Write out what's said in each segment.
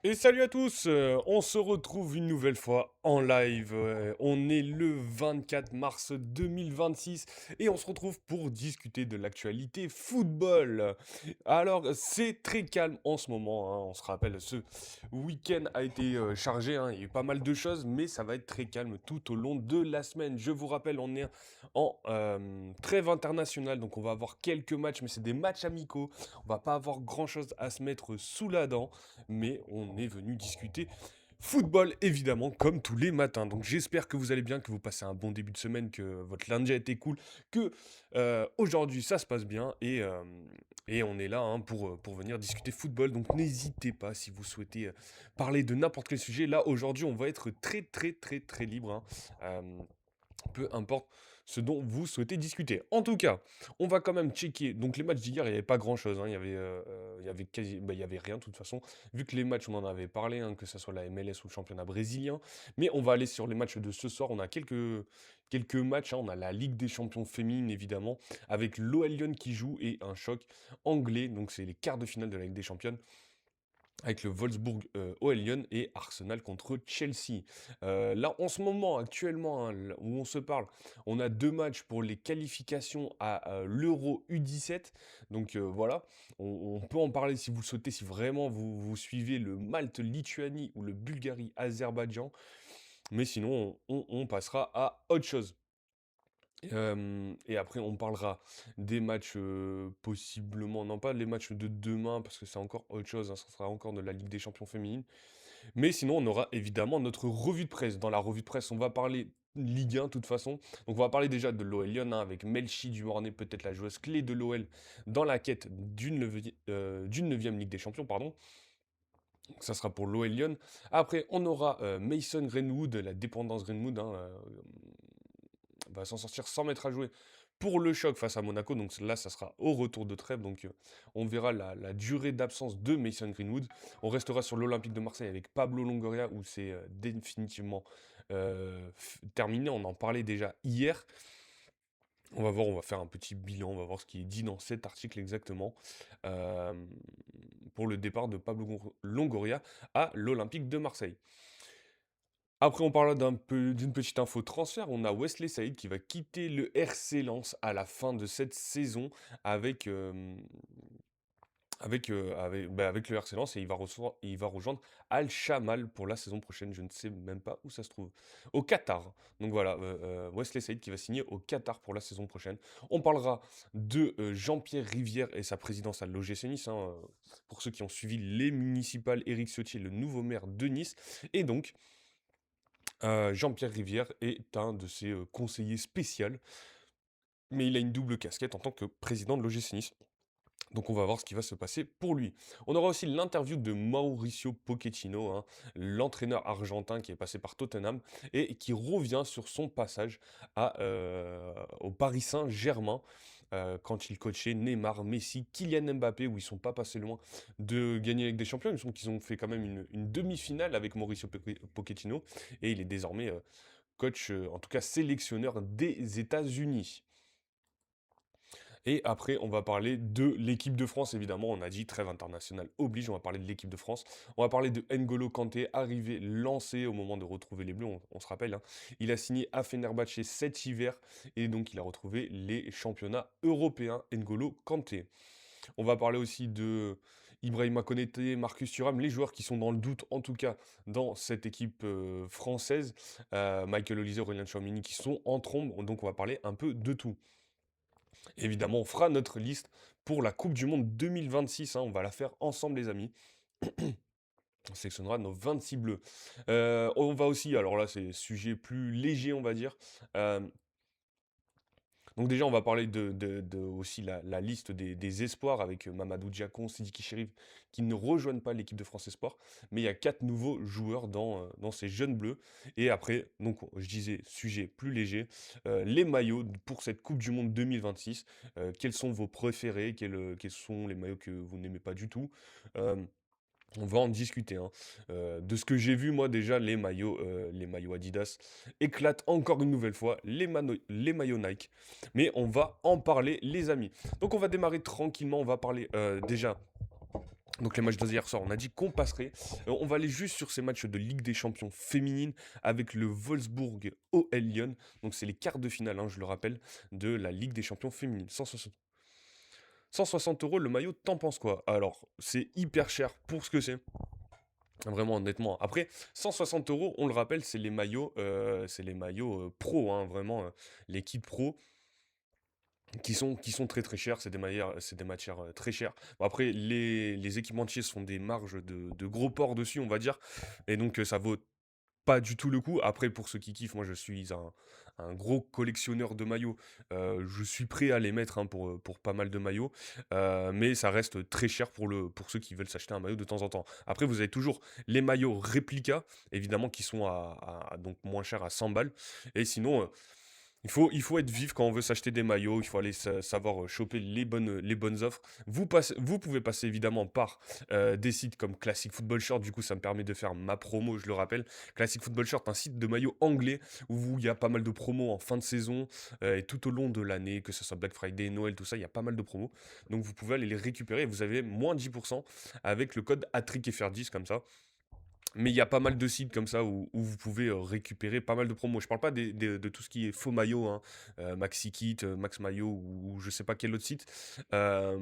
Et salut à tous, on se retrouve une nouvelle fois en live. On est le 24 mars 2026 et on se retrouve pour discuter de l'actualité football. Alors, c'est très calme en ce moment, hein. On se rappelle, ce week-end a été chargé, hein. Il y a eu pas mal de choses, mais ça va être très calme tout au long de la semaine. Je vous rappelle, on est en trêve internationale, donc on va avoir quelques matchs, mais c'est des matchs amicaux. On va pas avoir grand-chose à se mettre sous la dent, mais on est venu discuter football, évidemment, comme tous les matins. Donc j'espère que vous allez bien, que vous passez un bon début de semaine, que votre lundi a été cool, que aujourd'hui ça se passe bien, et on est là, hein, pour venir discuter football. Donc n'hésitez pas si vous souhaitez parler de n'importe quel sujet. Là, aujourd'hui, on va être très très très très libre, hein. Peu importe ce dont vous souhaitez discuter. En tout cas, on va quand même checker. Donc les matchs d'hier, il n'y avait pas grand-chose, hein. Il y avait rien de toute façon. Vu que les matchs, on en avait parlé, hein, que ce soit la MLS ou le championnat brésilien. Mais on va aller sur les matchs de ce soir. On a quelques matchs, hein. On a la Ligue des champions féminine, évidemment, avec l'OL Lyon qui joue et un choc anglais. Donc c'est les quarts de finale de la Ligue des champions avec le Wolfsburg OL Lyon et Arsenal contre Chelsea. Là, en ce moment, actuellement, hein, où on se parle, on a deux matchs pour les qualifications à l'Euro U17. Donc voilà, on peut en parler si vous le souhaitez, si vraiment vous suivez le Malte-Lituanie ou le Bulgarie-Azerbaïdjan. Mais sinon, on passera à autre chose. Et après, on parlera des matchs, possiblement non pas les matchs de demain parce que c'est encore autre chose, hein, ça sera encore de la Ligue des champions féminine. Mais sinon, on aura évidemment notre revue de presse. Dans la revue de presse, on va parler Ligue 1 de toute façon. Donc on va parler déjà de l'OL Lyon, hein, avec Melchi Duharnais, peut-être la joueuse clé de l'OL dans la quête d'une 9 Ligue des champions, pardon. Donc ça sera pour l'OL Lyon. Après, on aura, Mason Greenwood, la dépendance Greenwood, hein, va s'en sortir sans mettre à jouer pour le choc face à Monaco. Donc là, ça sera au retour de trêve. Donc on verra la durée d'absence de Mason Greenwood. On restera sur l'Olympique de Marseille avec Pablo Longoria où c'est définitivement terminé. On en parlait déjà hier. On va voir, on va faire un petit bilan, on va voir ce qui est dit dans cet article exactement euh, pour le départ de Pablo Longoria à l'Olympique de Marseille. Après, on parle d'une petite info transfert. On a Wesley Saïd qui va quitter le RC Lens à la fin de cette saison avec, avec le RC Lens et il va rejoindre Al Shamal pour la saison prochaine. Je ne sais même pas où ça se trouve. Au Qatar. Donc voilà, Wesley Saïd qui va signer au Qatar pour la saison prochaine. On parlera de Jean-Pierre Rivière et sa présidence à l'OGC Nice, hein, pour ceux qui ont suivi les municipales, Éric Ciotti, le nouveau maire de Nice. Et donc, Jean-Pierre Rivière est un de ses conseillers spéciaux, mais il a une double casquette en tant que président de l'OGC Nice. Donc on va voir ce qui va se passer pour lui. On aura aussi l'interview de Mauricio Pochettino, hein, l'entraîneur argentin qui est passé par Tottenham et qui revient sur son passage au Paris Saint-Germain. Quand il coachait Neymar, Messi, Kylian Mbappé, où ils sont pas passés loin de gagner avec des champions. Il me semble qu'ils ont fait quand même une demi-finale avec Mauricio Pochettino, et il est désormais coach, en tout cas sélectionneur des États-Unis. Et après, on va parler de l'équipe de France, évidemment. On a dit trêve internationale oblige, on va parler de l'équipe de France. On va parler de N'Golo Kanté, arrivé, lancé au moment de retrouver les Bleus, on se rappelle, hein. Il a signé à Fenerbahçe cet hiver, et donc il a retrouvé les championnats européens, N'Golo Kanté. On va parler aussi de Ibrahima Konaté, Marcus Thuram, les joueurs qui sont dans le doute, en tout cas dans cette équipe française. Michael Olise, Aurélien Tchouameni qui sont en trombe, donc on va parler un peu de tout. Évidemment, on fera notre liste pour la Coupe du Monde 2026, hein. On va la faire ensemble, les amis. On sélectionnera nos 26 bleus. On va aussi, alors là, c'est sujet plus léger, on va dire. euh, donc déjà, on va parler aussi la liste des espoirs avec Mamadou Diakon, Sidiki Chérif qui ne rejoignent pas l'équipe de France Espoir. Mais il y a 4 nouveaux joueurs dans ces jeunes bleus. Et après, donc je disais, sujet plus léger, les maillots pour cette Coupe du Monde 2026. Quels sont vos préférés? Quels sont les maillots que vous n'aimez pas du tout? Euh, on va en discuter, hein. De ce que j'ai vu, moi déjà, les maillots Adidas éclatent encore une nouvelle fois, les maillots Nike. Mais on va en parler, les amis. Donc on va démarrer tranquillement, on va parler déjà Donc les matchs d'hier soir, on a dit qu'on passerait. On va aller juste sur ces matchs de Ligue des Champions féminine avec le Wolfsburg OL Lyon. Donc c'est les quarts de finale, hein, je le rappelle, de la Ligue des Champions féminine. 160 euros le maillot, t'en penses quoi? Alors, c'est hyper cher pour ce que c'est. Vraiment, honnêtement. Après, 160 euros, on le rappelle, c'est les maillots pro, hein, vraiment, les kits pro qui sont très très chers. C'est des matières très chères. Bon, après, les équipementiers sont des marges de gros porc dessus, on va dire. Et donc, ça vaut pas du tout le coup. Après, pour ceux qui kiffent, moi je suis un gros collectionneur de maillots. Je suis prêt à les mettre hein, pour pas mal de maillots. Mais ça reste très cher pour ceux qui veulent s'acheter un maillot de temps en temps. Après, vous avez toujours les maillots réplica, évidemment, qui sont donc moins chers à 100 balles. Et sinon, il faut être vif quand on veut s'acheter des maillots, il faut aller savoir choper les bonnes offres. Vous pouvez passer évidemment par des sites comme Classic Football Short, du coup ça me permet de faire ma promo, je le rappelle. Classic Football Short, un site de maillots anglais où il y a pas mal de promos en fin de saison et tout au long de l'année, que ce soit Black Friday, Noël, tout ça, il y a pas mal de promos. Donc vous pouvez aller les récupérer et vous avez moins 10% avec le code ATRICFR10 comme ça. Mais il y a pas mal de sites comme ça où vous pouvez récupérer pas mal de promos. Je parle pas de tout ce qui est faux maillot, hein, MaxiKit, Max Maillot ou je sais pas quel autre site. Euh,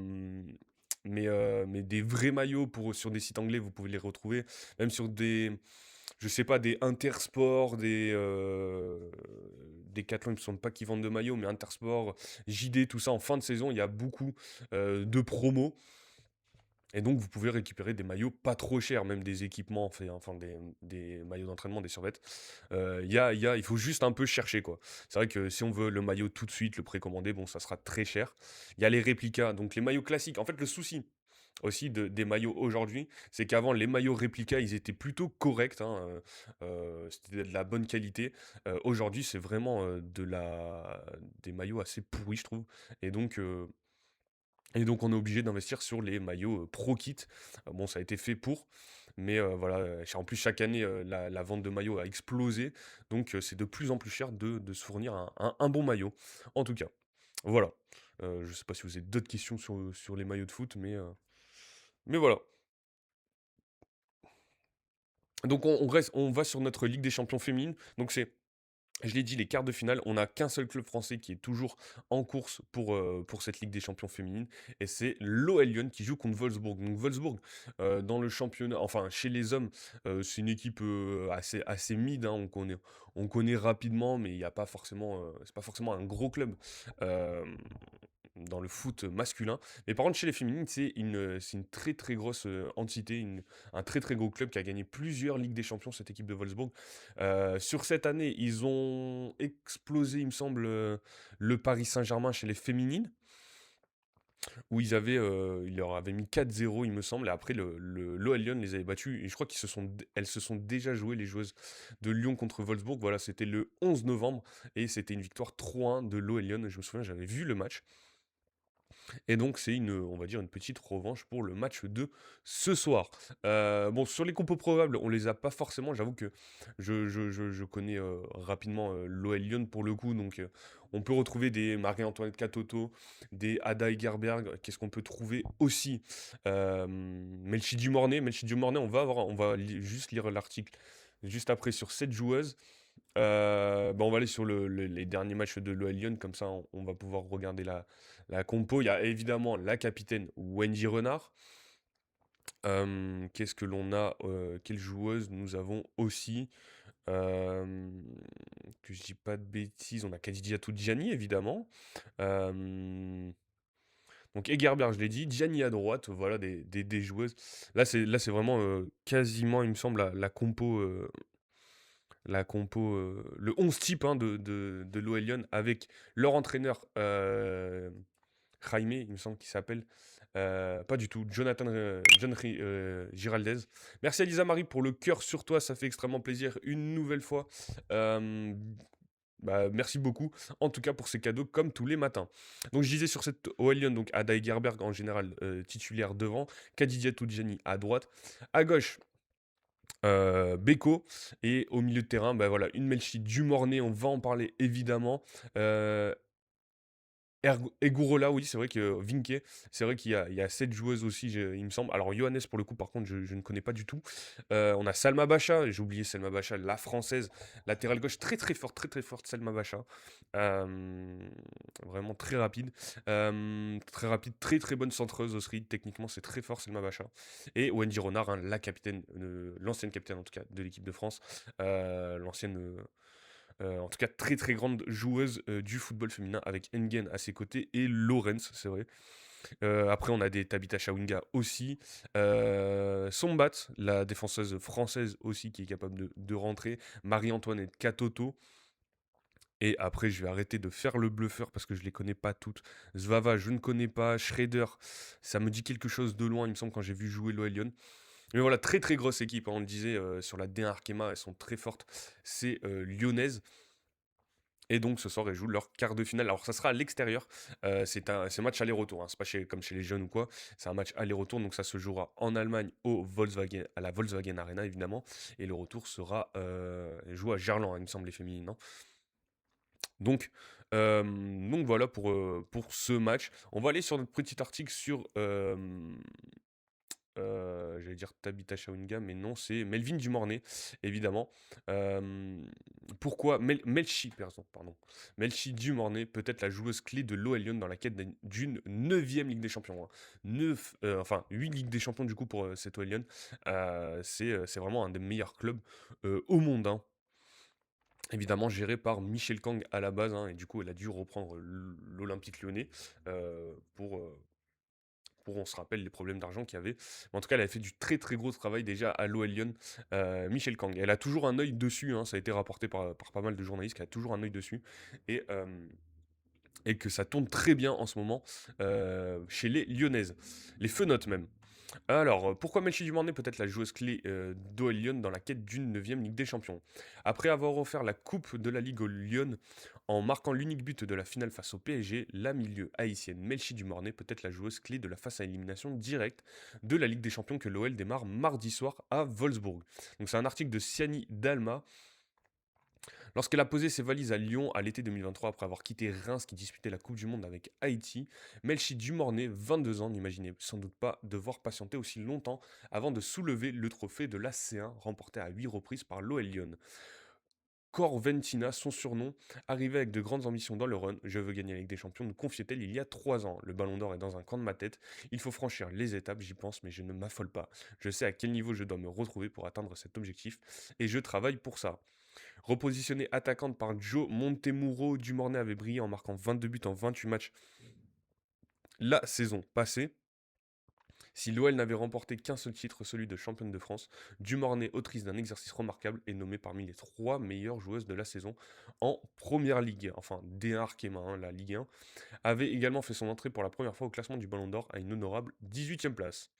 mais des vrais maillots sur des sites anglais, vous pouvez les retrouver. Même sur je sais pas, des Intersport, des Decathlon, il me semble pas qu'ils vendent de maillots, mais Intersport, JD, tout ça, en fin de saison, il y a beaucoup de promos. Et donc, vous pouvez récupérer des maillots pas trop chers, même des équipements, enfin des maillots d'entraînement, des survêtements. Il faut juste un peu chercher, quoi. C'est vrai que si on veut le maillot tout de suite, le précommander, bon, ça sera très cher. Il y a les réplicas, donc les maillots classiques. En fait, le souci aussi des maillots aujourd'hui, c'est qu'avant, les maillots réplicas, ils étaient plutôt corrects, hein, c'était de la bonne qualité. Aujourd'hui, c'est vraiment des maillots assez pourris, je trouve. Et donc, on est obligé d'investir sur les maillots Pro Kit. Bon, ça a été fait pour, mais voilà, en plus chaque année, la vente de maillots a explosé, donc c'est de plus en plus cher de se fournir un bon maillot. En tout cas, voilà. Je sais pas si vous avez d'autres questions sur les maillots de foot, mais voilà. Donc on va sur notre Ligue des Champions féminine. Donc c'est je l'ai dit, les quarts de finale, on n'a qu'un seul club français qui est toujours en course pour cette Ligue des Champions féminine, et c'est l'OL Lyon qui joue contre Wolfsburg. Donc Wolfsburg, dans le championnat, enfin chez les hommes, c'est une équipe assez mid, hein, on connaît rapidement, mais il y a pas forcément, c'est pas forcément un gros club. Euh, Dans le foot masculin. Mais par contre, chez les féminines, c'est une très très grosse entité, un très très gros club qui a gagné plusieurs Ligues des Champions, cette équipe de Wolfsburg. Sur cette année, ils ont explosé, il me semble, le Paris Saint-Germain chez les féminines, où ils leur avaient mis 4-0, il me semble, et après l'OL Lyon les avait battus, et je crois elles se sont déjà jouées, les joueuses de Lyon contre Wolfsburg, voilà, c'était le 11 novembre, et c'était une victoire 3-1 de l'OL Lyon, je me souviens, j'avais vu le match, et donc c'est on va dire une petite revanche pour le match de ce soir. Bon, sur les compos probables, on les a pas forcément. J'avoue que je connais rapidement l'OL Lyon pour le coup. Donc on peut retrouver des Marie-Antoinette Katoto, des Ada Egerberg. Qu'est-ce qu'on peut trouver aussi Melchi Dumornay. Melchi Dumornay, juste lire l'article juste après sur cette joueuse. Bah, on va aller sur les derniers matchs de l'OL Lyon, comme ça on va pouvoir regarder la compo. Il y a évidemment la capitaine Wendy Renard. Qu'est-ce que l'on a Quelle joueuse nous avons aussi Euh, Que je dis pas de bêtises, on a Khadija Toudjani évidemment. Euh, donc Egerbert, je l'ai dit, Gianni à droite, voilà des joueuses. Là c'est vraiment quasiment, il me semble, la compo, le 11 type hein, de l'OL Lyon avec leur entraîneur Jaime, il me semble qu'il s'appelle. Pas du tout, Giraldez. Merci Elisa Marie pour le cœur sur toi, ça fait extrêmement plaisir une nouvelle fois. Euh, merci beaucoup, en tout cas pour ces cadeaux comme tous les matins. Donc je disais sur cette OL Lyon, donc Ada Egerberg en général titulaire devant, Khadija Toudjani à droite, à gauche Beko, et au milieu de terrain, bah voilà, une Melchi Dumornay, on va en parler évidemment. Euh, Egurola, oui, c'est vrai que Vinké, c'est vrai qu'il y a cette joueuse aussi, il me semble. Alors, Johannes, pour le coup, par contre, je ne connais pas du tout. On a Salma Bacha, j'ai oublié Salma Bacha, la française, latérale gauche, très très forte, Salma Bacha. Euh, Vraiment très rapide, très très bonne centreuse aussi. Techniquement, c'est très fort, Salma Bacha. Et Wendy Renard, hein, la capitaine, l'ancienne capitaine en tout cas de l'équipe de France, l'ancienne. En tout cas, très très grande joueuse du football féminin avec Engen à ses côtés et Lorenz, c'est vrai. Après, on a des Tabitha Chawinga aussi. Sombat, la défenseuse française aussi qui est capable de rentrer. Marie-Antoinette Katoto. Et après, je vais arrêter de faire le bluffeur parce que je les connais pas toutes. Zvava, je ne connais pas. Schrader, ça me dit quelque chose de loin, il me semble, quand j'ai vu jouer l'OL Lyon. Mais voilà, très très grosse équipe, hein, on le disait sur la D1 Arkema, elles sont très fortes. C'est lyonnaise. Et donc ce soir, elles jouent leur quart de finale. Alors ça sera à l'extérieur. C'est un match aller-retour, hein. C'est pas comme chez les jeunes ou quoi. C'est un match aller-retour. Donc ça se jouera en Allemagne à la Volkswagen Arena évidemment. Et le retour sera joué à Gerland, hein, il me semble, les féminines, hein. Donc, donc voilà pour ce match. On va aller sur notre petit article sur j'allais dire Tabitha Chawinga, mais non, c'est Melvin Dumornay, évidemment. Euh, Pourquoi Melchi, pardon. Melchi Dumornay peut être la joueuse clé de l'OL Lyon dans la quête d'une neuvième Ligue des Champions, hein. Enfin, 8 Ligues des Champions du coup pour cet OL Lyon. C'est vraiment un des meilleurs clubs au monde, hein. Évidemment géré par Michel Kang à la base, hein, et du coup elle a dû reprendre l'Olympique lyonnais euh, pour, euh, on se rappelle les problèmes d'argent qu'il y avait. Mais en tout cas, elle a fait du très très gros travail déjà à l'OL Lyon, Michel Kang. Elle a toujours un œil dessus, hein, ça a été rapporté par pas mal de journalistes qu'elle a toujours un œil dessus. Et, euh, et que ça tourne très bien en ce moment chez les Lyonnaises. Les Fenotes même. Alors, pourquoi Melchi Dumornay peut être la joueuse clé d'OL Lyon dans la quête d'une neuvième Ligue des Champions? Après avoir offert la Coupe de la Ligue au Lyon en marquant l'unique but de la finale face au PSG, la milieu haïtienne Melchi Dumornay peut être la joueuse clé de la phase à élimination directe de la Ligue des Champions que l'OL démarre mardi soir à Wolfsburg. Donc c'est un article de Siani Dalma. Lorsqu'elle a posé ses valises à Lyon à l'été 2023 après avoir quitté Reims qui disputait la Coupe du Monde avec Haïti, Melchi Dumornay, 22 ans, n'imaginait sans doute pas devoir patienter aussi longtemps avant de soulever le trophée de la C1 remporté à 8 reprises par l'OL Lyon. Corventina, son surnom, arrivait avec de grandes ambitions dans le run. Je veux gagner la Ligue des Champions, nous confiait-elle il y a 3 ans. Le ballon d'or est dans un coin de ma tête. Il faut franchir les étapes, j'y pense, mais je ne m'affole pas. Je sais à quel niveau je dois me retrouver pour atteindre cet objectif et je travaille pour ça. Repositionné attaquante par Joe Montemuro, Dumornay avait brillé en marquant 22 buts en 28 matchs la saison passée. Si l'OL n'avait remporté qu'un seul titre, celui de championne de France, Dumornay, autrice d'un exercice remarquable, est nommée parmi les 3 meilleures joueuses de la saison en Première Ligue, enfin D1 Arkema, hein, la Ligue 1, avait également fait son entrée pour la première fois au classement du Ballon d'Or à une honorable 18e place.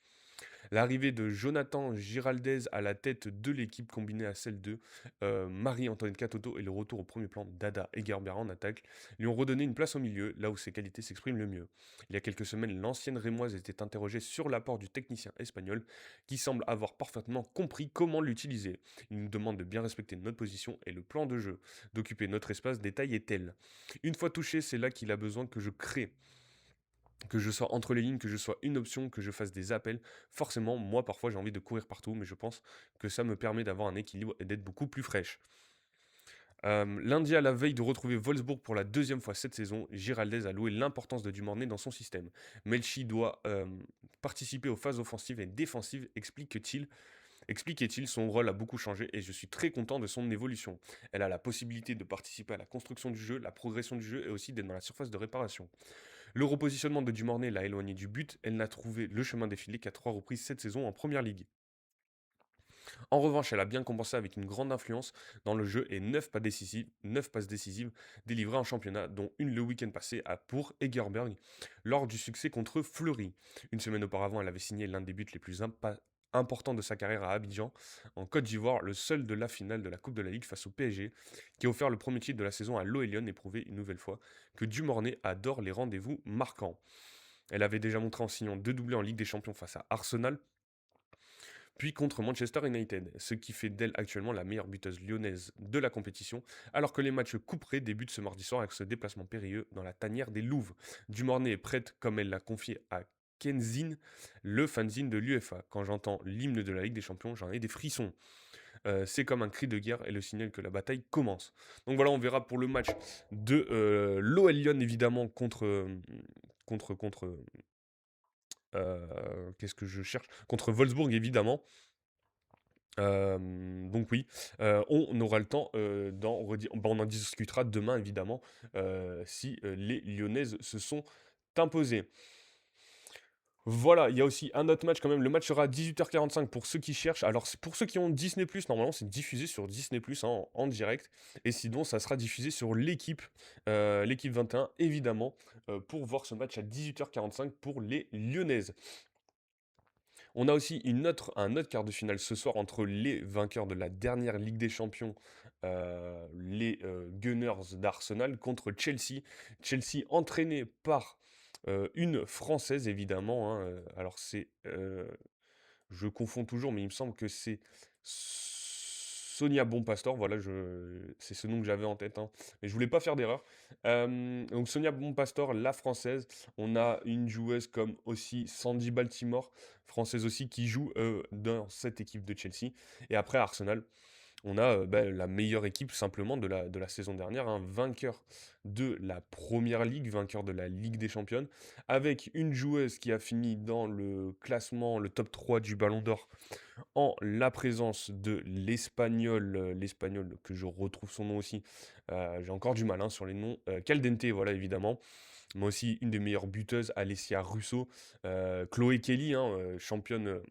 L'arrivée de Jonathan Giraldez à la tête de l'équipe combinée à celle de Marie-Antoinette Katoto et le retour au premier plan d'Ada Egerbert en attaque lui ont redonné une place au milieu, là où ses qualités s'expriment le mieux. Il y a quelques semaines, l'ancienne Rémoise était interrogée sur l'apport du technicien espagnol qui semble avoir parfaitement compris comment l'utiliser. Il nous demande de bien respecter notre position et le plan de jeu, d'occuper notre espace, détail est tel. Une fois touché, c'est là qu'il a besoin que je crée, que je sois entre les lignes, que je sois une option, que je fasse des appels. Forcément, moi parfois j'ai envie de courir partout, mais je pense que ça me permet d'avoir un équilibre et d'être beaucoup plus fraîche. Lundi, à la veille de retrouver Wolfsburg pour la deuxième fois cette saison, Giraldez a loué l'importance de Dumornay dans son système. Melchi doit participer aux phases offensives et défensives, expliquait-il, son rôle a beaucoup changé et je suis très content de son évolution. Elle a la possibilité de participer à la construction du jeu, la progression du jeu et aussi d'être dans la surface de réparation. Le repositionnement de Dumornay l'a éloigné du but, elle n'a trouvé le chemin défilé qu'à 3 reprises cette saison en Première Ligue. En revanche, elle a bien compensé avec une grande influence dans le jeu et 9 passes décisives délivrées en championnat, dont une le week-end passé pour Egerberg lors du succès contre Fleury. Une semaine auparavant, elle avait signé l'un des buts les plus importants de sa carrière à Abidjan, en Côte d'Ivoire, le seul de la finale de la Coupe de la Ligue face au PSG, qui a offert le premier titre de la saison à l'OL Lyon et prouvé une nouvelle fois que Dumornay adore les rendez-vous marquants. Elle avait déjà montré en signant 2 doublés en Ligue des Champions face à Arsenal, puis contre Manchester United, ce qui fait d'elle actuellement la meilleure buteuse lyonnaise de la compétition, alors que les matchs couperets débutent ce mardi soir avec ce déplacement périlleux dans la tanière des Louves. Dumornay est prête, comme elle l'a confié à Kenzin, le fanzine de l'UEFA. Quand j'entends l'hymne de la Ligue des Champions, j'en ai des frissons. C'est comme un cri de guerre et le signal que la bataille commence. Donc voilà, on verra pour le match de l'OL Lyon, évidemment, contre qu'est-ce que je cherche? Contre Wolfsburg, évidemment. Donc oui, on aura le temps, on en discutera demain évidemment, si, les Lyonnaises se sont imposées. Voilà, il y a aussi un autre match quand même, le match sera à 18h45 pour ceux qui cherchent. Alors c'est pour ceux qui ont Disney+, normalement c'est diffusé sur Disney+, hein, en direct et sinon ça sera diffusé sur l'équipe 21 évidemment, pour voir ce match à 18h45 pour les Lyonnaises. On a aussi un autre quart de finale ce soir entre les vainqueurs de la dernière Ligue des Champions, les Gunners d'Arsenal contre Chelsea. Chelsea entraîné par une Française évidemment, hein, alors je confonds toujours, mais il me semble que c'est Sonia Bonpastor, voilà, c'est ce nom que j'avais en tête, hein, mais je voulais pas faire d'erreur. Donc Sonia Bonpastor, la française. On a une joueuse comme aussi Sandy Baltimore, française aussi, qui joue dans cette équipe de Chelsea. Et après Arsenal, on a la meilleure équipe simplement de la saison dernière, hein, vainqueur de la Première Ligue, vainqueur de la Ligue des Championnes, avec une joueuse qui a fini dans le classement, le top 3 du Ballon d'Or, en la présence de l'Espagnol que je retrouve son nom aussi, j'ai encore du mal hein, sur les noms, Caldente, voilà évidemment, mais aussi une des meilleures buteuses, Alessia Russo, Chloé Kelly, hein, championne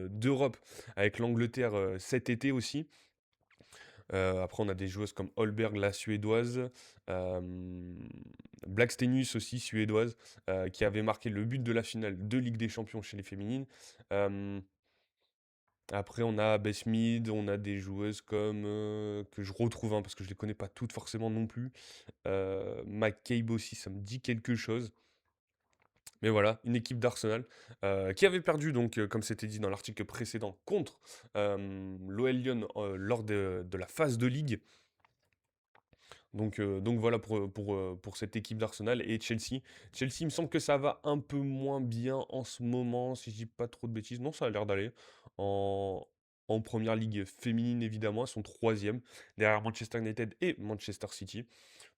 d'Europe avec l'Angleterre cet été aussi. Après, on a des joueuses comme Holberg, la suédoise, Blackstenius aussi, suédoise, qui avait marqué le but de la finale de Ligue des Champions chez les féminines. Euh, Après, on a Beth Mead, on a des joueuses comme que je retrouve, hein, parce que je les connais pas toutes forcément non plus. McCabe aussi, ça me dit quelque chose. Mais voilà, une équipe d'Arsenal qui avait perdu, donc, comme c'était dit dans l'article précédent, contre l'OL Lyon lors de la phase de Ligue. Donc voilà pour cette équipe d'Arsenal et Chelsea. Chelsea, il me semble que ça va un peu moins bien en ce moment, si je dis pas trop de bêtises. Non, ça a l'air d'aller. En, en première ligue féminine, évidemment, elles sont troisième, derrière Manchester United et Manchester City.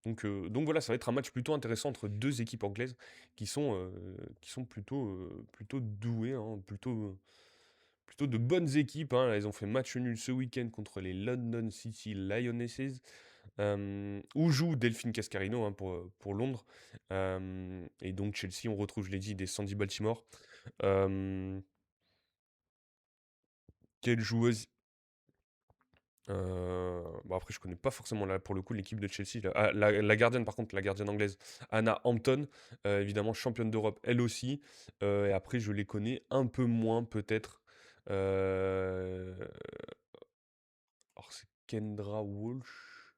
Donc voilà, ça va être un match plutôt intéressant entre deux équipes anglaises qui sont plutôt douées, hein, plutôt de bonnes équipes, hein. Elles ont fait match nul ce week-end contre les London City Lionesses. Où joue Delphine Cascarino hein, pour Londres. Et donc Chelsea, on retrouve, je l'ai dit, des Sandy Baltimore. Euh, Quelle joueuse bon après je connais pas forcément là pour le coup l'équipe de Chelsea. La gardienne par contre, la gardienne anglaise, Anna Hampton, évidemment championne d'Europe elle aussi. Et après je les connais un peu moins peut-être. Euh, alors c'est Kendra Walsh.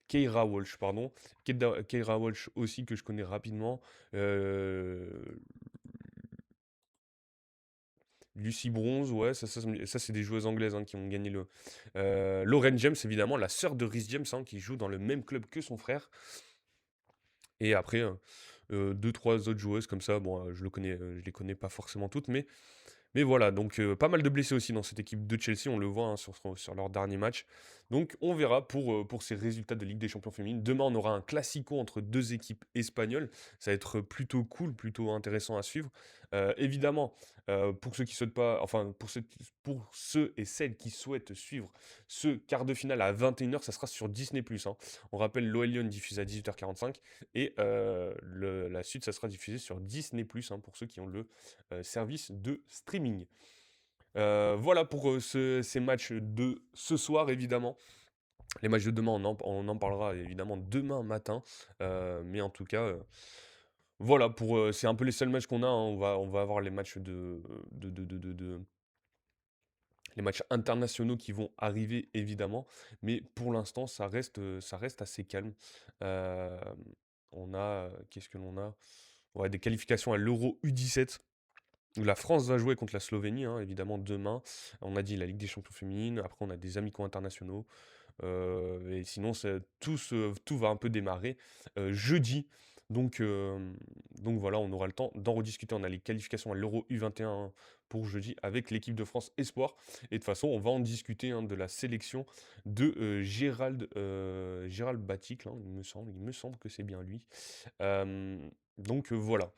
Keira Walsh, pardon. Keira Walsh aussi que je connais rapidement. Euh, Lucy Bronze, ouais, ça, c'est des joueuses anglaises hein, qui ont gagné le. Lauren James, évidemment, la sœur de Rhys James, hein, qui joue dans le même club que son frère. Et après, deux, trois autres joueuses comme ça, bon, je les connais pas forcément toutes, mais voilà, donc pas mal de blessés aussi dans cette équipe de Chelsea, on le voit hein, sur leur dernier match. Donc on verra pour ces résultats de Ligue des Champions féminines. Demain, on aura un classico entre deux équipes espagnoles. Ça va être plutôt cool, plutôt intéressant à suivre. Évidemment, pour ceux qui souhaitent pas, enfin pour ceux et celles qui souhaitent suivre ce quart de finale à 21h, ça sera sur Disney+. Hein. On rappelle, l'OL Lyon diffuse à 18h45 et la suite, ça sera diffusé sur Disney+, hein, pour ceux qui ont le service de streaming. Voilà pour ces matchs de ce soir, évidemment. Les matchs de demain, on en parlera évidemment demain matin. Mais en tout cas, voilà, c'est un peu les seuls matchs qu'on a, hein. On va avoir les matchs les matchs internationaux qui vont arriver, évidemment. Mais pour l'instant, ça reste assez calme. Euh, on a, qu'est-ce que l'on a? Ouais, des qualifications à l'Euro U17 où la France va jouer contre la Slovénie, hein, évidemment, demain. On a dit la Ligue des champions féminines. Après, on a des amicaux internationaux. Et sinon, tout va un peu démarrer jeudi. Donc, euh, donc voilà, on aura le temps d'en rediscuter. On a les qualifications à l'Euro U21 pour jeudi avec l'équipe de France Espoir. Et de toute façon, on va en discuter, hein, de la sélection de Gérald Batic, hein, il me semble que c'est bien lui. Euh, voilà.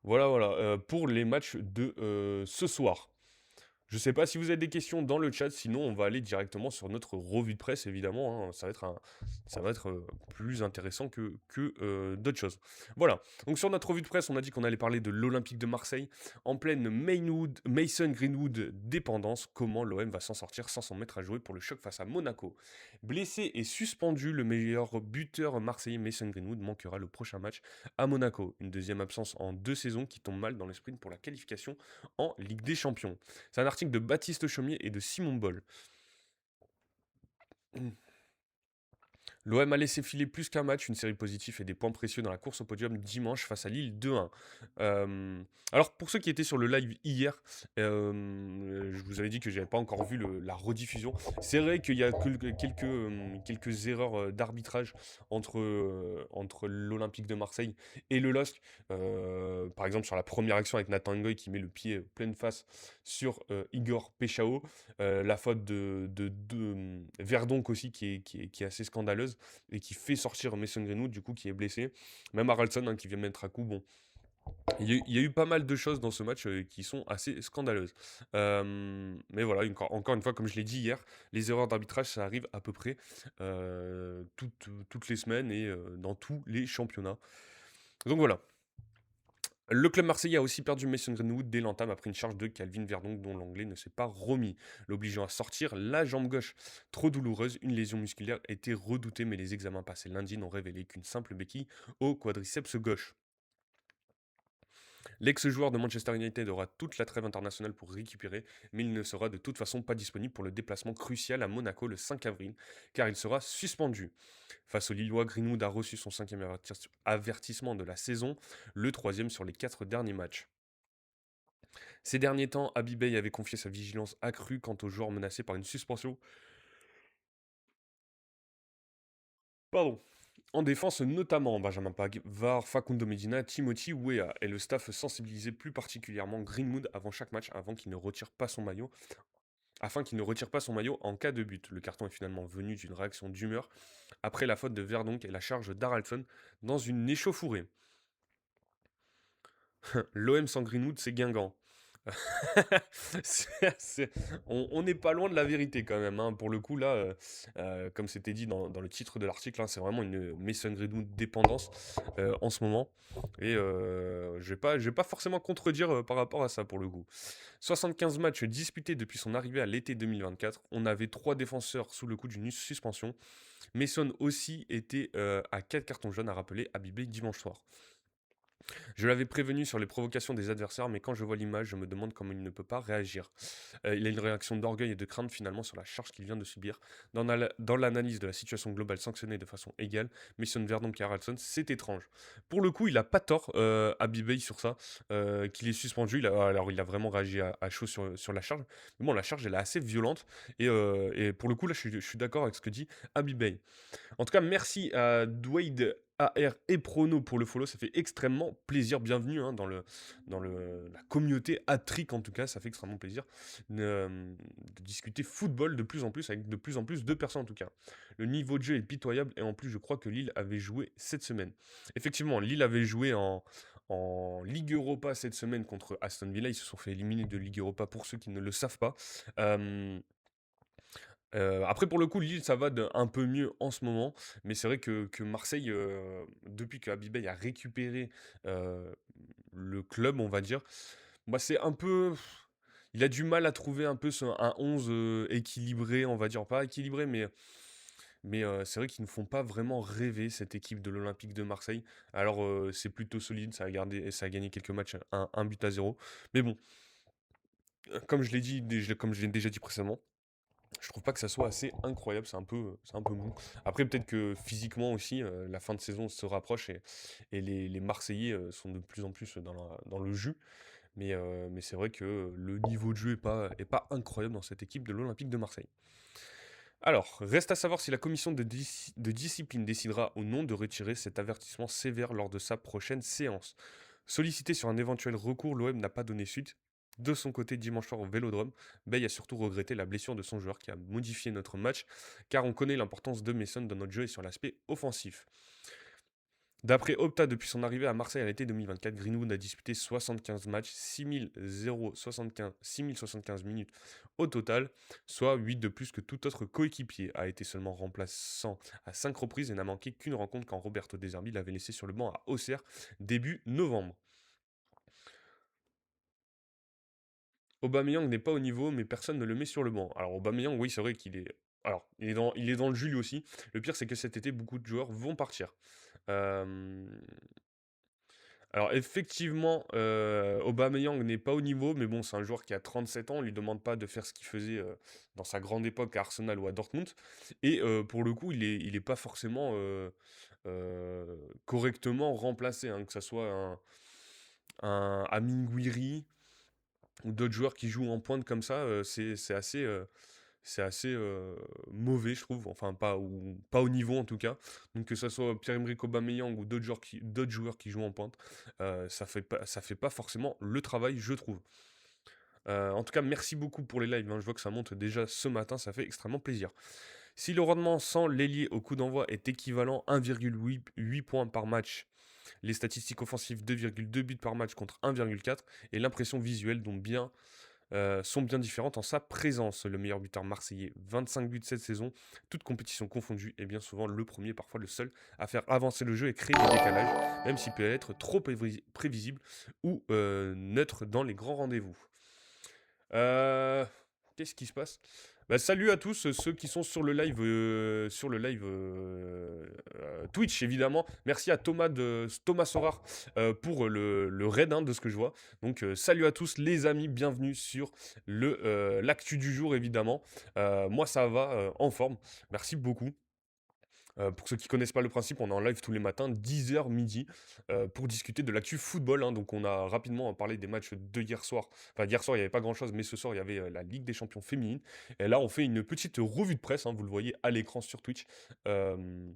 Voilà, voilà, pour les matchs de ce soir. Je sais pas si vous avez des questions dans le chat, sinon on va aller directement sur notre revue de presse, évidemment, hein. Ça va être plus intéressant que d'autres choses. Voilà. Donc sur notre revue de presse, on a dit qu'on allait parler de l'Olympique de Marseille en pleine Mason Greenwood dépendance. Comment l'OM va s'en sortir sans s'en mettre à jouer pour le choc face à Monaco. Blessé et suspendu, le meilleur buteur marseillais Mason Greenwood manquera le prochain match à Monaco. Une deuxième absence en 2 saisons qui tombe mal dans le sprint pour la qualification en Ligue des Champions. C'est un article de Baptiste Chaumier et de Simon Boll. L'OM a laissé filer plus qu'un match, une série positive et des points précieux dans la course au podium dimanche face à Lille 2-1. Alors pour ceux qui étaient sur le live hier, je vous avais dit que j'avais pas encore vu la rediffusion. C'est vrai qu'il y a quelques erreurs d'arbitrage entre l'Olympique de Marseille et le LOSC. Par exemple sur la première action avec Nathan Ngoy qui met le pied pleine face sur Igor Pechao. La faute de Verdonk aussi qui est assez scandaleuse et qui fait sortir Mason Greenwood du coup qui est blessé. Même Haraldson, hein, qui vient mettre à coup. Bon, il y a eu pas mal de choses dans ce match qui sont assez scandaleuses. Mais voilà, encore une fois, comme je l'ai dit hier, les erreurs d'arbitrage ça arrive à peu près toutes les semaines et dans tous les championnats. Donc voilà. Le club marseillais a aussi perdu Mason Greenwood dès l'entame après une charge de Calvin Verdonk dont l'anglais ne s'est pas remis, l'obligeant à sortir la jambe gauche. Trop douloureuse, une lésion musculaire était redoutée mais les examens passés lundi n'ont révélé qu'une simple béquille au quadriceps gauche. L'ex-joueur de Manchester United aura toute la trêve internationale pour récupérer, mais il ne sera de toute façon pas disponible pour le déplacement crucial à Monaco le 5 avril, car il sera suspendu. Face aux Lillois, Greenwood a reçu son 5e avertissement de la saison, le 3e sur les 4 derniers matchs. Ces derniers temps, Abibay avait confié sa vigilance accrue quant aux joueurs menacés par une suspension. Pardon. En défense, notamment Benjamin Pavard, Facundo Medina, Timothy Weah et le staff sensibilisait plus particulièrement Greenwood avant chaque match afin qu'il ne retire pas son maillot en cas de but. Le carton est finalement venu d'une réaction d'humeur après la faute de Verdonk et la charge d'Haraldson dans une échauffourée. L'OM sans Greenwood, c'est Guingamp. On n'est pas loin de la vérité quand même, hein. Pour le coup, là, comme c'était dit dans le titre de l'article, hein, c'est vraiment une Mason Greenwood dépendance en ce moment. Et je vais pas forcément contredire par rapport à ça pour le coup. 75 matchs disputés depuis son arrivée à l'été 2024. On avait 3 défenseurs sous le coup d'une suspension. Mason aussi était à 4 cartons jaunes, a rappelé Habibé dimanche soir. Je l'avais prévenu sur les provocations des adversaires, mais quand je vois l'image, je me demande comment il ne peut pas réagir. Il a une réaction d'orgueil et de crainte finalement sur la charge qu'il vient de subir. Dans l'analyse de la situation globale sanctionnée de façon égale, Mason Verdonk et Haraldson, c'est étrange. Pour le coup, il a pas tort, Abibey, sur ça, qu'il est suspendu. Alors, il a vraiment réagi à chaud sur la charge. Mais bon, la charge, elle est assez violente. Et pour le coup, là, je suis d'accord avec ce que dit Abibey. En tout cas, merci à Dwayne AR et Prono pour le follow, ça fait extrêmement plaisir. Bienvenue, hein, dans la communauté Attrick, en tout cas, ça fait extrêmement plaisir de discuter football de plus en plus avec de plus en plus de personnes en tout cas. Le niveau de jeu est pitoyable et en plus je crois que Lille avait joué cette semaine. Effectivement, Lille avait joué en Ligue Europa cette semaine contre Aston Villa, ils se sont fait éliminer de Ligue Europa pour ceux qui ne le savent pas. Euh, Après pour le coup, Lille, ça va un peu mieux en ce moment, mais c'est vrai que Marseille, depuis que Habibey a récupéré le club, on va dire, bah, c'est un peu il a du mal à trouver un peu un 11 équilibré, on va dire. Pas équilibré, mais c'est vrai qu'ils ne font pas vraiment rêver cette équipe de l'Olympique de Marseille. Alors c'est plutôt solide, ça a gagné quelques matchs, un but à zéro. Mais bon, comme je l'ai dit, comme je l'ai déjà dit précédemment, Je trouve pas que ça soit assez incroyable, c'est un peu mou. Après, peut-être que physiquement aussi, la fin de saison se rapproche et les Marseillais sont de plus en plus dans le jus. Mais c'est vrai que le niveau de jeu est pas incroyable dans cette équipe de l'Olympique de Marseille. Alors, reste à savoir si la commission de discipline décidera ou non de retirer cet avertissement sévère lors de sa prochaine séance. Sollicité sur un éventuel recours, l'OM n'a pas donné suite. De son côté, dimanche soir au Vélodrome, Bey a surtout regretté la blessure de son joueur qui a modifié notre match, car on connaît l'importance de Mason dans notre jeu et sur l'aspect offensif. D'après Opta, depuis son arrivée à Marseille à l'été 2024, Greenwood a disputé 75 matchs, 6075 minutes au total, soit 8 de plus que tout autre coéquipier. A été seulement remplaçant à 5 reprises et n'a manqué qu'une rencontre quand Roberto De Zerbi l'avait laissé sur le banc à Auxerre début novembre. Aubameyang n'est pas au niveau, mais personne ne le met sur le banc. Alors Aubameyang, oui, c'est vrai qu'il est... Alors, il est dans le jus lui aussi. Le pire, c'est que cet été, beaucoup de joueurs vont partir. Euh, Alors effectivement, Aubameyang n'est pas au niveau, mais bon, c'est un joueur qui a 37 ans, on lui demande pas de faire ce qu'il faisait, dans sa grande époque à Arsenal ou à Dortmund et pour le coup, il est pas forcément, correctement remplacé, hein, que ça soit un Amine Gouiri ou d'autres joueurs qui jouent en pointe comme ça, c'est assez mauvais, je trouve. Enfin, pas au niveau en tout cas. Donc que ce soit Pierre-Emerick Aubameyang ou d'autres joueurs qui jouent en pointe, ça fait pas forcément le travail, je trouve. En tout cas, merci beaucoup pour les lives, hein. Je vois que ça monte déjà ce matin, ça fait extrêmement plaisir. Si le rendement sans l'ailier au coup d'envoi est équivalent à 1,8 points par match, les statistiques offensives 2,2 buts par match contre 1,4 et l'impression visuelle sont bien différentes en sa présence. Le meilleur buteur marseillais, 25 buts cette saison, toutes compétitions confondues, et bien souvent le premier, parfois le seul, à faire avancer le jeu et créer des décalages, même s'il peut être trop prévisible ou neutre dans les grands rendez-vous. Euh, Qu'est-ce qui se passe? Bah, salut à tous ceux qui sont sur le live Twitch évidemment. Merci à Thomas Sorar pour le raid, hein, de ce que je vois. Donc salut à tous les amis, bienvenue sur l'actu du jour évidemment. Moi ça va en forme, merci beaucoup. Pour ceux qui connaissent pas le principe, on est en live tous les matins, 10 h midi, pour discuter de l'actu football, hein. Donc on a rapidement parlé des matchs de hier soir. Enfin, hier soir, il n'y avait pas grand-chose, mais ce soir, il y avait la Ligue des champions féminine. Et là, on fait une petite revue de presse, hein, vous le voyez à l'écran sur Twitch. euh,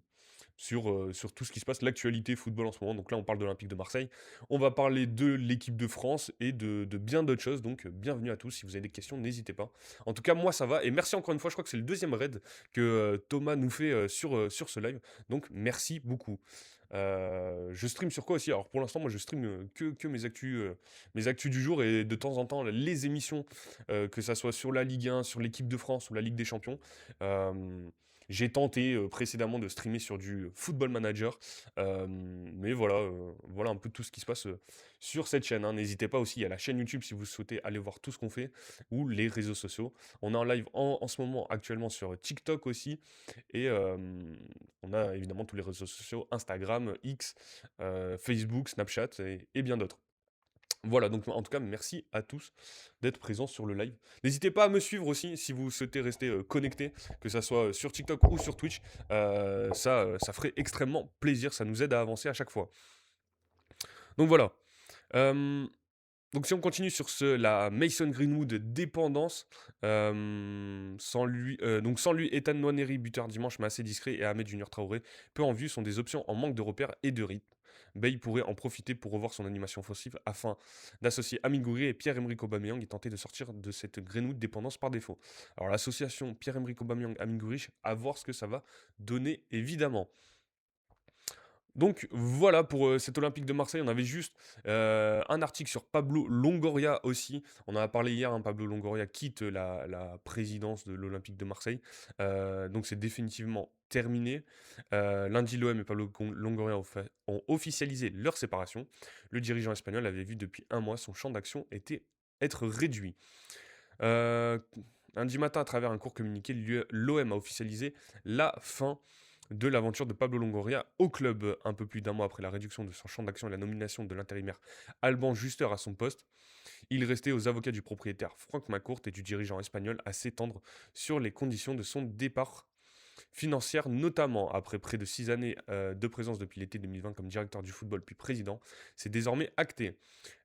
sur tout ce qui se passe, l'actualité football en ce moment. Donc là, on parle de l'Olympique de Marseille. On va parler de l'équipe de France et de bien d'autres choses. Donc, bienvenue à tous. Si vous avez des questions, n'hésitez pas. En tout cas, moi, ça va. Et merci encore une fois. Je crois que c'est le deuxième raid que Thomas nous fait sur ce live. Donc, merci beaucoup. Je stream sur quoi aussi? Alors pour l'instant, moi je stream que mes actus du jour et de temps en temps les émissions, que ça soit sur la Ligue 1, sur l'équipe de France ou la Ligue des Champions. Euh, j'ai tenté précédemment de streamer sur du Football Manager, mais voilà, voilà un peu tout ce qui se passe sur cette chaîne, hein. N'hésitez pas aussi, il y a la chaîne YouTube si vous souhaitez aller voir tout ce qu'on fait, ou les réseaux sociaux. On est en live en ce moment actuellement sur TikTok aussi, et on a évidemment tous les réseaux sociaux, Instagram, X, Facebook, Snapchat et bien d'autres. Voilà, donc en tout cas, merci à tous d'être présents sur le live. N'hésitez pas à me suivre aussi si vous souhaitez rester connecté, que ça soit sur TikTok ou sur Twitch. Ça ferait extrêmement plaisir, ça nous aide à avancer à chaque fois. Donc voilà. Euh, donc si on continue sur la Mason Greenwood dépendance, sans lui, Ethan Nwaneri, buteur dimanche, mais assez discret, et Ahmed Junior Traoré, peu en vue, sont des options en manque de repères et de rythme. Bay pourrait en profiter pour revoir son animation offensive afin d'associer Amine Gouiri et Pierre-Emerick Aubameyang et tenter de sortir de cette Greenwood dépendance par défaut. Alors l'association Pierre-Emerick Aubameyang-Amine Gouiri, à voir ce que ça va donner évidemment. Donc voilà pour cet Olympique de Marseille. On avait juste un article sur Pablo Longoria aussi. On en a parlé hier, hein, Pablo Longoria quitte la présidence de l'Olympique de Marseille. Donc c'est définitivement terminé. Lundi, l'OM et Pablo Longoria ont officialisé leur séparation. Le dirigeant espagnol avait vu depuis un mois son champ d'action être réduit. Euh, Lundi matin, à travers un court communiqué, l'OM a officialisé la fin de l'aventure de Pablo Longoria au club, un peu plus d'un mois après la réduction de son champ d'action et la nomination de l'intérimaire Alban Juster à son poste. Il restait aux avocats du propriétaire Franck McCourt et du dirigeant espagnol à s'étendre sur les conditions de son départ financière, notamment après près de 6 années de présence depuis l'été 2020 comme directeur du football puis président, c'est désormais acté.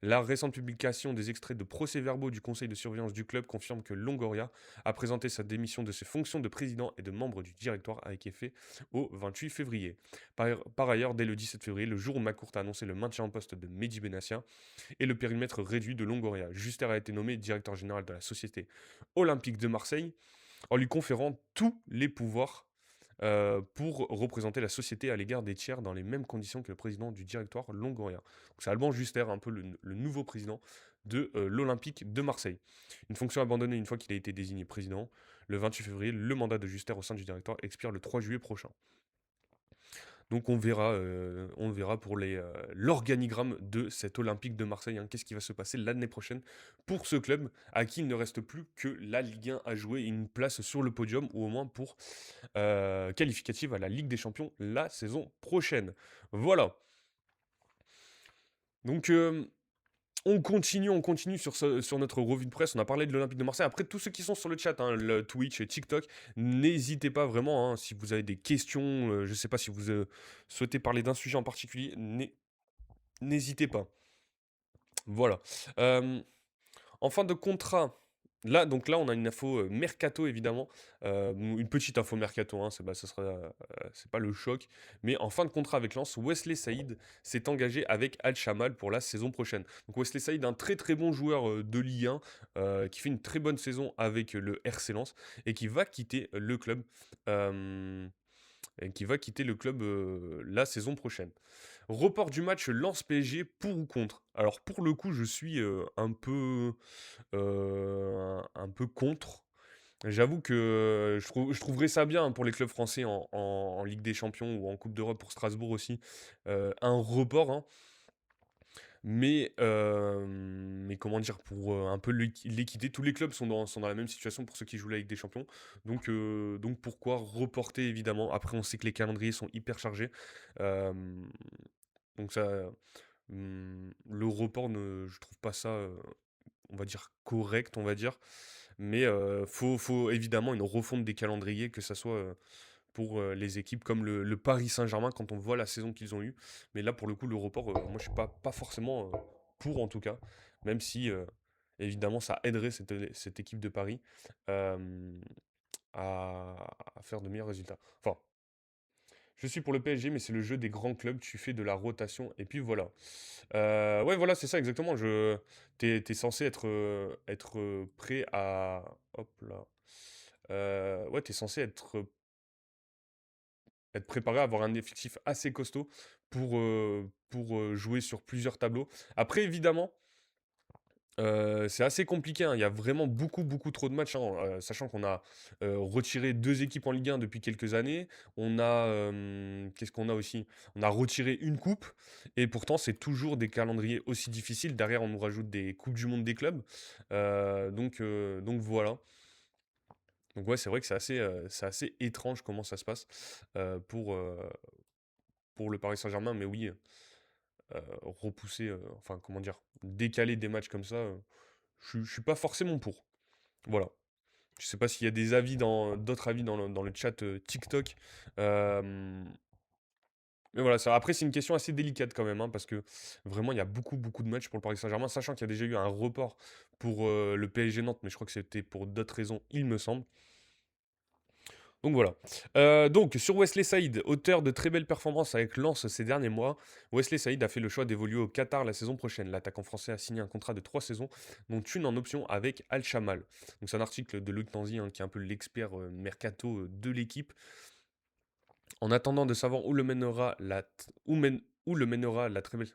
La récente publication des extraits de procès-verbaux du conseil de surveillance du club confirme que Longoria a présenté sa démission de ses fonctions de président et de membre du directoire avec effet au 28 février. Par ailleurs, dès le 17 février, le jour où Macourt a annoncé le maintien en poste de Mehdi Benassia et le périmètre réduit de Longoria, Juster a été nommé directeur général de la Société olympique de Marseille en lui conférant tous les pouvoirs pour représenter la société à l'égard des tiers dans les mêmes conditions que le président du directoire Longoria. Donc c'est Alban Juster, un peu le nouveau président de l'Olympique de Marseille. Une fonction abandonnée une fois qu'il a été désigné président. Le 28 février, le mandat de Juster au sein du directoire expire le 3 juillet prochain. Donc on verra pour l'organigramme de cet Olympique de Marseille, hein. Qu'est-ce qui va se passer l'année prochaine pour ce club à qui il ne reste plus que la Ligue 1 à jouer, une place sur le podium ou au moins pour qualificative à la Ligue des Champions la saison prochaine. Voilà. Donc on continue sur notre revue de presse. On a parlé de l'Olympique de Marseille. Après, tous ceux qui sont sur le chat, hein, le Twitch et TikTok, n'hésitez pas vraiment, hein, si vous avez des questions, je ne sais pas si vous souhaitez parler d'un sujet en particulier, n'hésitez pas. Voilà. Euh, En fin de contrat, là, on a une info mercato, évidemment. Une petite info mercato, hein, c'est pas le choc. Mais en fin de contrat avec Lens, Wesley Saïd s'est engagé avec Al-Shamal pour la saison prochaine. Donc Wesley Saïd, un très très bon joueur de Ligue 1, qui fait une très bonne saison avec le RC Lens et qui va quitter le club. euh, la saison prochaine. Report du match Lens-PSG pour ou contre? Alors pour le coup, je suis un peu contre. J'avoue que je trouverais ça bien pour les clubs français en Ligue des Champions ou en Coupe d'Europe pour Strasbourg aussi. Un report, hein. Mais comment dire, pour un peu l'équité, tous les clubs sont dans la même situation pour ceux qui jouent la Ligue des Champions. Donc pourquoi reporter évidemment? Après, on sait que les calendriers sont hyper chargés. Euh, donc le report, je trouve pas ça, on va dire, correct, on va dire. Mais faut évidemment une refonte des calendriers, que ça soit pour les équipes comme le Paris Saint-Germain quand on voit la saison qu'ils ont eue. Mais là, pour le coup, le report, moi, je suis pas forcément pour en tout cas, même si évidemment ça aiderait cette équipe de Paris euh, à faire de meilleurs résultats. Enfin, je suis pour le PSG, mais c'est le jeu des grands clubs, tu fais de la rotation, et puis voilà. Ouais, voilà, c'est ça exactement. T'es censé être prêt à. Hop là. Ouais, t'es censé être préparé à avoir un effectif assez costaud pour jouer sur plusieurs tableaux. Après, évidemment, c'est assez compliqué, hein. Il y a vraiment beaucoup, beaucoup trop de matchs, hein, sachant qu'on a retiré 2 équipes en Ligue 1 depuis quelques années. Qu'est-ce qu'on a aussi? On a retiré une coupe et pourtant c'est toujours des calendriers aussi difficiles. Derrière, on nous rajoute des coupes du monde des clubs. Donc voilà. Donc ouais, c'est vrai que c'est assez étrange comment ça se passe, heu, pour, heu, pour le Paris Saint-Germain. Mais oui, repousser, enfin comment dire? Décaler des matchs comme ça, je suis pas forcément pour. Voilà. Je sais pas s'il y a d'autres avis dans le chat TikTok. Euh, mais voilà, après, c'est une question assez délicate quand même, hein, parce que vraiment, il y a beaucoup, beaucoup de matchs pour le Paris Saint-Germain, sachant qu'il y a déjà eu un report pour le PSG Nantes, mais je crois que c'était pour d'autres raisons, il me semble. Donc voilà. Donc sur Wesley Saïd, auteur de très belles performances avec Lens ces derniers mois, Wesley Saïd a fait le choix d'évoluer au Qatar la saison prochaine. L'attaquant français a signé un contrat de 3 saisons, dont une en option avec Al Shamal. Donc c'est un article de Loïc Tanzi, hein, qui est un peu l'expert mercato de l'équipe. En attendant de savoir où le mènera la très belle.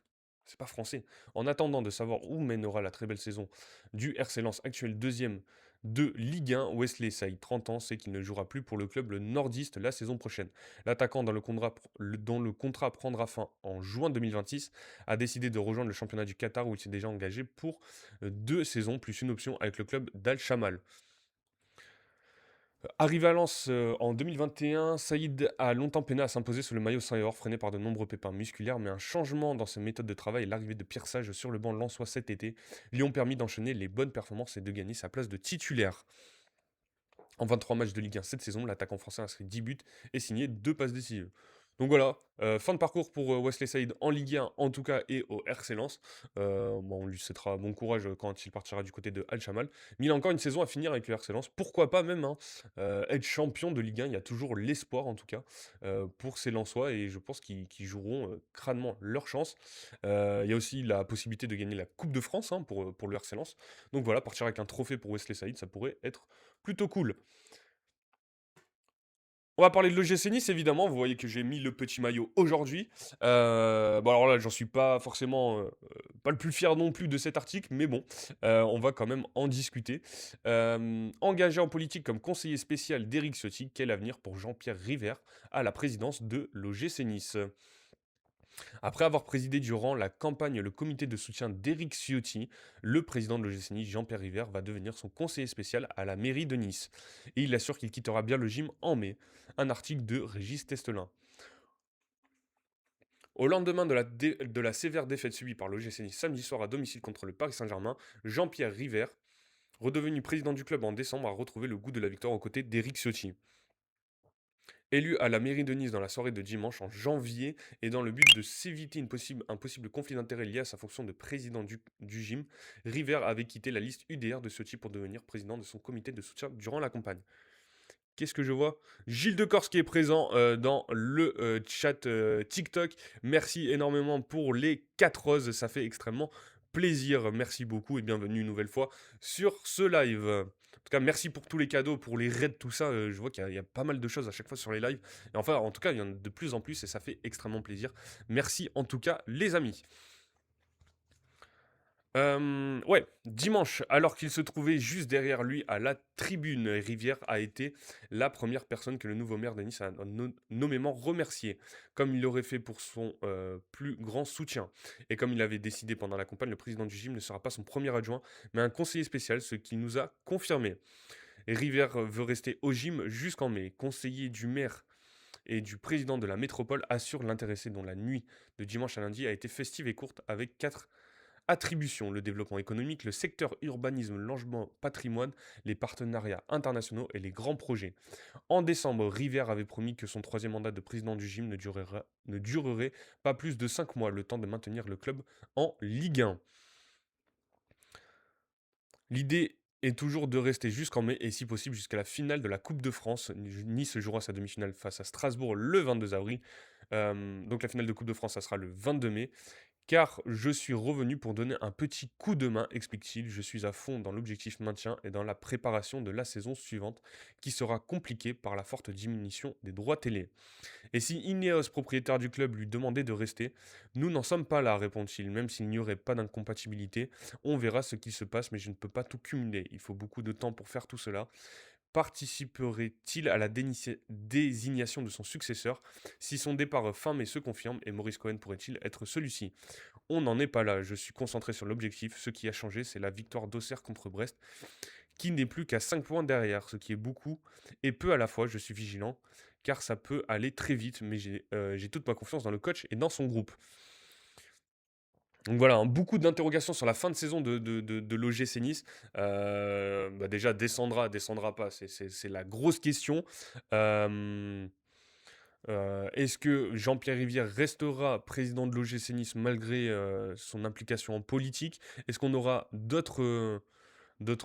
C'est pas français. En attendant de savoir où mènera la très belle saison du RC Lens, actuel deuxième de Ligue 1, Wesley Saïd, 30 ans, sait qu'il ne jouera plus pour le club le nordiste la saison prochaine. L'attaquant dont le contrat prendra fin en juin 2026 a décidé de rejoindre le championnat du Qatar où il s'est déjà engagé pour 2 saisons plus une option avec le club d'Al Shamal. Arrivé à Lens, en 2021, Saïd a longtemps peiné à s'imposer sous le maillot sang et or, freiné par de nombreux pépins musculaires, mais un changement dans ses méthodes de travail et l'arrivée de Pierre Sage sur le banc lensois cet été lui ont permis d'enchaîner les bonnes performances et de gagner sa place de titulaire. En 23 matchs de Ligue 1 cette saison, l'attaquant français a inscrit 10 buts et signé 2 passes décisives. Donc voilà, fin de parcours pour Wesley Saïd en Ligue 1 en tout cas et au RC Lens. Bon, on lui souhaitera bon courage quand il partira du côté de Al Chamal. Mais il a encore une saison à finir avec le RC Lens. Pourquoi pas même hein, être champion de Ligue 1. Il y a toujours l'espoir en tout cas pour ces Lensois et je pense qu'ils joueront crânement leur chance. Il y a aussi la possibilité de gagner la Coupe de France hein, pour le RC Lens. Donc voilà, partir avec un trophée pour Wesley Saïd, ça pourrait être plutôt cool. On va parler de l'OGC Nice, évidemment. Vous voyez que j'ai mis le petit maillot aujourd'hui. Bon, alors là, j'en suis pas forcément pas le plus fier non plus de cet article, mais bon, on va quand même en discuter. Engagé en politique comme conseiller spécial d'Éric Ciotti, quel avenir pour Jean-Pierre River à la présidence de l'OGC Nice? Après avoir présidé durant la campagne le comité de soutien d'Éric Ciotti, le président de l'OGC Nice, Jean-Pierre River, va devenir son conseiller spécial à la mairie de Nice. Et il assure qu'il quittera bien le gym en mai. Un article de Régis Testelin. Au lendemain de la sévère défaite subie par l'OGC Nice samedi soir à domicile contre le Paris Saint-Germain, Jean-Pierre River, redevenu président du club en décembre, a retrouvé le goût de la victoire aux côtés d'Éric Ciotti. Élu à la mairie de Nice dans la soirée de dimanche en janvier et dans le but de s'éviter un possible conflit d'intérêts lié à sa fonction de président du gym, River avait quitté la liste UDR de Ciotti pour devenir président de son comité de soutien durant la campagne. Qu'est-ce que je vois? Gilles Decors qui est présent dans le chat TikTok. Merci énormément pour les 4 roses, ça fait extrêmement plaisir. Merci beaucoup et bienvenue une nouvelle fois sur ce live. En tout cas, merci pour tous les cadeaux, pour les raids, tout ça. Je vois qu'il y a pas mal de choses à chaque fois sur les lives. Et enfin, en tout cas, il y en a de plus en plus et ça fait extrêmement plaisir. Merci en tout cas, les amis. Ouais, dimanche, alors qu'il se trouvait juste derrière lui à la tribune, Rivière a été la première personne que le nouveau maire de Nice a nommément remercié, comme il l'aurait fait pour son plus grand soutien. Et comme il avait décidé pendant la campagne, le président du gym ne sera pas son premier adjoint, mais un conseiller spécial, ce qu'il nous a confirmé. Et Rivière veut rester au gym jusqu'en mai. Conseiller du maire et du président de la métropole assure l'intéressé dont la nuit de dimanche à lundi a été festive et courte avec 4 attributions, le développement économique, le secteur urbanisme, le logement, patrimoine, les partenariats internationaux et les grands projets. En décembre, River avait promis que son troisième mandat de président du gym ne durerait pas plus de 5 mois, le temps de maintenir le club en Ligue 1. L'idée est toujours de rester jusqu'en mai et si possible jusqu'à la finale de la Coupe de France. Nice jouera sa demi-finale face à Strasbourg le 22 avril. Donc la finale de Coupe de France, ça sera le 22 mai. Car je suis revenu pour donner un petit coup de main, explique-t-il. Je suis à fond dans l'objectif maintien et dans la préparation de la saison suivante, qui sera compliquée par la forte diminution des droits télé. Et si Ineos, propriétaire du club, lui demandait de rester, nous n'en sommes pas là, répond-il, même s'il n'y aurait pas d'incompatibilité. On verra ce qui se passe, mais je ne peux pas tout cumuler. Il faut beaucoup de temps pour faire tout cela. Participerait-il à la désignation de son successeur? Si son départ fin mai se confirme, et Maurice Cohen pourrait-il être celui-ci? On n'en est pas là, je suis concentré sur l'objectif. Ce qui a changé, c'est la victoire d'Auxerre contre Brest, qui n'est plus qu'à 5 points derrière, ce qui est beaucoup et peu à la fois. Je suis vigilant, car ça peut aller très vite, mais j'ai toute ma confiance dans le coach et dans son groupe. Donc voilà, hein, beaucoup d'interrogations sur la fin de saison de l'OGC Nice. Bah déjà, descendra pas, c'est la grosse question. Est-ce que Jean-Pierre Rivière restera président de l'OGC Nice malgré son implication en politique? Est-ce qu'on aura d'autres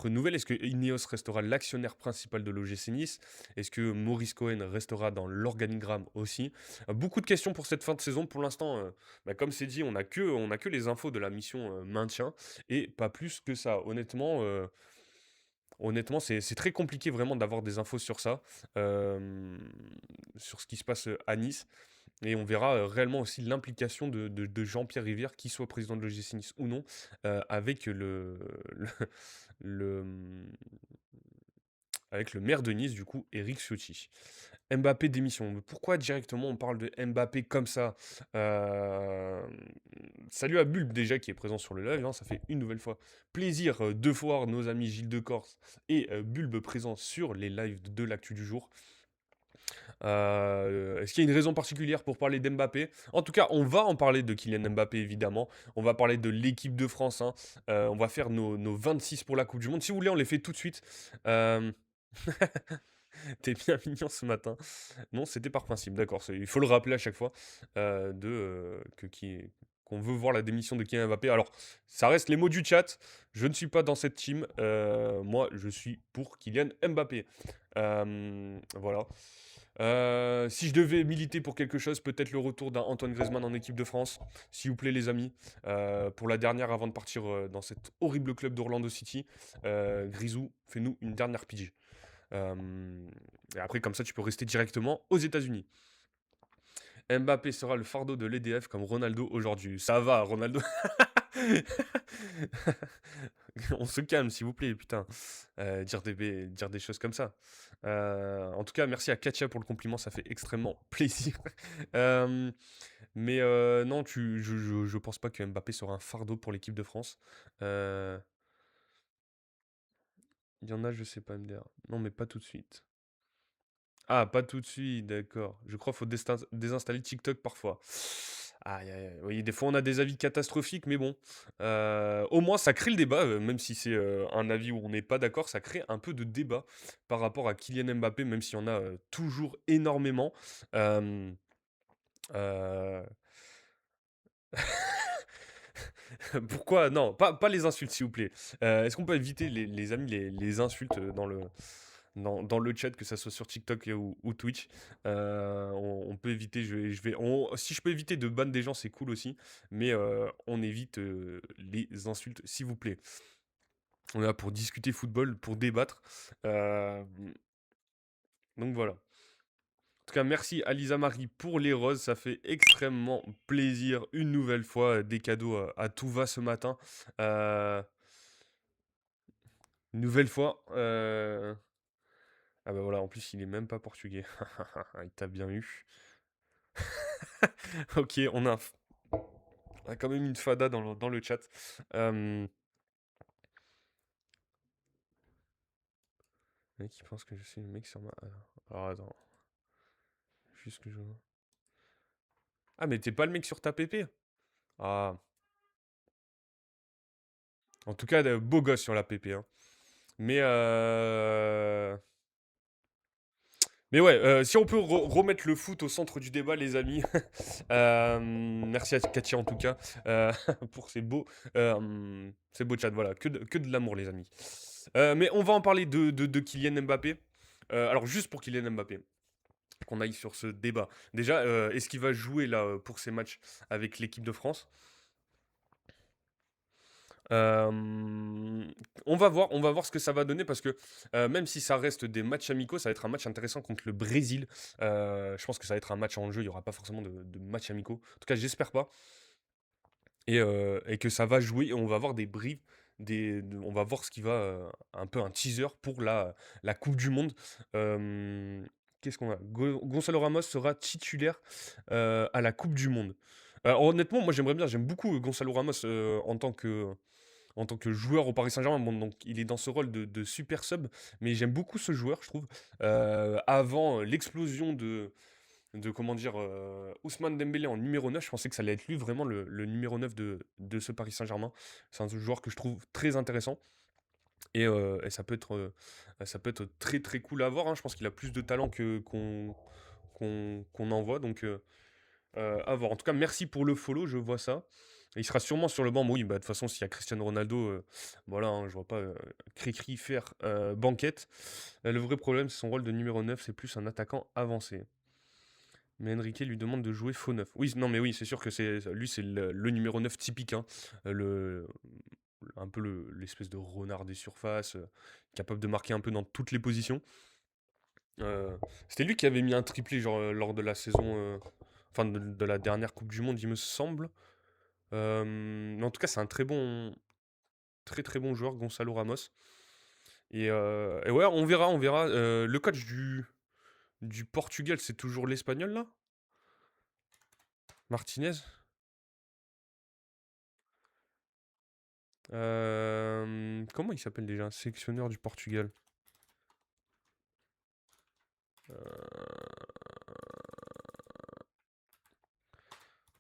nouvelles? Est-ce que Ineos restera l'actionnaire principal de l'OGC Nice? Est-ce que Maurice Cohen restera dans l'organigramme aussi? Beaucoup de questions pour cette fin de saison. Pour l'instant, bah, comme c'est dit, on a que les infos de la mission maintien et pas plus que ça. Honnêtement, c'est très compliqué vraiment d'avoir des infos sur ça, sur ce qui se passe à Nice. Et on verra réellement aussi l'implication de Jean-Pierre Rivière, qui soit président de l'OGC Nice ou non, avec le, le, avec le maire de Nice, du coup, Éric Ciotti. Mbappé démission. Mais pourquoi directement on parle de Mbappé comme ça? Euh, Salut à Bulbe déjà qui est présent sur le live, hein, ça fait une nouvelle fois plaisir de voir nos amis Gilles de Corse et Bulbe présents sur les lives de l'actu du jour. Est-ce qu'il y a une raison particulière pour parler d'Mbappé? En tout cas, on va en parler de Kylian Mbappé, évidemment. On va parler de l'équipe de France, hein. On va faire nos 26 pour la Coupe du Monde. Si vous voulez, on les fait tout de suite. Euh, T'es bien mignon ce matin. Non, c'était par principe, d'accord. Il faut le rappeler à chaque fois qu'on veut voir la démission de Kylian Mbappé. Alors, ça reste les mots du chat. Je ne suis pas dans cette team. Moi, je suis pour Kylian Mbappé. Voilà. Si je devais militer pour quelque chose, peut-être le retour d'un Antoine Griezmann en équipe de France. S'il vous plaît, les amis. Pour la dernière, avant de partir dans cet horrible club d'Orlando City, Grisou, fais-nous une dernière pige. Et après, comme ça, tu peux rester directement aux États-Unis. Mbappé sera le fardeau de l'EDF comme Ronaldo aujourd'hui. Ça va, Ronaldo. On se calme, s'il vous plaît, putain. Dire des choses comme ça. En tout cas, merci à Katia pour le compliment, ça fait extrêmement plaisir. Euh, mais non, je pense pas que Mbappé sera un fardeau pour l'équipe de France. Euh, Il y en a, je sais pas, MDR. Non, mais pas tout de suite. Ah, pas tout de suite, d'accord. Je crois qu'il faut désinstaller TikTok parfois. Aïe, aïe, aïe. Oui, des fois on a des avis catastrophiques, mais bon. Au moins ça crée le débat, même si c'est un avis où on n'est pas d'accord, ça crée un peu de débat par rapport à Kylian Mbappé, même s'il y en a toujours énormément. Euh, euh, Pourquoi? Non, pas les insultes, s'il vous plaît. Est-ce qu'on peut éviter les amis, les insultes dans le chat, que ça soit sur TikTok ou Twitch? On peut éviter, si je peux éviter de ban des gens, c'est cool aussi, mais on évite les insultes, s'il vous plaît. On est là pour discuter football, pour débattre. Euh, donc voilà. En tout cas, merci à Lisa Marie pour les roses. Ça fait extrêmement plaisir. Une nouvelle fois, des cadeaux à tout va ce matin. Euh, une nouvelle fois. Ah bah voilà, en plus, il est même pas portugais. Il t'a bien eu. Ok, on a quand même une fada dans le chat. Euh, Mec, il pense que je suis le mec sur ma. Alors attends, juste que je. Ah, mais t'es pas le mec sur ta PP? Ah, en tout cas, beau gosse sur la PP, hein. Mais Mais ouais, si on peut remettre le foot au centre du débat, les amis. Merci à Katia en tout cas pour ces beaux chats. Voilà, que de l'amour, les amis. Mais on va en parler de Kylian Mbappé. Alors, juste pour Kylian Mbappé, qu'on aille sur ce débat. Déjà, est-ce qu'il va jouer là pour ces matchs avec l'équipe de France? Euh, on va voir ce que ça va donner parce que même si ça reste des matchs amicaux, ça va être un match intéressant contre le Brésil. Je pense que ça va être un match en jeu, il n'y aura pas forcément de matchs amicaux. En tout cas, j'espère pas. Et que ça va jouer et on va avoir des briefs, on va voir ce qui va, un peu un teaser pour la Coupe du Monde. Euh, Qu'est-ce qu'on a? Gonzalo Ramos sera titulaire à la Coupe du Monde. Alors, honnêtement, moi j'aimerais bien, j'aime beaucoup Gonzalo Ramos en tant que joueur au Paris Saint-Germain. Bon, donc il est dans ce rôle de super sub, mais j'aime beaucoup ce joueur, je trouve. Avant l'explosion de comment dire, Ousmane Dembélé en numéro 9, je pensais que ça allait être lui vraiment le numéro 9 de ce Paris Saint-Germain. C'est un joueur que je trouve très intéressant. Et ça peut être très très cool à voir, hein. Je pense qu'il a plus de talent qu'on en voit. Donc à voir. En tout cas, merci pour le follow, je vois ça. Il sera sûrement sur le banc. Bon, oui, bah, de toute façon, s'il y a Cristiano Ronaldo, voilà, hein, je vois pas Cricri faire banquette. Le vrai problème, c'est son rôle de numéro 9, c'est plus un attaquant avancé. Mais Enrique lui demande de jouer faux 9. Oui, non, mais oui, c'est sûr que lui, c'est le numéro 9 typique, hein. Un peu l'espèce de renard des surfaces, capable de marquer un peu dans toutes les positions. Euh, C'était lui qui avait mis un triplé genre, lors de la saison, enfin de la dernière Coupe du Monde, il me semble. Mais en tout cas, c'est un très très bon joueur, Gonzalo Ramos. Et ouais, on verra, on verra. Le coach du Portugal, c'est toujours l'Espagnol, là? Martinez? Comment il s'appelle déjà? Sélectionneur du Portugal.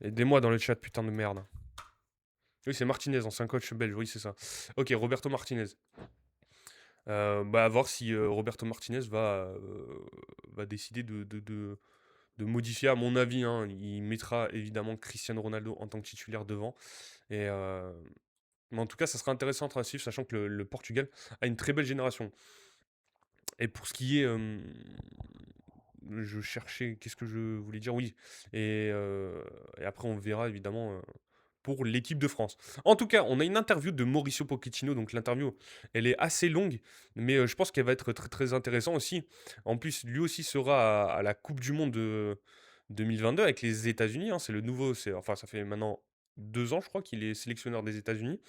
Aidez-moi dans le chat, putain de merde. Oui, c'est Martinez, ancien coach belge, oui, c'est ça. Ok, Roberto Martinez. Bah, à voir si Roberto Martinez va décider de modifier, à mon avis, hein. Il mettra évidemment Cristiano Ronaldo en tant que titulaire devant. Et, mais en tout cas, ça sera intéressant à suivre, sachant que le Portugal a une très belle génération. Et pour ce qui est, je cherchais, qu'est-ce que je voulais dire? Oui. Et après, on verra évidemment pour l'équipe de France. En tout cas, on a une interview de Mauricio Pochettino. Donc l'interview, elle est assez longue, mais je pense qu'elle va être très très intéressante aussi. En plus, lui aussi sera à la Coupe du Monde de 2022 avec les États-Unis, hein. C'est le nouveau, enfin ça fait maintenant 2 ans, je crois, qu'il est sélectionneur des États-Unis.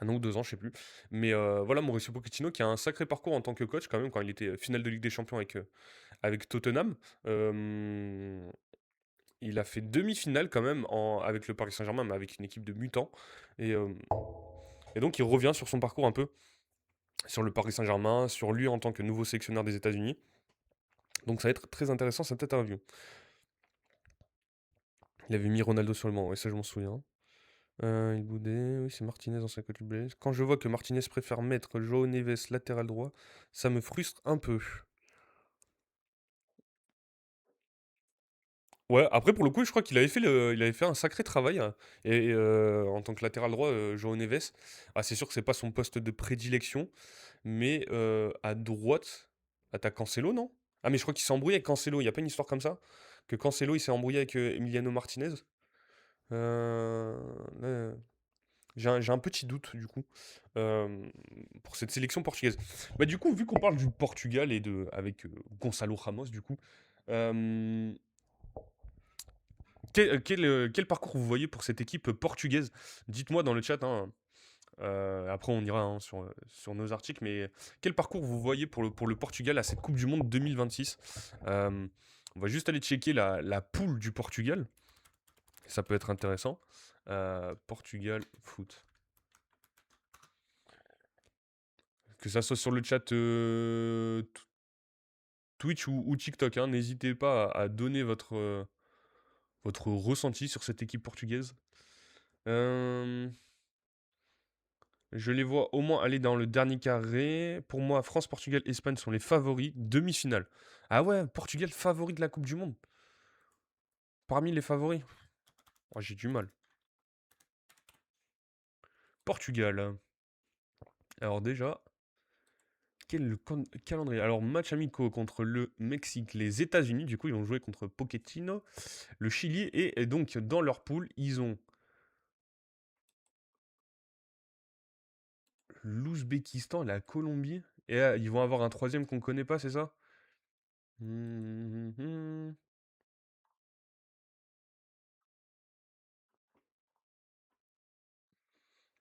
1 an ou 2 ans, je sais plus. Mais voilà, Mauricio Pochettino qui a un sacré parcours en tant que coach quand même, quand il était finale de Ligue des Champions avec Tottenham. Euh, il a fait demi-finale quand même avec le Paris Saint-Germain, mais avec une équipe de mutants. Et, euh, et donc il revient sur son parcours un peu, sur le Paris Saint-Germain, sur lui en tant que nouveau sélectionneur des États-Unis. Donc ça va être très intéressant cette interview. Il avait mis Ronaldo sur le banc, ouais, ça je m'en souviens. Il boudait, oui, c'est Martinez, ancien coach du Blaise. Quand je vois que Martinez préfère mettre Joao Neves latéral droit, ça me frustre un peu. Ouais, après pour le coup, je crois il avait fait un sacré travail, hein. Et en tant que latéral droit, Joao Neves, c'est sûr que c'est pas son poste de prédilection, mais à droite, t'as Cancelo, non? Ah mais je crois qu'il s'est embrouillé avec Cancelo. Il y a pas une histoire comme ça? Que Cancelo il s'est embrouillé avec Emiliano Martinez? Euh, là, j'ai un petit doute du coup euh, pour cette sélection portugaise. Bah du coup, vu qu'on parle du Portugal et avec Gonçalo Ramos, du coup. euh, quel parcours vous voyez pour cette équipe portugaise? Dites-moi dans le chat, hein. Après, on ira hein, sur nos articles, mais quel parcours vous voyez pour le Portugal à cette Coupe du Monde 2026? Euh, on va juste aller checker la poule du Portugal. Ça peut être intéressant. Portugal foot. Que ça soit sur le chat Twitch ou TikTok, hein, n'hésitez pas à donner votre ressenti sur cette équipe portugaise. Euh, Je les vois au moins aller dans le dernier carré. Pour moi, France, Portugal, Espagne sont les favoris. Demi-finale. Ah ouais, Portugal favori de la Coupe du Monde. Parmi les favoris. Oh, j'ai du mal. Portugal. Alors déjà, quel calendrier? Alors match amicaux contre le Mexique, les États-Unis. Du coup, ils vont jouer contre Pochettino, le Chili. Et donc, dans leur poule, ils ont l'Ouzbékistan, la Colombie. Et ils vont avoir un troisième qu'on connaît pas, c'est ça? Hum, hum, hum.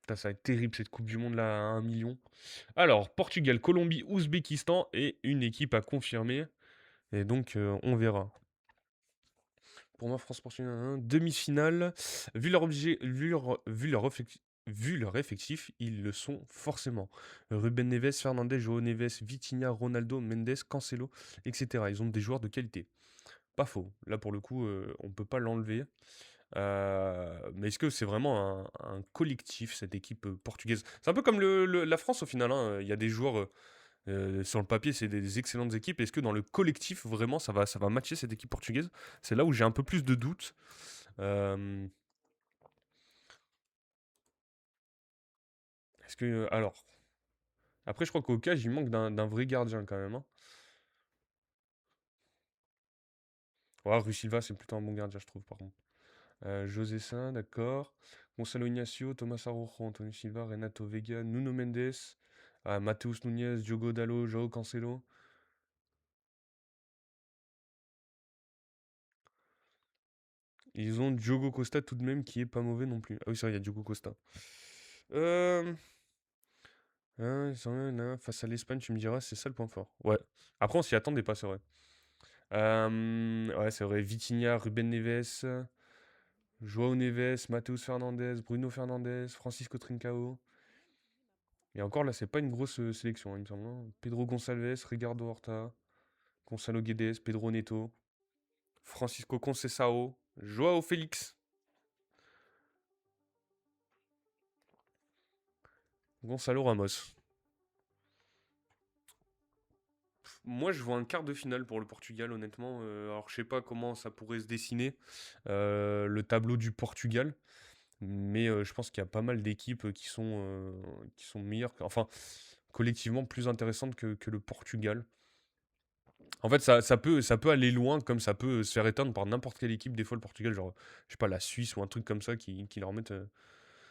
Putain, ça va être terrible cette Coupe du Monde là à 1 million. Alors, Portugal, Colombie, Ouzbékistan et une équipe à confirmer. Et donc, on verra. Pour moi, France-Portugal, hein, demi-finale. Vu leur effectif, ils le sont forcément. Ruben Neves, Fernandes, João Neves, Vitinha, Ronaldo, Mendes, Cancelo, etc. Ils ont des joueurs de qualité. Pas faux. Là, pour le coup, on ne peut pas l'enlever. Mais est-ce que c'est vraiment un collectif, cette équipe portugaise? C'est un peu comme la France au final, hein. Il y a des joueurs sur le papier, c'est des excellentes équipes. Est-ce que dans le collectif, vraiment, ça va matcher cette équipe portugaise? C'est là où j'ai un peu plus de doutes. Euh, alors, après, je crois qu'au cage, il manque d'un vrai gardien quand même, hein. Ouais, Rui Silva, c'est plutôt un bon gardien, je trouve, par contre. José Sa, d'accord. Gonçalo Ignacio, Thomas Araujo, Antonio Silva, Renato Vega, Nuno Mendes, Mateus Nunes, Diogo Dalot, Joao Cancelo. Ils ont Diogo Costa tout de même qui est pas mauvais non plus. Ah oui, c'est vrai, il y a Diogo Costa. Euh, Face à l'Espagne, tu me diras, c'est ça le point fort. Ouais. Après, on s'y attendait pas, c'est vrai. Ouais, c'est vrai. Vitinha, Ruben Neves, Joao Neves, Matheus Fernandes, Bruno Fernandes, Francisco Trincao. Et encore là, c'est pas une grosse sélection, hein, il me semble, hein. Pedro Gonçalves, Ricardo Horta, Gonçalo Guedes, Pedro Neto, Francisco Conceição, Joao Félix, Gonçalo Ramos. Moi, je vois un quart de finale pour le Portugal, honnêtement. Alors, je sais pas comment ça pourrait se dessiner, le tableau du Portugal. Mais je pense qu'il y a pas mal d'équipes qui sont meilleures, enfin, collectivement plus intéressantes que le Portugal. En fait, ça peut aller loin, comme ça peut se faire éteindre par n'importe quelle équipe. Des fois, le Portugal, genre, je sais pas, la Suisse ou un truc comme ça qui leur mettent.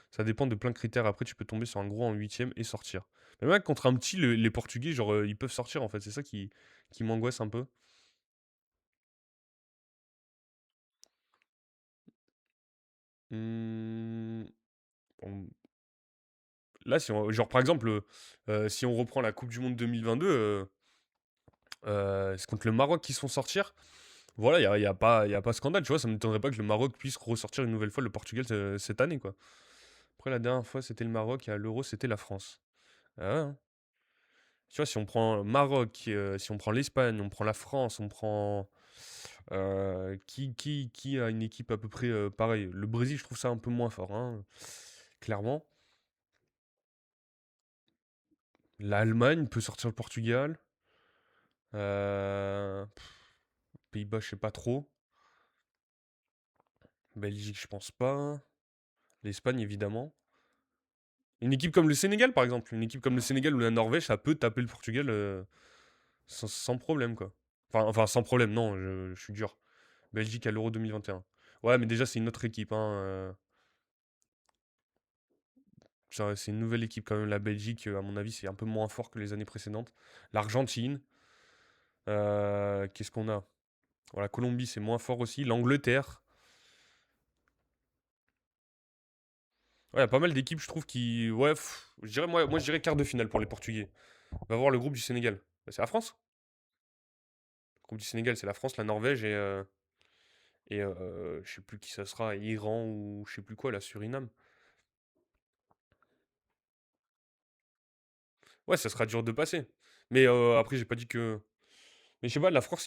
Ça dépend de plein de critères. Après, tu peux tomber sur un gros en huitième et sortir. Mais même contre un petit, les Portugais, genre, ils peuvent sortir en fait. C'est ça qui m'angoisse un peu. Hmm, on- Là, si on, genre, par exemple, si on reprend la Coupe du Monde 2022, c'est contre le Maroc qui se font sortir. Voilà, y a pas scandale, tu vois. Ça ne m'étonnerait pas que le Maroc puisse ressortir une nouvelle fois le Portugal cette année, quoi. Après, la dernière fois, c'était le Maroc et à l'Euro, c'était la France. Ah ouais, hein. Tu vois, si on prend le Maroc, si on prend l'Espagne, on prend la France, on prend. Qui a une équipe à peu près pareille? Le Brésil, je trouve ça un peu moins fort, hein, clairement. L'Allemagne peut sortir le Portugal. Pays-Bas, je sais pas trop. Belgique, je pense pas. L'Espagne, évidemment. Une équipe comme le Sénégal, par exemple. Une équipe comme le Sénégal ou la Norvège, ça peut taper le Portugal sans problème, quoi. Enfin, sans problème, non, je suis dur. Belgique à l'Euro 2021. Ouais, mais déjà, c'est une autre équipe, hein. C'est une nouvelle équipe, quand même. La Belgique, à mon avis, c'est un peu moins fort que les années précédentes. L'Argentine. Qu'est-ce qu'on a? Voilà, Colombie, c'est moins fort aussi. L'Angleterre. Ouais, il y a pas mal d'équipes, je trouve, qui. Ouais, je dirais, moi, je dirais quart de finale pour les Portugais. On va voir le groupe du Sénégal. Bah, c'est la France. Le groupe du Sénégal, c'est la France, la Norvège et je sais plus qui ça sera, Iran ou je sais plus quoi, la Suriname. Ouais, ça sera dur de passer. Mais après, j'ai pas dit que. Mais je sais pas, la France,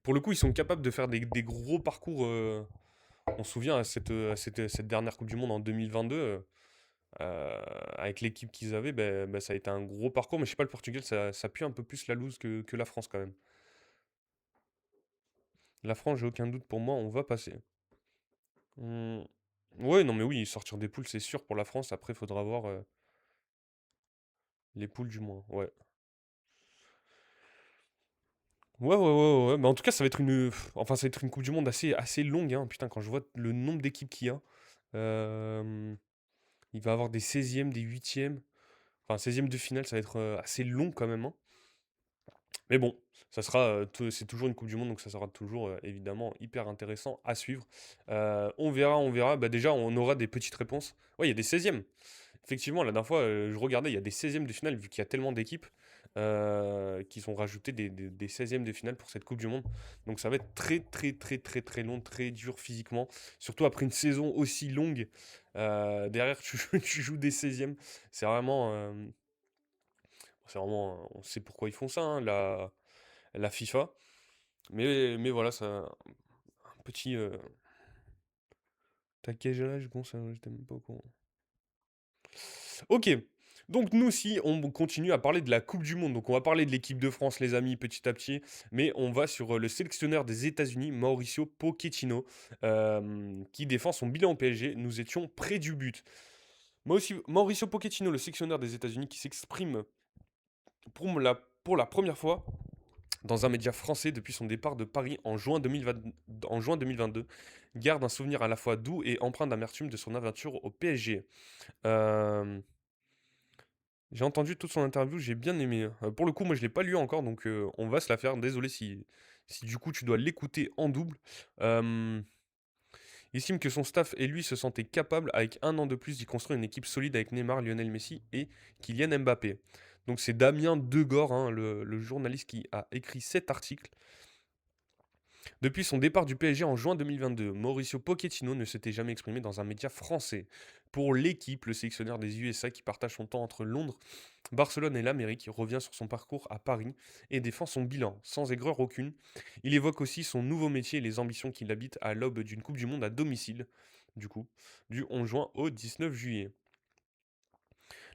pour le coup, ils sont capables de faire des gros parcours. On se souvient à cette dernière Coupe du Monde en 2022, avec l'équipe qu'ils avaient, ben, ça a été un gros parcours. Mais je sais pas, le Portugal, ça pue un peu plus la loose que la France quand même. La France, j'ai aucun doute pour moi, on va passer. Hmm. Ouais, non, mais oui, sortir des poules, c'est sûr pour la France. Après, il faudra voir les poules du moins. Ouais. Ouais. Mais en tout cas, ça va être enfin, ça va être une Coupe du Monde assez longue, hein. Putain, quand je vois le nombre d'équipes qu'il y a, euh, il va y avoir des 16e, des 8e. Enfin, 16e de finale, ça va être assez long quand même, hein. Mais bon, c'est toujours une Coupe du Monde, donc ça sera toujours évidemment hyper intéressant à suivre. On verra, on verra. Bah, déjà, on aura des petites réponses. Ouais, il y a des 16e. Effectivement, la dernière fois, je regardais, il y a des 16e de finale, vu qu'il y a tellement d'équipes qui sont rajoutées des 16e de finale pour cette Coupe du Monde. Donc ça va être très long, très dur physiquement. Surtout après une saison aussi longue. Derrière, tu joues des 16e. C'est vraiment, on sait pourquoi ils font ça, hein, la FIFA. Mais voilà, ça, un petit. T'as quel âge, Gonçalo? J'étais même pas au courant. Ok. Donc nous aussi, on continue à parler de la Coupe du Monde. Donc on va parler de l'équipe de France, les amis, petit à petit. Mais on va sur le sélectionneur des États-Unis, Mauricio Pochettino, qui défend son bilan au PSG. Nous étions près du but. Mauricio Pochettino, le sélectionneur des États-Unis, qui s'exprime pour la première fois dans un média français depuis son départ de Paris en juin 2022, garde un souvenir à la fois doux et empreint d'amertume de son aventure au PSG. Euh, j'ai entendu toute son interview, j'ai bien aimé. Pour le coup, moi je l'ai pas lu encore, donc on va se la faire. Désolé si du coup tu dois l'écouter en double. Euh, Il estime que son staff et lui se sentaient capables, avec un an de plus, d'y construire une équipe solide avec Neymar, Lionel Messi et Kylian Mbappé. Donc c'est Damien Degord, hein, le journaliste qui a écrit cet article. Depuis son départ du PSG en juin 2022, Mauricio Pochettino ne s'était jamais exprimé dans un média français. Pour l'équipe, le sélectionneur des USA qui partage son temps entre Londres, Barcelone et l'Amérique revient sur son parcours à Paris et défend son bilan, sans aigreur aucune. Il évoque aussi son nouveau métier et les ambitions qui l'habitent à l'aube d'une Coupe du Monde à domicile, du coup, du 11 juin au 19 juillet.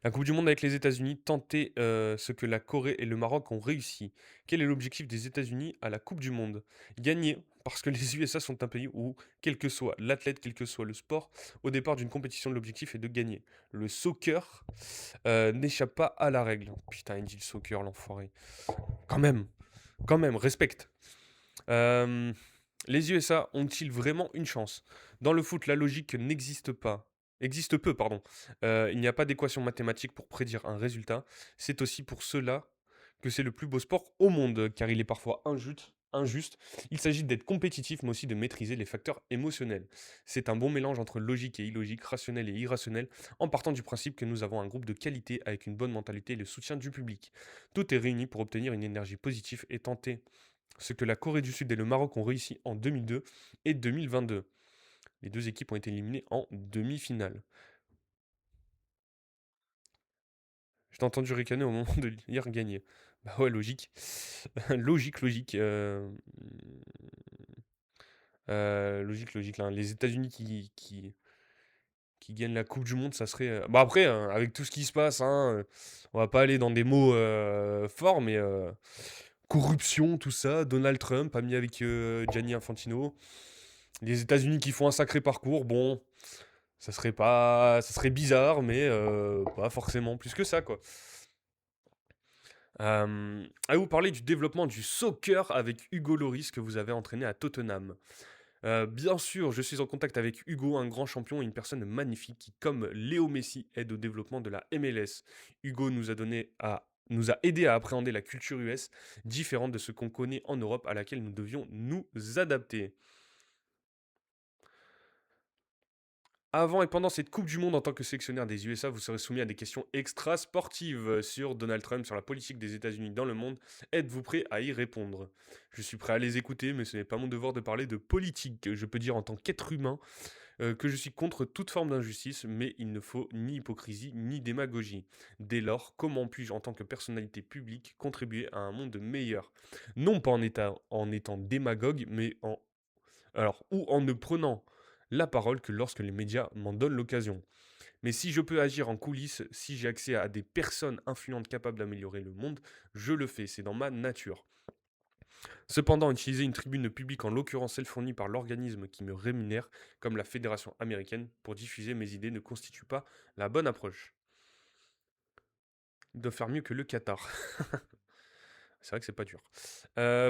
La Coupe du Monde avec les États-Unis tentait ce que la Corée et le Maroc ont réussi. Quel est l'objectif des États-Unis à la Coupe du Monde? Gagner, parce que les USA sont un pays où, quel que soit l'athlète, quel que soit le sport, au départ d'une compétition, l'objectif est de gagner. Le soccer n'échappe pas à la règle. Putain, il dit le soccer, l'enfoiré. Quand même, quand même, respecte. Euh, les USA ont-ils vraiment une chance? Dans le foot, la logique n'existe pas. Existe peu, pardon. Il n'y a pas d'équation mathématique pour prédire un résultat. C'est aussi pour cela que c'est le plus beau sport au monde, car il est parfois injuste. Il s'agit d'être compétitif, mais aussi de maîtriser les facteurs émotionnels. C'est un bon mélange entre logique et illogique, rationnel et irrationnel, en partant du principe que nous avons un groupe de qualité avec une bonne mentalité et le soutien du public. Tout est réuni pour obtenir une énergie positive et tenter ce que la Corée du Sud et le Maroc ont réussi en 2002 et 2022. Les deux équipes ont été éliminées en demi-finale. Je t'ai entendu ricaner au moment de lire gagner. Bah ouais, logique. Logique. Logique. Là. Les États-Unis qui gagnent la Coupe du Monde, ça serait. Bah après, avec tout ce qui se passe, on va pas aller dans des mots forts, mais corruption, tout ça. Donald Trump, ami avec Gianni Infantino. Les États-Unis qui font un sacré parcours, bon, ça serait bizarre, mais pas forcément plus que ça, quoi. Allez vous parler du développement du soccer avec Hugo Lloris que vous avez entraîné à Tottenham. Bien sûr, je suis en contact avec Hugo, un grand champion et une personne magnifique qui, comme Léo Messi, aide au développement de la MLS. Hugo nous a aidé à appréhender la culture US, différente de ce qu'on connaît en Europe, à laquelle nous devions nous adapter. Avant et pendant cette Coupe du Monde en tant que sélectionneur des USA, vous serez soumis à des questions extra-sportives sur Donald Trump, sur la politique des États-Unis dans le monde. Êtes-vous prêt à y répondre? Je suis prêt à les écouter, mais ce n'est pas mon devoir de parler de politique. Je peux dire en tant qu'être humain que je suis contre toute forme d'injustice, mais il ne faut ni hypocrisie ni démagogie. Dès lors, comment puis-je, en tant que personnalité publique, contribuer à un monde meilleur? Non pas en étant démagogue, mais ou en ne prenant la parole que lorsque les médias m'en donnent l'occasion. Mais si je peux agir en coulisses, si j'ai accès à des personnes influentes capables d'améliorer le monde, je le fais, c'est dans ma nature. Cependant, utiliser une tribune publique, en l'occurrence celle fournie par l'organisme qui me rémunère, comme la Fédération américaine, pour diffuser mes idées ne constitue pas la bonne approche. Il doit faire mieux que le Qatar. C'est vrai que c'est pas dur.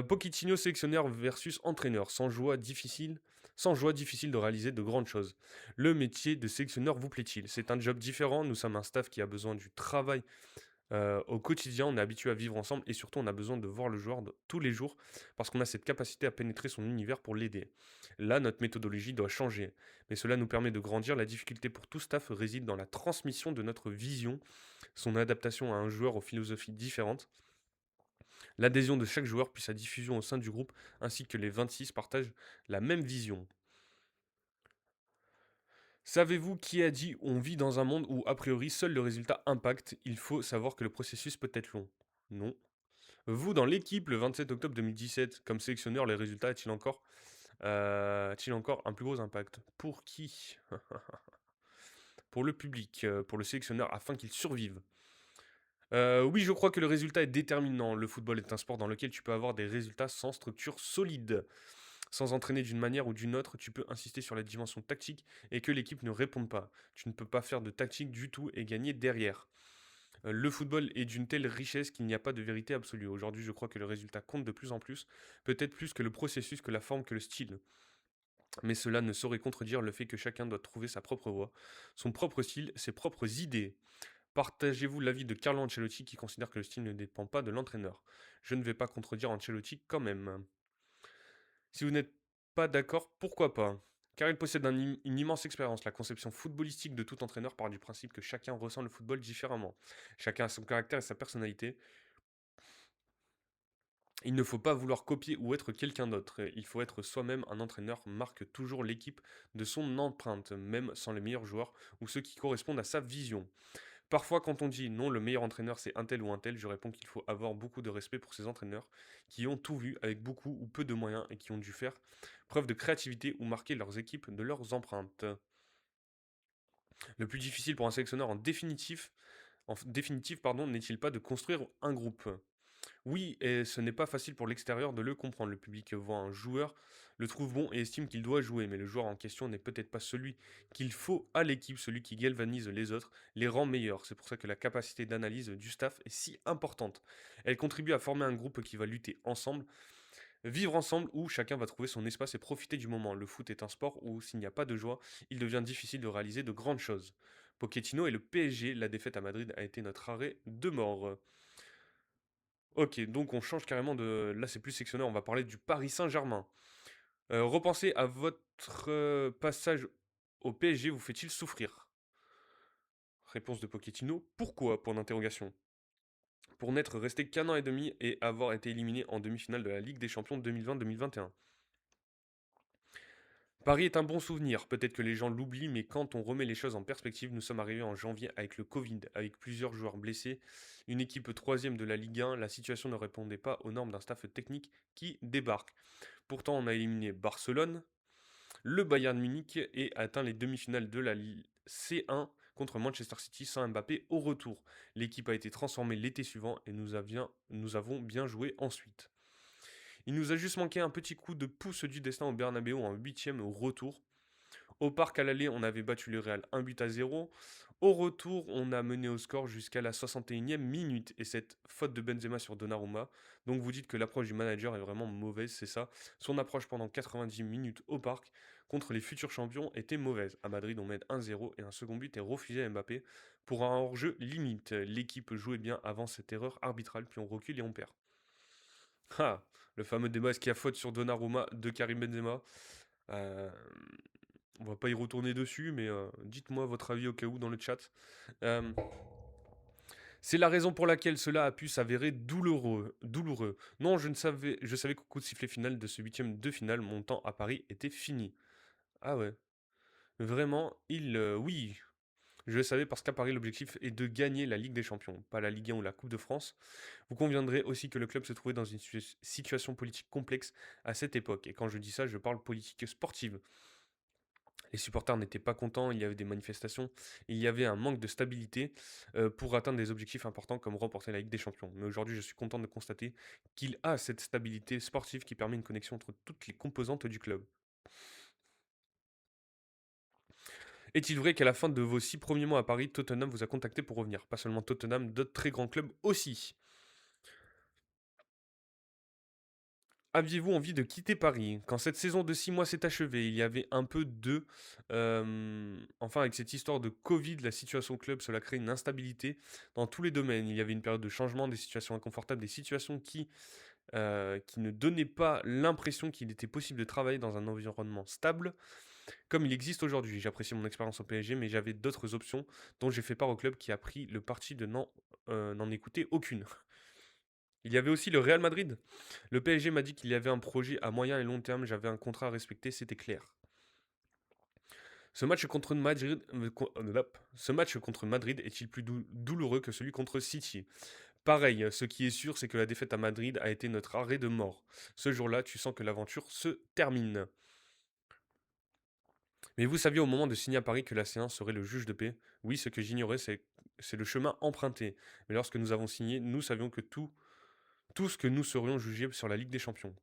Pochettino sélectionneur versus entraîneur. Sans joie difficile de réaliser de grandes choses. Le métier de sélectionneur vous plaît-il? C'est un job différent. Nous sommes un staff qui a besoin du travail au quotidien. On est habitué à vivre ensemble et surtout on a besoin de voir le joueur tous les jours parce qu'on a cette capacité à pénétrer son univers pour l'aider. Là, notre méthodologie doit changer. Mais cela nous permet de grandir. La difficulté pour tout staff réside dans la transmission de notre vision, son adaptation à un joueur aux philosophies différentes, l'adhésion de chaque joueur puis sa diffusion au sein du groupe, ainsi que les 26 partagent la même vision. Savez-vous qui a dit on vit dans un monde où a priori seul le résultat impacte? Il faut savoir que le processus peut être long. Non. Vous, dans l'équipe, le 27 octobre 2017, comme sélectionneur, les résultats a-t-il encore un plus gros impact? Pour qui? Pour le public, pour le sélectionneur, afin qu'il survive. Oui, je crois que le résultat est déterminant. Le football est un sport dans lequel tu peux avoir des résultats sans structure solide. Sans entraîner d'une manière ou d'une autre, tu peux insister sur la dimension tactique et que l'équipe ne réponde pas. Tu ne peux pas faire de tactique du tout et gagner derrière. Le football est d'une telle richesse qu'il n'y a pas de vérité absolue. Aujourd'hui, je crois que le résultat compte de plus en plus, peut-être plus que le processus, que la forme, que le style. Mais cela ne saurait contredire le fait que chacun doit trouver sa propre voie, son propre style, ses propres idées. Partagez-vous l'avis de Carlo Ancelotti qui considère que le style ne dépend pas de l'entraîneur? Je ne vais pas contredire Ancelotti quand même. Si vous n'êtes pas d'accord, pourquoi pas? Car il possède une immense expérience. La conception footballistique de tout entraîneur part du principe que chacun ressent le football différemment. Chacun a son caractère et sa personnalité. Il ne faut pas vouloir copier ou être quelqu'un d'autre. Il faut être soi-même. Un entraîneur marque toujours l'équipe de son empreinte, même sans les meilleurs joueurs ou ceux qui correspondent à sa vision. Parfois, quand on dit non, le meilleur entraîneur c'est un tel ou un tel, je réponds qu'il faut avoir beaucoup de respect pour ces entraîneurs qui ont tout vu avec beaucoup ou peu de moyens et qui ont dû faire preuve de créativité ou marquer leurs équipes de leurs empreintes. Le plus difficile pour un sélectionneur en définitive, pardon, n'est-il pas de construire un groupe? Oui, et ce n'est pas facile pour l'extérieur de le comprendre. Le public voit un joueur, le trouve bon et estime qu'il doit jouer, mais le joueur en question n'est peut-être pas celui qu'il faut à l'équipe, celui qui galvanise les autres, les rend meilleurs. C'est pour ça que la capacité d'analyse du staff est si importante. Elle contribue à former un groupe qui va lutter ensemble, vivre ensemble, où chacun va trouver son espace et profiter du moment. Le foot est un sport où s'il n'y a pas de joie, il devient difficile de réaliser de grandes choses. Pochettino et le PSG, la défaite à Madrid a été notre arrêt de mort. Ok, donc on change carrément de... Là, c'est plus sectionneur, on va parler du Paris Saint-Germain. Repensez à votre passage au PSG, vous fait-il souffrir? Réponse de Pochettino. Pourquoi? Point d'interrogation. Pour n'être resté qu'un an et demi et avoir été éliminé en demi-finale de la Ligue des Champions 2020-2021. Paris est un bon souvenir, peut-être que les gens l'oublient, mais quand on remet les choses en perspective, nous sommes arrivés en janvier avec le Covid, avec plusieurs joueurs blessés, une équipe troisième de la Ligue 1, la situation ne répondait pas aux normes d'un staff technique qui débarque. Pourtant, on a éliminé Barcelone, le Bayern Munich et atteint les demi-finales de la C1 contre Manchester City sans Mbappé au retour. L'équipe a été transformée l'été suivant et nous avons bien joué ensuite. Il nous a juste manqué un petit coup de pouce du destin au Bernabeu en 8ème au retour. Au parc à l'aller, on avait battu le Real 1-0. Au retour, on a mené au score jusqu'à la 61e minute. Et cette faute de Benzema sur Donnarumma. Donc vous dites que l'approche du manager est vraiment mauvaise, c'est ça. Son approche pendant 90 minutes au parc contre les futurs champions était mauvaise. À Madrid, on mène 1-0 et un second but est refusé à Mbappé pour un hors-jeu limite. L'équipe jouait bien avant cette erreur arbitrale, puis on recule et on perd. Ah, le fameux débat, est-ce qu'il y a faute sur Donnarumma de Karim Benzema? Euh, on va pas y retourner dessus, mais dites-moi votre avis au cas où dans le chat. Euh, c'est la raison pour laquelle cela a pu s'avérer douloureux. Non, je savais qu'au coup de sifflet final de ce huitième de finale, mon temps à Paris était fini. Ah ouais, vraiment, oui, je le savais parce qu'à Paris, l'objectif est de gagner la Ligue des Champions, pas la Ligue 1 ou la Coupe de France. Vous conviendrez aussi que le club se trouvait dans une situation politique complexe à cette époque. Et quand je dis ça, je parle politique sportive. Les supporters n'étaient pas contents, il y avait des manifestations, il y avait un manque de stabilité pour atteindre des objectifs importants comme remporter la Ligue des Champions. Mais aujourd'hui, je suis content de constater qu'il a cette stabilité sportive qui permet une connexion entre toutes les composantes du club. Est-il vrai qu'à la fin de vos 6 premiers mois à Paris, Tottenham vous a contacté pour revenir? Pas seulement Tottenham, d'autres très grands clubs aussi. Aviez-vous envie de quitter Paris? Quand cette saison de 6 mois s'est achevée, il y avait un peu de... enfin, avec cette histoire de Covid, la situation au club, cela crée une instabilité dans tous les domaines. Il y avait une période de changement, des situations inconfortables, des situations qui ne donnaient pas l'impression qu'il était possible de travailler dans un environnement stable comme il existe aujourd'hui. J'apprécie mon expérience au PSG, mais j'avais d'autres options dont j'ai fait part au club qui a pris le parti de n'en écouter aucune. Il y avait aussi le Real Madrid. Le PSG m'a dit qu'il y avait un projet à moyen et long terme, j'avais un contrat à respecter, c'était clair. Ce match contre Madrid, ce match contre Madrid est-il plus douloureux que celui contre City? Pareil, ce qui est sûr, c'est que la défaite à Madrid a été notre arrêt de mort. Ce jour-là, tu sens que l'aventure se termine. Mais vous saviez au moment de signer à Paris que la séance serait le juge de paix? Oui, ce que j'ignorais, c'est le chemin emprunté. Mais lorsque nous avons signé, nous savions que tout ce que nous serions jugés sur la Ligue des Champions.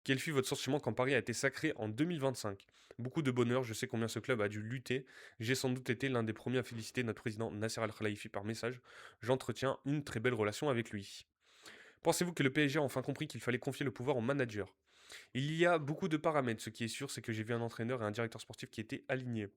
Quel fut votre sentiment quand Paris a été sacré en 2025? Beaucoup de bonheur, je sais combien ce club a dû lutter. J'ai sans doute été l'un des premiers à féliciter notre président Nasser Al-Khelaifi par message. J'entretiens une très belle relation avec lui. Pensez-vous que le PSG a enfin compris qu'il fallait confier le pouvoir au manager? Il y a beaucoup de paramètres, ce qui est sûr, c'est que j'ai vu un entraîneur et un directeur sportif qui étaient alignés.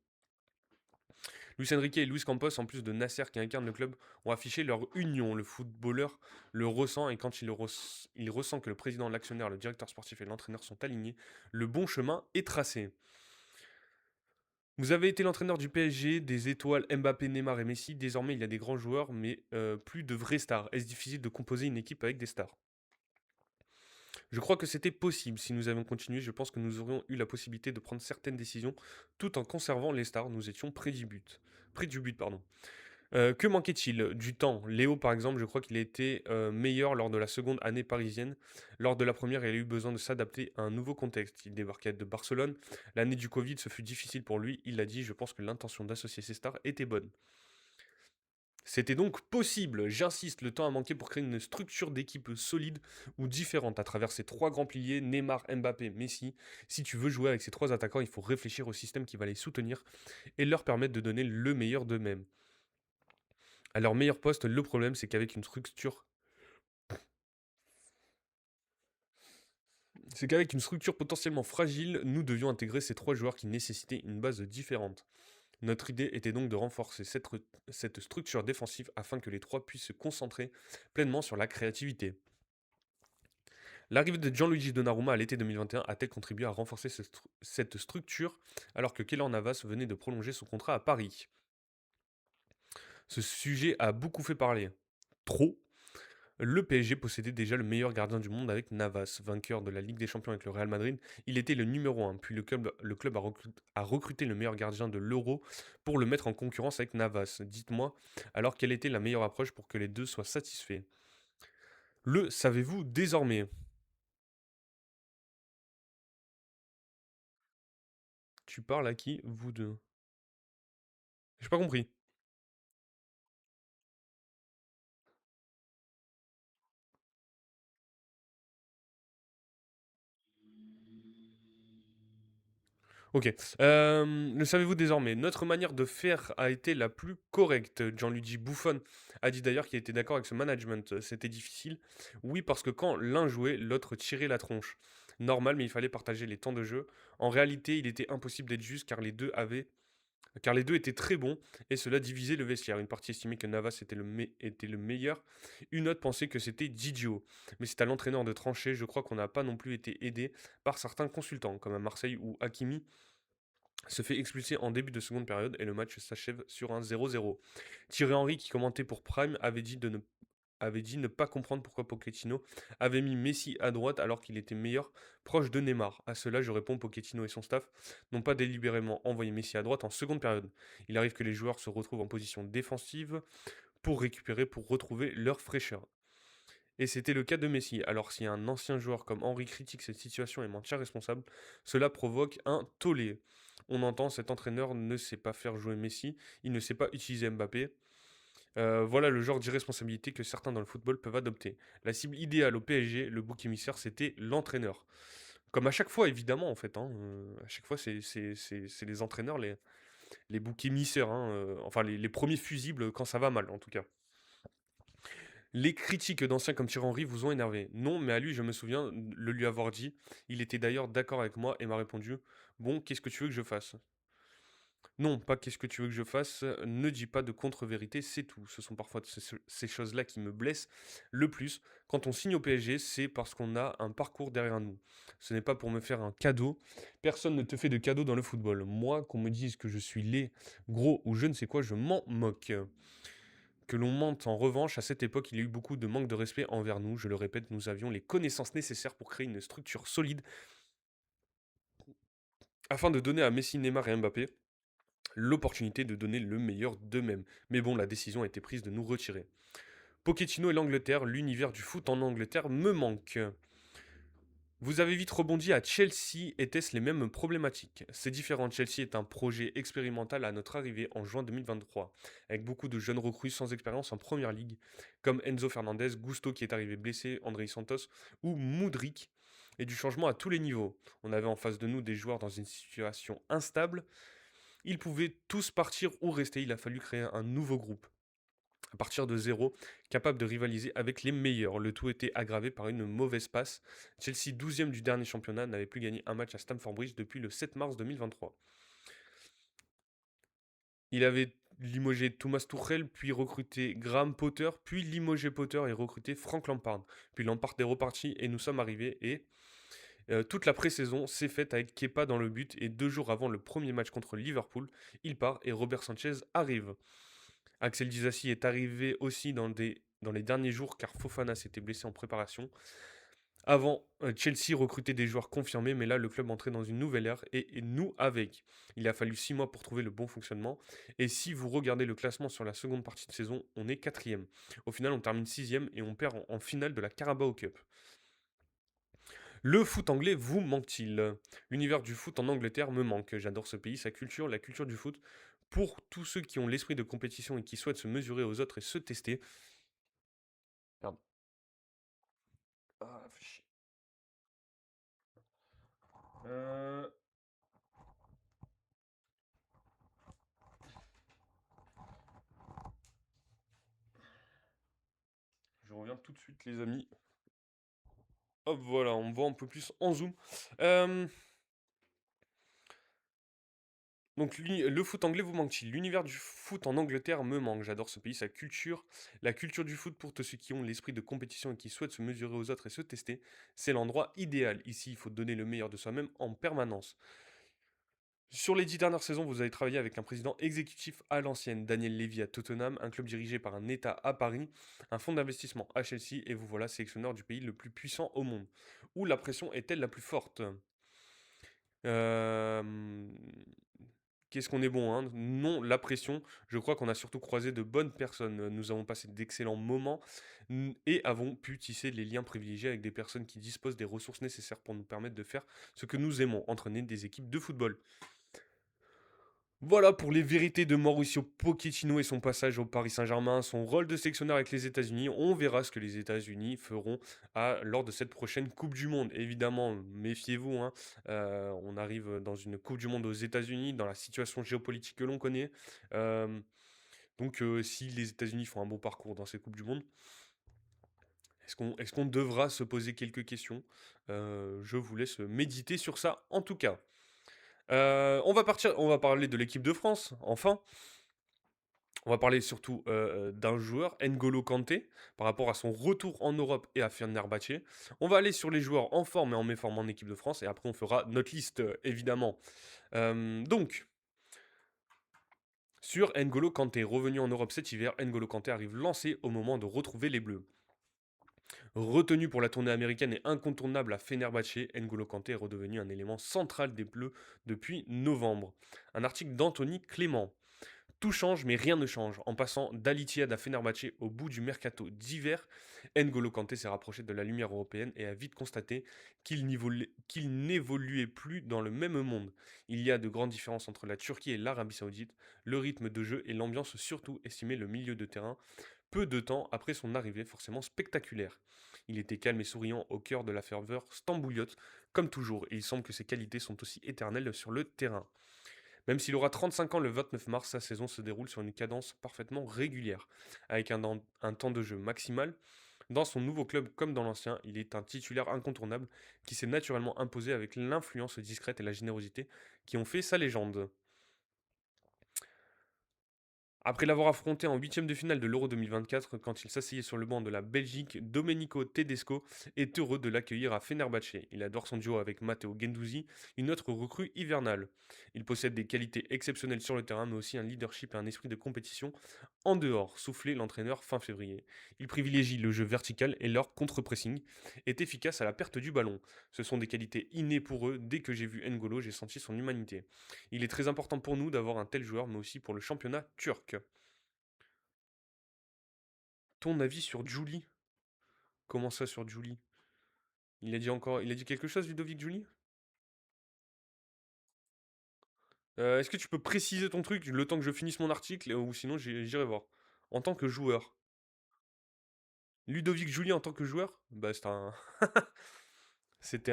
Luis Enrique et Luis Campos, en plus de Nasser qui incarne le club, ont affiché leur union. Le footballeur le ressent et quand il ressent que le président, l'actionnaire, le directeur sportif et l'entraîneur sont alignés, le bon chemin est tracé. Vous avez été l'entraîneur du PSG, des étoiles Mbappé, Neymar et Messi. Désormais, il y a des grands joueurs, mais plus de vraies stars. Est-ce difficile de composer une équipe avec des stars? Je crois que c'était possible. Si nous avions continué, je pense que nous aurions eu la possibilité de prendre certaines décisions tout en conservant les stars. Nous étions près du but. Près du but, pardon. Que manquait-il? Du temps. Léo, par exemple, je crois qu'il a été meilleur lors de la seconde année parisienne. Lors de la première, il a eu besoin de s'adapter à un nouveau contexte. Il débarquait de Barcelone. L'année du Covid, ce fut difficile pour lui. Il l'a dit, je pense que l'intention d'associer ses stars était bonne. C'était donc possible, j'insiste, le temps a manqué pour créer une structure d'équipe solide ou différente à travers ces trois grands piliers, Neymar, Mbappé, Messi. Si tu veux jouer avec ces trois attaquants, il faut réfléchir au système qui va les soutenir et leur permettre de donner le meilleur d'eux-mêmes. À leur meilleur poste, le problème c'est qu'avec une structure potentiellement fragile, nous devions intégrer ces trois joueurs qui nécessitaient une base différente. Notre idée était donc de renforcer cette structure défensive afin que les trois puissent se concentrer pleinement sur la créativité. L'arrivée de Gianluigi Donnarumma à l'été 2021 a-t-elle contribué à renforcer cette structure alors que Keylor Navas venait de prolonger son contrat à Paris? Ce sujet a beaucoup fait parler. Trop. Le PSG possédait déjà le meilleur gardien du monde avec Navas, vainqueur de la Ligue des Champions avec le Real Madrid. Il était le numéro 1, puis le club a recruté le meilleur gardien de l'Euro pour le mettre en concurrence avec Navas. Dites-moi alors quelle était la meilleure approche pour que les deux soient satisfaits? Le savez-vous désormais? Tu parles à qui, vous deux? J'ai pas compris. Ok. Le savez-vous désormais? Notre manière de faire a été la plus correcte. Gianluigi Buffon a dit d'ailleurs qu'il était d'accord avec ce management. C'était difficile. Oui, parce que quand l'un jouait, l'autre tirait la tronche. Normal, mais il fallait partager les temps de jeu. En réalité, il était impossible d'être juste car les deux étaient très bons et cela divisait le vestiaire. Une partie estimait que Navas était le meilleur, une autre pensait que c'était Didio. Mais c'est à l'entraîneur de trancher. Je crois qu'on n'a pas non plus été aidé par certains consultants, comme à Marseille ou Hakimi se fait expulser en début de seconde période et le match s'achève sur un 0-0. Thierry Henry, qui commentait pour Prime, avait dit ne pas comprendre pourquoi Pochettino avait mis Messi à droite alors qu'il était meilleur proche de Neymar. À cela, je réponds Pochettino et son staff n'ont pas délibérément envoyé Messi à droite en seconde période. Il arrive que les joueurs se retrouvent en position défensive pour récupérer, pour retrouver leur fraîcheur. Et c'était le cas de Messi. Alors si un ancien joueur comme Henry critique cette situation et m'en tient responsable, cela provoque un tollé. On entend cet entraîneur ne sait pas faire jouer Messi, il ne sait pas utiliser Mbappé. Voilà le genre d'irresponsabilité que certains dans le football peuvent adopter. La cible idéale au PSG, le bouc émissaire, c'était l'entraîneur. Comme à chaque fois, évidemment, en fait. Hein, à chaque fois, c'est les entraîneurs, les boucs émissaires. Hein, enfin, les premiers fusibles quand ça va mal, en tout cas. Les critiques d'anciens comme Thierry Henry vous ont énervé. Non, mais à lui, je me souviens le lui avoir dit. Il était d'ailleurs d'accord avec moi et m'a répondu: Bon, qu'est-ce que tu veux que je fasse? Non, pas qu'est-ce que tu veux que je fasse, ne dis pas de contre-vérité, c'est tout. Ce sont parfois ces choses-là qui me blessent le plus. Quand on signe au PSG, c'est parce qu'on a un parcours derrière nous. Ce n'est pas pour me faire un cadeau. Personne ne te fait de cadeau dans le football. Moi, qu'on me dise que je suis laid, gros ou je ne sais quoi, je m'en moque. Que l'on mente en revanche, à cette époque, il y a eu beaucoup de manque de respect envers nous. Je le répète, nous avions les connaissances nécessaires pour créer une structure solide afin de donner à Messi, Neymar et Mbappé l'opportunité de donner le meilleur d'eux-mêmes. Mais bon, la décision a été prise de nous retirer. Pochettino et l'Angleterre, l'univers du foot en Angleterre me manque. Vous avez vite rebondi à Chelsea, étaient-ce les mêmes problématiques? C'est différent, Chelsea est un projet expérimental à notre arrivée en juin 2023, avec beaucoup de jeunes recrues sans expérience en première ligue, comme Enzo Fernandez, Gusto qui est arrivé blessé, André Santos ou Moudric, et du changement à tous les niveaux. On avait en face de nous des joueurs dans une situation instable, ils pouvaient tous partir ou rester, il a fallu créer un nouveau groupe à partir de zéro, capable de rivaliser avec les meilleurs. Le tout était aggravé par une mauvaise passe. Chelsea, 12e du dernier championnat, n'avait plus gagné un match à Stamford Bridge depuis le 7 mars 2023. Il avait limogé Thomas Tuchel, puis recruté Graham Potter, puis limogé Potter et recruté Frank Lampard. Puis Lampard est reparti et nous sommes arrivés Toute la pré-saison s'est faite avec Kepa dans le but et 2 jours avant le premier match contre Liverpool, il part et Robert Sanchez arrive. Axel Disasi est arrivé aussi dans les derniers jours car Fofana s'était blessé en préparation. Avant, Chelsea recrutait des joueurs confirmés, mais là, le club entrait dans une nouvelle ère et nous avec. Il a fallu 6 mois pour trouver le bon fonctionnement. Et si vous regardez le classement sur la seconde partie de saison, on est quatrième. Au final, on termine sixième et on perd en finale de la Carabao Cup. Le foot anglais vous manque-t-il? L'univers du foot en Angleterre me manque. J'adore ce pays, sa culture, la culture du foot. Pour tous ceux qui ont l'esprit de compétition et qui souhaitent se mesurer aux autres et se tester. Merde. Ah, fais chier. Euh, je reviens tout de suite, les amis. Hop, voilà, on me voit un peu plus en zoom. Euh, donc, le foot anglais vous manque-t-il? L'univers du foot en Angleterre me manque. J'adore ce pays, sa culture. La culture du foot pour tous ceux qui ont l'esprit de compétition et qui souhaitent se mesurer aux autres et se tester. C'est l'endroit idéal. Ici, il faut donner le meilleur de soi-même en permanence. Sur les 10 dernières saisons, vous avez travaillé avec un président exécutif à l'ancienne, Daniel Levy à Tottenham, un club dirigé par un État à Paris, un fonds d'investissement à Chelsea, et vous voilà sélectionneur du pays le plus puissant au monde. Où la pression est-elle la plus forte? Euh, Qu'est-ce qu'on est bon, hein? Non, la pression. Je crois qu'on a surtout croisé de bonnes personnes. Nous avons passé d'excellents moments et avons pu tisser les liens privilégiés avec des personnes qui disposent des ressources nécessaires pour nous permettre de faire ce que nous aimons, entraîner des équipes de football. Voilà pour les vérités de Mauricio Pochettino et son passage au Paris Saint-Germain, son rôle de sélectionneur avec les États-Unis. On verra ce que les États-Unis feront lors de cette prochaine Coupe du Monde. Évidemment, méfiez-vous, hein, on arrive dans une Coupe du Monde aux États-Unis, dans la situation géopolitique que l'on connaît. Euh, donc, si les États-Unis font un bon parcours dans cette Coupe du Monde, est-ce qu'on devra se poser quelques questions? Je vous laisse méditer sur ça en tout cas. On va parler de l'équipe de France, enfin. On va parler surtout d'un joueur, N'Golo Kanté, par rapport à son retour en Europe et à Fenerbahçe. On va aller sur les joueurs en forme et en méforme en équipe de France, et après on fera notre liste, évidemment. Donc, sur N'Golo Kanté, revenu en Europe cet hiver, N'Golo Kanté arrive lancé au moment de retrouver les Bleus. Retenu pour la tournée américaine et incontournable à Fenerbahçe, N'Golo Kanté est redevenu un élément central des Bleus depuis novembre. Un article d'Anthony Clément. Tout change, mais rien ne change. En passant d'Al-Ittihad à Fenerbahçe au bout du mercato d'hiver, N'Golo Kanté s'est rapproché de la lumière européenne et a vite constaté qu'il n'évoluait plus dans le même monde. Il y a de grandes différences entre la Turquie et l'Arabie Saoudite. Le rythme de jeu et l'ambiance surtout, estimait le milieu de terrain, peu de temps après son arrivée forcément spectaculaire. Il était calme et souriant au cœur de la ferveur stambouliote, comme toujours, et il semble que ses qualités sont aussi éternelles sur le terrain. Même s'il aura 35 ans le 29 mars, sa saison se déroule sur une cadence parfaitement régulière, avec un temps de jeu maximal. Dans son nouveau club comme dans l'ancien, il est un titulaire incontournable qui s'est naturellement imposé avec l'influence discrète et la générosité qui ont fait sa légende. Après l'avoir affronté en huitième de finale de l'Euro 2024, quand il s'asseyait sur le banc de la Belgique, Domenico Tedesco est heureux de l'accueillir à Fenerbahçe. Il adore son duo avec Matteo Guendouzi, une autre recrue hivernale. Il possède des qualités exceptionnelles sur le terrain, mais aussi un leadership et un esprit de compétition en dehors, soufflé l'entraîneur fin février. Il privilégie le jeu vertical et leur contre-pressing est efficace à la perte du ballon. Ce sont des qualités innées pour eux. Dès que j'ai vu N'Golo, j'ai senti son humanité. Il est très important pour nous d'avoir un tel joueur, mais aussi pour le championnat turc. Ton avis sur Julie? Comment ça sur Julie? Il a dit quelque chose, Ludovic Julie? Est-ce que tu peux préciser ton truc le temps que je finisse mon article ou sinon j'irai voir. En tant que joueur. Ludovic Julie en tant que joueur? Bah c'était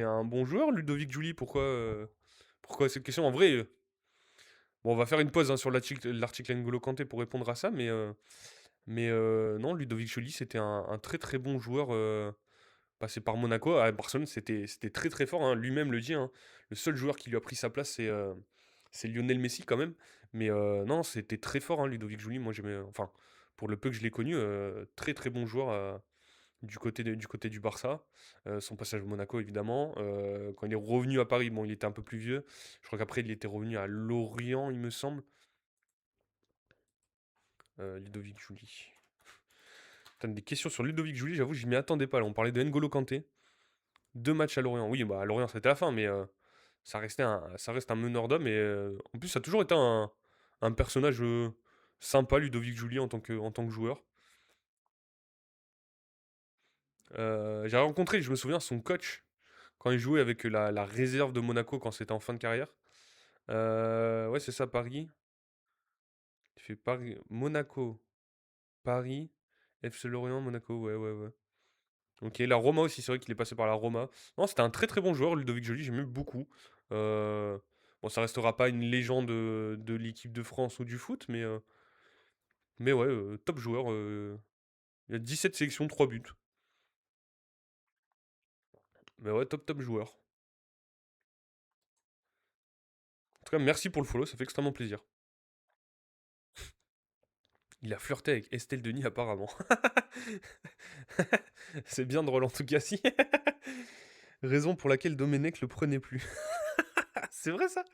un bon joueur, Ludovic Julie. Pourquoi cette question? En vrai, bon, on va faire une pause hein, sur l'article N'Golo Kanté pour répondre à ça, mais non, Ludovic Julie, c'était un très très bon joueur. Passé par Monaco à Barcelone, c'était très très fort, hein. Lui-même le dit, hein. Le seul joueur qui lui a pris sa place, c'est Lionel Messi quand même. Mais non, c'était très fort, hein, Ludovic Joly. Moi, j'aimais, enfin, pour le peu que je l'ai connu, très très bon joueur. du côté du Barça. Son passage au Monaco, évidemment. Quand il est revenu à Paris, bon, il était un peu plus vieux. Je crois qu'après, il était revenu à Lorient, il me semble. Ludovic Jouli. Putain, des questions sur Ludovic Jouli, j'avoue, je m'y attendais pas. Là, on parlait de N'Golo Kanté. Deux matchs à Lorient. Oui, bah à Lorient, c'était la fin, mais ça reste un meneur d'hommes. Et en plus, ça a toujours été un personnage sympa, Ludovic Jouli, en tant que joueur. J'ai rencontré, je me souviens, son coach quand il jouait avec la réserve de Monaco quand c'était en fin de carrière. Ouais, c'est ça, Paris. Il fait Paris, Monaco, Paris, FC Lorient, Monaco. Ouais, ouais, ouais. Ok, la Roma aussi, c'est vrai qu'il est passé par la Roma. Non, c'était un très très bon joueur, Ludovic Joly, j'aimais beaucoup. Euh, bon, ça restera pas une légende de l'équipe de France ou du foot, mais ouais, top joueur. Il a 17 sélections, 3 buts. Mais ouais, top top joueur. En tout cas, merci pour le follow, ça fait extrêmement plaisir. Il a flirté avec Estelle Denis apparemment. C'est bien drôle en tout cas si. Raison pour laquelle Domenech le prenait plus. C'est vrai ça?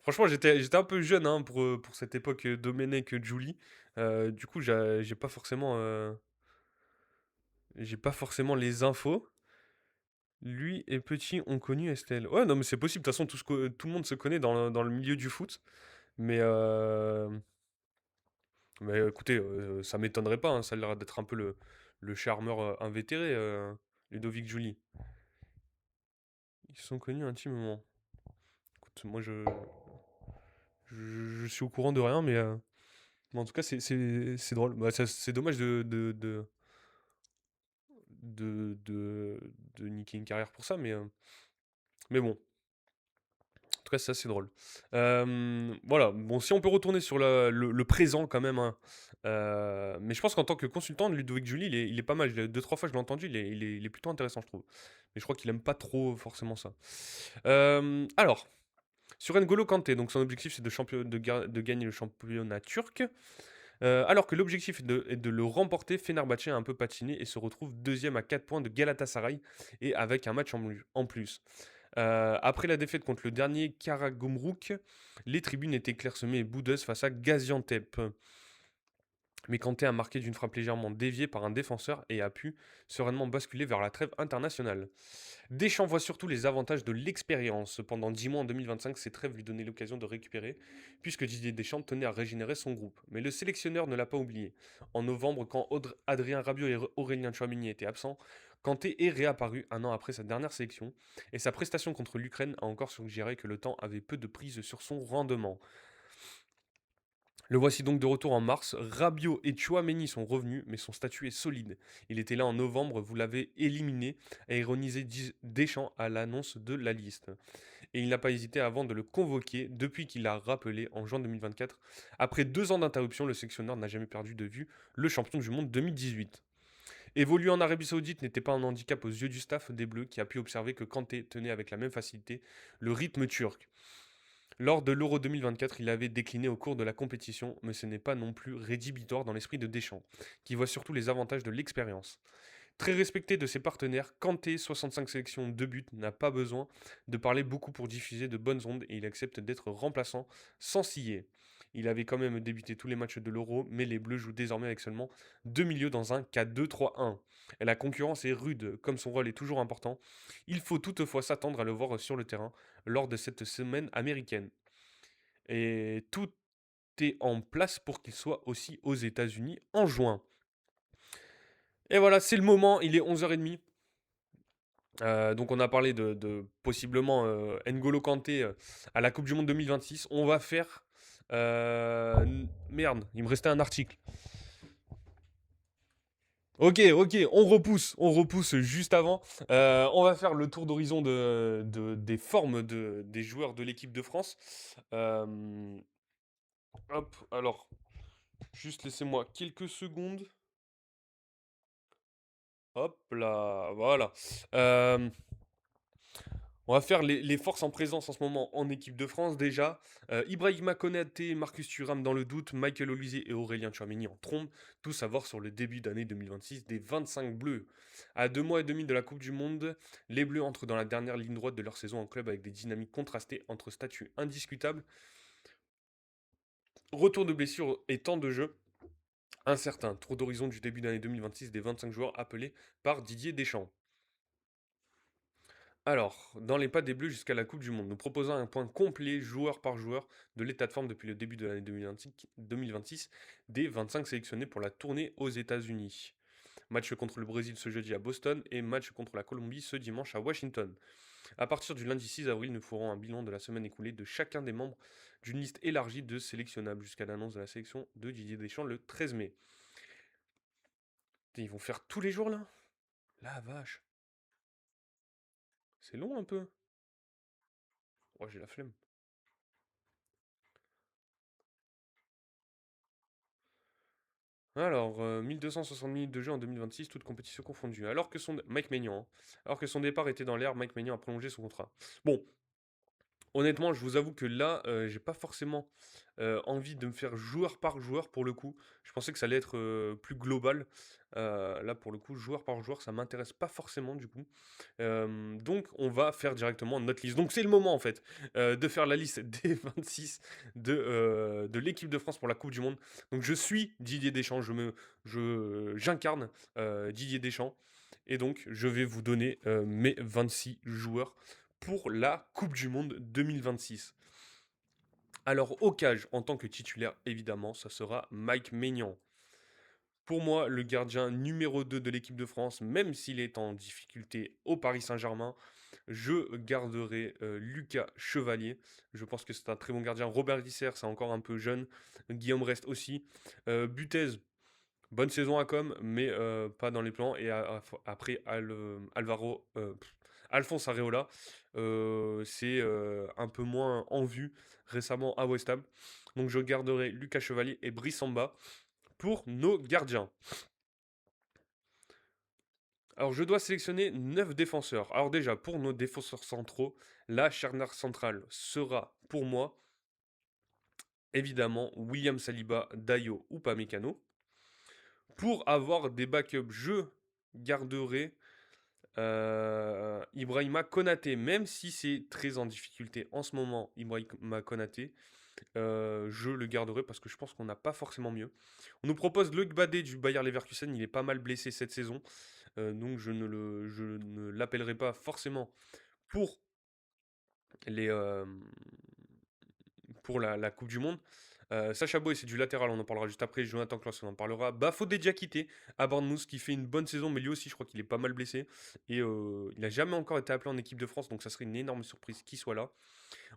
Franchement, j'étais un peu jeune hein, pour cette époque Domenech Julie. Du coup, j'ai pas forcément les infos. Lui et Petit ont connu Estelle. Ouais, non, mais c'est possible. De toute façon, tout le monde se connaît dans le milieu du foot. Mais, euh, mais écoutez, ça m'étonnerait pas. Hein, ça a l'air d'être un peu le charmeur invétéré, Ludovic Julie. Ils se sont connus intimement. Écoute, moi, je suis au courant de rien, mais en tout cas, c'est drôle. Bah, c'est dommage de, de niquer une carrière pour ça, mais bon, en tout cas, c'est assez drôle. Voilà, bon, si on peut retourner sur le présent quand même, hein, mais je pense qu'en tant que consultant, Ludovic Julie, il est pas mal. Deux, trois fois, je l'ai entendu, il est plutôt intéressant, je trouve. Mais je crois qu'il aime pas trop forcément ça. Alors, sur N'Golo Kanté, donc son objectif c'est de gagner le championnat turc. Alors que l'objectif est de le remporter, Fenerbahçe a un peu patiné et se retrouve deuxième à 4 points de Galatasaray et avec un match en plus. Après la défaite contre le dernier Karagümrük, les tribunes étaient clairsemées et boudeuses face à Gaziantep. Mais Kanté a marqué d'une frappe légèrement déviée par un défenseur et a pu sereinement basculer vers la trêve internationale. Deschamps voit surtout les avantages de l'expérience. Pendant 10 mois en 2025, ces trêves lui donnaient l'occasion de récupérer, puisque Didier Deschamps tenait à régénérer son groupe. Mais le sélectionneur ne l'a pas oublié. En novembre, quand Adrien Rabiot et Aurélien Tchouameni étaient absents, Kanté est réapparu un an après sa dernière sélection, et sa prestation contre l'Ukraine a encore suggéré que le temps avait peu de prise sur son rendement. Le voici donc de retour en mars. Rabiot et Chouameni sont revenus, mais son statut est solide. Il était là en novembre, vous l'avez éliminé, a ironisé Deschamps à l'annonce de la liste. Et il n'a pas hésité avant de le convoquer depuis qu'il l'a rappelé en juin 2024. Après 2 ans d'interruption, le sélectionneur n'a jamais perdu de vue le champion du monde 2018. Évoluer en Arabie Saoudite n'était pas un handicap aux yeux du staff des Bleus qui a pu observer que Kanté tenait avec la même facilité le rythme turc. Lors de l'Euro 2024, il avait décliné au cours de la compétition, mais ce n'est pas non plus rédhibitoire dans l'esprit de Deschamps, qui voit surtout les avantages de l'expérience. Très respecté de ses partenaires, Kanté, 65 sélections, 2 buts, n'a pas besoin de parler beaucoup pour diffuser de bonnes ondes et il accepte d'être remplaçant sans scier. Il avait quand même débuté tous les matchs de l'Euro, mais les Bleus jouent désormais avec seulement deux milieux dans un 4-2-3-1. Et la concurrence est rude, comme son rôle est toujours important. Il faut toutefois s'attendre à le voir sur le terrain lors de cette semaine américaine. Et tout est en place pour qu'il soit aussi aux États-Unis en juin. Et voilà, c'est le moment, il est 11h30. Donc on a parlé de possiblement N'Golo Kanté à la Coupe du Monde 2026. On va faire... merde, il me restait un article. Ok, ok, on repousse juste avant. On va faire le tour d'horizon des formes des joueurs de l'équipe de France. Euh, hop, alors, juste laissez-moi quelques secondes. Hop là, voilà. Euh, On va faire les forces en présence en ce moment en équipe de France déjà. Ibrahima Konaté, Marcus Thuram dans le doute, Michael Olise et Aurélien Tchouameni en trombe. Tout savoir sur le début d'année 2026 des 25 Bleus. À 2 mois et demi de la Coupe du Monde, les Bleus entrent dans la dernière ligne droite de leur saison en club avec des dynamiques contrastées entre statuts indiscutables, retour de blessures et temps de jeu incertain. Tour d'horizon du début d'année 2026 des 25 joueurs appelés par Didier Deschamps. Alors, dans les pas des Bleus jusqu'à la Coupe du Monde, nous proposons un point complet, joueur par joueur, de l'état de forme depuis le début de l'année 2026 des 25 sélectionnés pour la tournée aux États-Unis. Match contre le Brésil ce jeudi à Boston et match contre la Colombie ce dimanche à Washington. À partir du lundi 6 avril, nous ferons un bilan de la semaine écoulée de chacun des membres d'une liste élargie de sélectionnables jusqu'à l'annonce de la sélection de Didier Deschamps le 13 mai. Ils vont faire tous les jours là. La vache. C'est long un peu. Oh, j'ai la flemme. Alors, 1260 minutes de jeu en 2026, toutes compétitions confondues. Mike Maignan, hein. Alors que son départ était dans l'air, Mike Maignan a prolongé son contrat. Bon, honnêtement, je vous avoue que là, j'ai pas forcément envie de me faire joueur par joueur pour le coup. Je pensais que ça allait être plus global. Là, pour le coup, joueur par joueur, ça m'intéresse pas forcément du coup. Donc, on va faire directement notre liste. Donc, c'est le moment en fait de faire la liste des 26 de l'équipe de France pour la Coupe du Monde. Donc, je suis Didier Deschamps, j'incarne Didier Deschamps. Et donc, je vais vous donner mes 26 joueurs pour la Coupe du Monde 2026. Alors, au cage, en tant que titulaire, évidemment, ça sera Mike Maignan. Pour moi, le gardien numéro 2 de l'équipe de France, même s'il est en difficulté au Paris Saint-Germain, je garderai Lucas Chevalier. Je pense que c'est un très bon gardien. Robert Visser, c'est encore un peu jeune. Guillaume Rest aussi. Butez, bonne saison à Com, mais pas dans les plans. Et après, Alphonse Areola, c'est un peu moins en vue récemment à West Ham. Donc je garderai Lucas Chevalier et Brice Samba pour nos gardiens. Alors je dois sélectionner 9 défenseurs. Alors déjà, pour nos défenseurs centraux, la charnière centrale sera pour moi, évidemment, William Saliba, Dayo ou Pamecano. Pour avoir des backups, je garderai Ibrahima Konaté, même si c'est très en difficulté en ce moment, Ibrahima Konaté, je le garderai parce que je pense qu'on n'a pas forcément mieux. On nous propose Luc Badé du Bayer Leverkusen, il est pas mal blessé cette saison, donc je ne l'appellerai pas forcément pour les, pour la Coupe du Monde. Sacha Boey, c'est du latéral, on en parlera juste après. Jonathan Klaus, on en parlera. Bafodé Diakité à Bournemouth, qui fait une bonne saison, mais lui aussi, je crois qu'il est pas mal blessé. Et il n'a jamais encore été appelé en équipe de France, donc ça serait une énorme surprise qu'il soit là.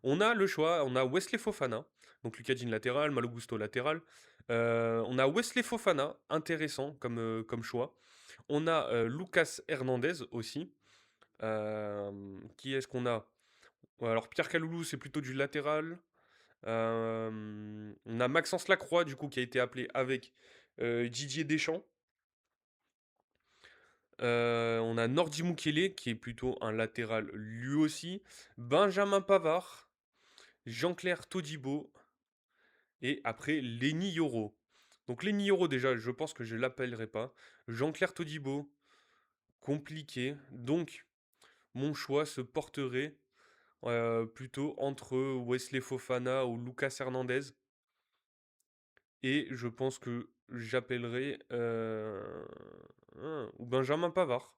On a le choix, on a Wesley Fofana, donc Lucas Digne latéral, Malo Gusto latéral. On a Wesley Fofana, intéressant comme choix. On a Lucas Hernandez aussi. Qui est-ce qu'on a? Ouais, alors Pierre Kaloulou, c'est plutôt du latéral. On a Maxence Lacroix, du coup, qui a été appelé avec Didier Deschamps. On a Nordi Mukele, qui est plutôt un latéral lui aussi. Benjamin Pavard, Jean-Claire Todibo. Et après, Lenny Yoro. Donc Lenny Yoro, déjà, je pense que je ne l'appellerai pas. Jean-Claire Todibo, compliqué. Donc, mon choix se porterait plutôt entre Wesley Fofana ou Lucas Hernandez. Et je pense que j'appellerai ou Benjamin Pavard.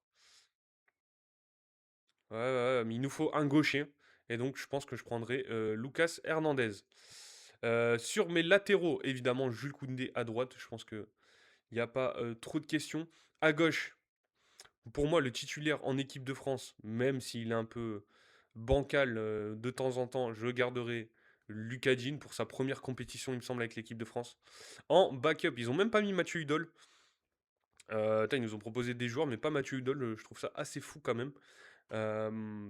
Ouais, ouais, ouais, mais il nous faut un gaucher. Et donc, je pense que je prendrai Lucas Hernandez. Sur mes latéraux, évidemment, Jules Koundé à droite. Je pense qu'il n'y a pas trop de questions. À gauche, pour moi, le titulaire en équipe de France, même s'il est un peu bancal de temps en temps, je garderai Lucas Digne pour sa première compétition, il me semble, avec l'équipe de France. En backup, ils ont même pas mis Mathieu Hudol. Ils nous ont proposé des joueurs, mais pas Mathieu Hudol. Je trouve ça assez fou quand même.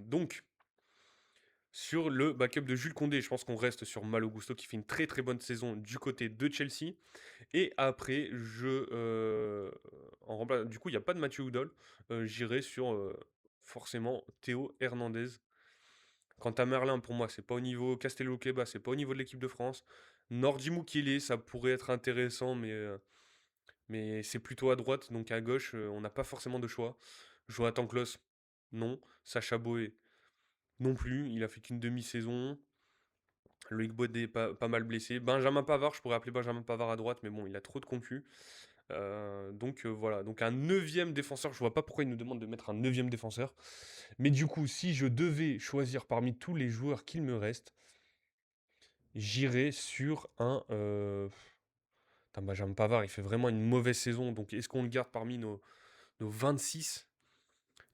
Donc, sur le backup de Jules Condé, je pense qu'on reste sur Malo Gusto qui fait une très très bonne saison du côté de Chelsea. Et après, du coup, il n'y a pas de Mathieu Hudol. J'irai sur forcément Théo Hernandez. Quant à Merlin, pour moi, c'est pas au niveau Castello Keba, c'est pas au niveau de l'équipe de France. Nordi Mukiele, ça pourrait être intéressant, mais c'est plutôt à droite, donc à gauche, on n'a pas forcément de choix. Jonathan Klaus, non. Sacha Boé, non plus. Il a fait qu'une demi-saison. Loïc Baudet, pas mal blessé. Benjamin Pavard, je pourrais appeler Benjamin Pavard à droite, mais bon, il a trop de concus. Donc voilà, donc un neuvième défenseur. Je vois pas pourquoi il nous demande de mettre un neuvième défenseur. Mais du coup, si je devais choisir parmi tous les joueurs qu'il me reste, j'irais sur un. Putain, Benjamin Pavard, il fait vraiment une mauvaise saison. Donc est-ce qu'on le garde parmi nos 26?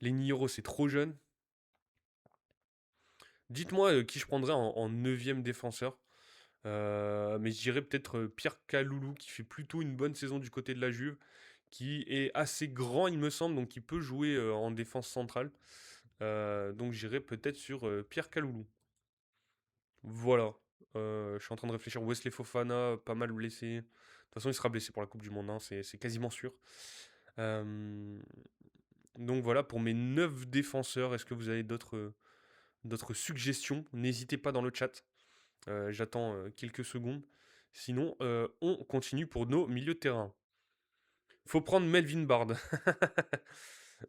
Lenny Yoro, c'est trop jeune. Dites-moi qui je prendrais en neuvième défenseur. Mais je dirais peut-être Pierre Kaloulou qui fait plutôt une bonne saison du côté de la Juve, qui est assez grand, il me semble, donc qui peut jouer en défense centrale. Donc j'irai peut-être sur Pierre Kaloulou. Voilà. Je suis en train de réfléchir. Wesley Fofana, pas mal blessé. De toute façon, il sera blessé pour la Coupe du Monde, hein, c'est quasiment sûr. Euh, donc voilà pour mes 9 défenseurs. Est-ce que vous avez d'autres suggestions? N'hésitez pas dans le chat. J'attends quelques secondes. Sinon, on continue pour nos milieux de terrain. Faut prendre Melvin Bard.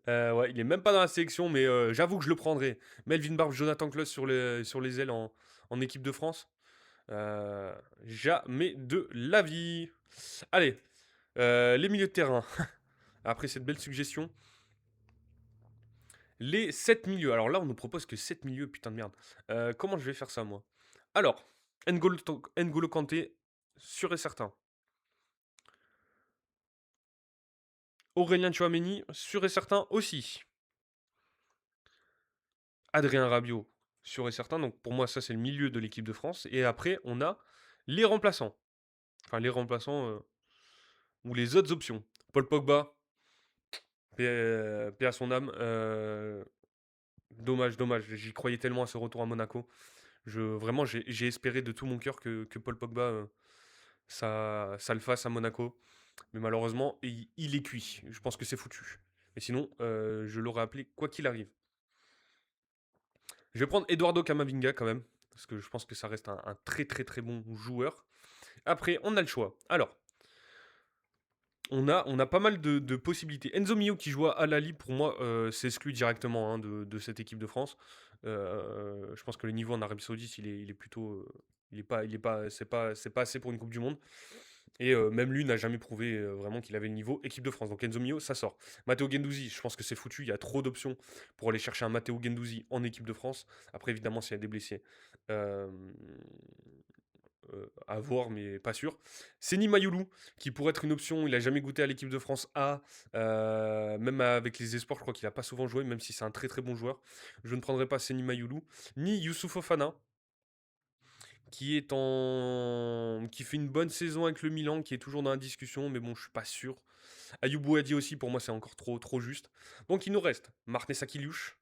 Ouais, il est même pas dans la sélection, mais j'avoue que je le prendrai. Melvin Barbe, Jonathan Klaus sur les ailes en équipe de France. Jamais de la vie. Allez, les milieux de terrain. Après cette belle suggestion, les 7 milieux. Alors là, on nous propose que 7 milieux, putain de merde. Comment je vais faire ça, moi? Alors, N'Golo Kanté, sûr et certain. Aurélien Tchouameni, sûr et certain aussi. Adrien Rabiot, sûr et certain. Donc pour moi, ça c'est le milieu de l'équipe de France. Et après, on a les remplaçants. Enfin, les remplaçants ou les autres options. Paul Pogba, paix à son âme. Dommage, dommage. J'y croyais tellement à ce retour à Monaco. Vraiment, j'ai espéré de tout mon cœur que Paul Pogba, ça le fasse à Monaco. Mais malheureusement, il est cuit. Je pense que c'est foutu. Et sinon, je l'aurais appelé quoi qu'il arrive. Je vais prendre Eduardo Camavinga quand même, parce que je pense que ça reste un très très très bon joueur. Après, on a le choix. Alors, on a pas mal de possibilités. Enzo Mio qui joue à Lali, pour moi, c'est exclu directement hein, de cette équipe de France. Je pense que le niveau en Arabie Saoudite, il est plutôt. C'est pas assez pour une Coupe du Monde. Et même lui n'a jamais prouvé vraiment qu'il avait le niveau équipe de France. Donc Enzo Mio, ça sort. Matteo Guendouzi, je pense que c'est foutu. Il y a trop d'options pour aller chercher un Matteo Guendouzi en équipe de France. Après, évidemment, s'il y a des blessés, euh, à voir, mais pas sûr. Seni Mayoulou, qui pourrait être une option. Il a jamais goûté à l'équipe de France A. Même avec les espoirs, je crois qu'il a pas souvent joué, même si c'est un très très bon joueur. Je ne prendrai pas Seni Mayoulou. Ni Youssouf Fofana, qui fait une bonne saison avec le Milan, qui est toujours dans la discussion, mais bon, je suis pas sûr. Ayoub Boadi aussi, pour moi, c'est encore trop juste. Donc il nous reste Martin Sakiliouche,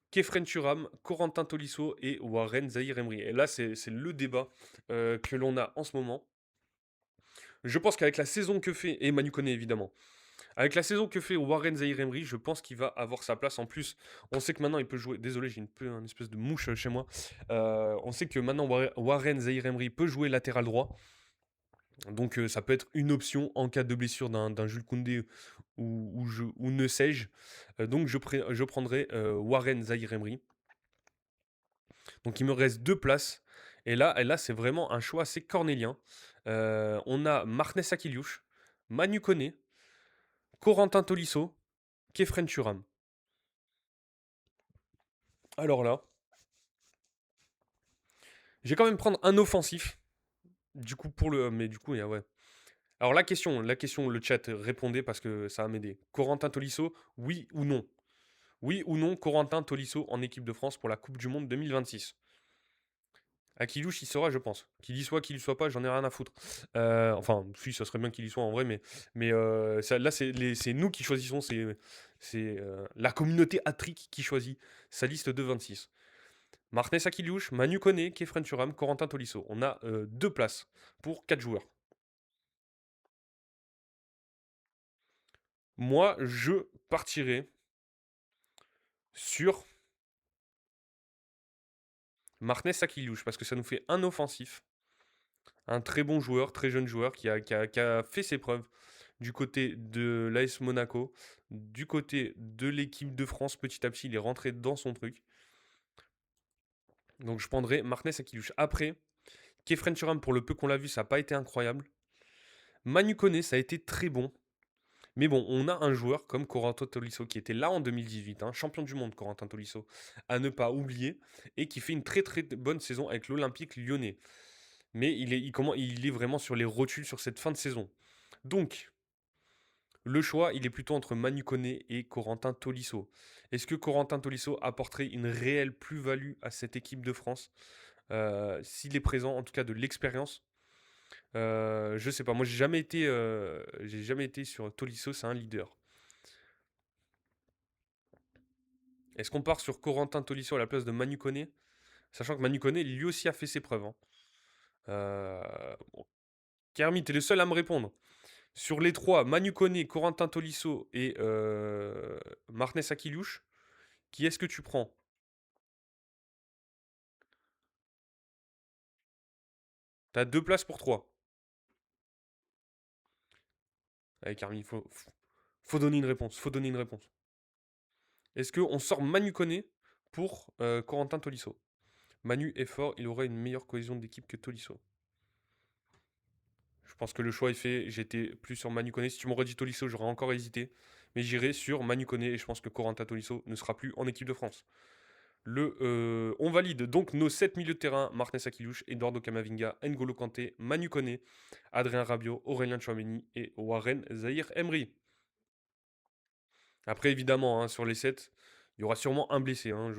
Kefren Turam, Corentin Tolisso et Warren Zahir Emery. Et là, c'est le débat que l'on a en ce moment. Je pense qu'avec la saison que fait, et Manu Koné évidemment, avec la saison que fait Warren Zahir Emery, je pense qu'il va avoir sa place. En plus, on sait que maintenant il peut jouer. Désolé, j'ai une espèce de mouche chez moi. On sait que maintenant Warren Zahir Emery peut jouer latéral droit. Donc ça peut être une option en cas de blessure d'un Jules Koundé ou ne sais-je. Donc je prendrai Warren Zahir Emery. Donc il me reste deux places. Et là c'est vraiment un choix assez cornélien. On a Marnes Akiliouche, Manu Koné, Corentin Tolisso, Kefren Turam. Alors là, je vais quand même prendre un offensif. Du coup, mais du coup, ouais. Alors la question, le chat, répondez parce que ça va m'aider. Corentin Tolisso, oui ou non? Oui ou non, Corentin Tolisso en équipe de France pour la Coupe du Monde 2026? À Kilouche, il sera, je pense. Qu'il y soit pas, j'en ai rien à foutre. Enfin, si, ça serait bien qu'il y soit en vrai, mais là, c'est nous qui choisissons. C'est la communauté Atric qui choisit sa liste de 26. Martinez Akiliouche, Manu Koné, Kefren Turam, Corentin Tolisso. On a deux places pour quatre joueurs. Moi, je partirai sur Martinez Sakilouche, parce que ça nous fait un offensif, un très bon joueur, très jeune joueur qui a fait ses preuves du côté de l'AS Monaco, du côté de l'équipe de France. Petit à petit, il est rentré dans son truc. Donc je prendrai Martinez Sakilouche. Après, Kefren Turam, pour le peu qu'on l'a vu, ça n'a pas été incroyable. Manu Koné, ça a été très bon. Mais bon, on a un joueur comme Corentin Tolisso qui était là en 2018, hein, champion du monde Corentin Tolisso, à ne pas oublier, et qui fait une très très bonne saison avec l'Olympique lyonnais. Mais il est vraiment sur les rotules sur cette fin de saison. Donc, le choix, il est plutôt entre Manu Koné et Corentin Tolisso. Est-ce que Corentin Tolisso apporterait une réelle plus-value à cette équipe de France s'il est présent, en tout cas de l'expérience? Je sais pas. Moi, j'ai jamais été sur Tolisso, c'est un leader. Est-ce qu'on part sur Corentin Tolisso à la place de Manu Koné? Sachant que Manu Koné, lui aussi, a fait ses preuves, hein. Bon. Kermit, t'es le seul à me répondre. Sur les trois, Manu Koné, Corentin Tolisso et Martinez Akiliouche, qui est-ce que tu prends? T'as deux places pour trois. Allez, Kermit, faut donner une réponse. Faut donner une réponse. Est-ce qu'on sort Manu Koné pour Corentin Tolisso? Manu est fort, il aurait une meilleure cohésion d'équipe que Tolisso. Je pense que le choix est fait. J'étais plus sur Manu Koné. Si tu m'aurais dit Tolisso, j'aurais encore hésité. Mais j'irai sur Manu Koné et je pense que Corentin Tolisso ne sera plus en équipe de France. On valide donc nos 7 milieux de terrain: Martinez Akilouche, Eduardo Camavinga, N'Golo Kanté, Manu Koné, Adrien Rabiot, Aurélien Tchouameni et Warren Zahir Emery. Après, évidemment, hein, sur les 7, il y aura sûrement un blessé, hein,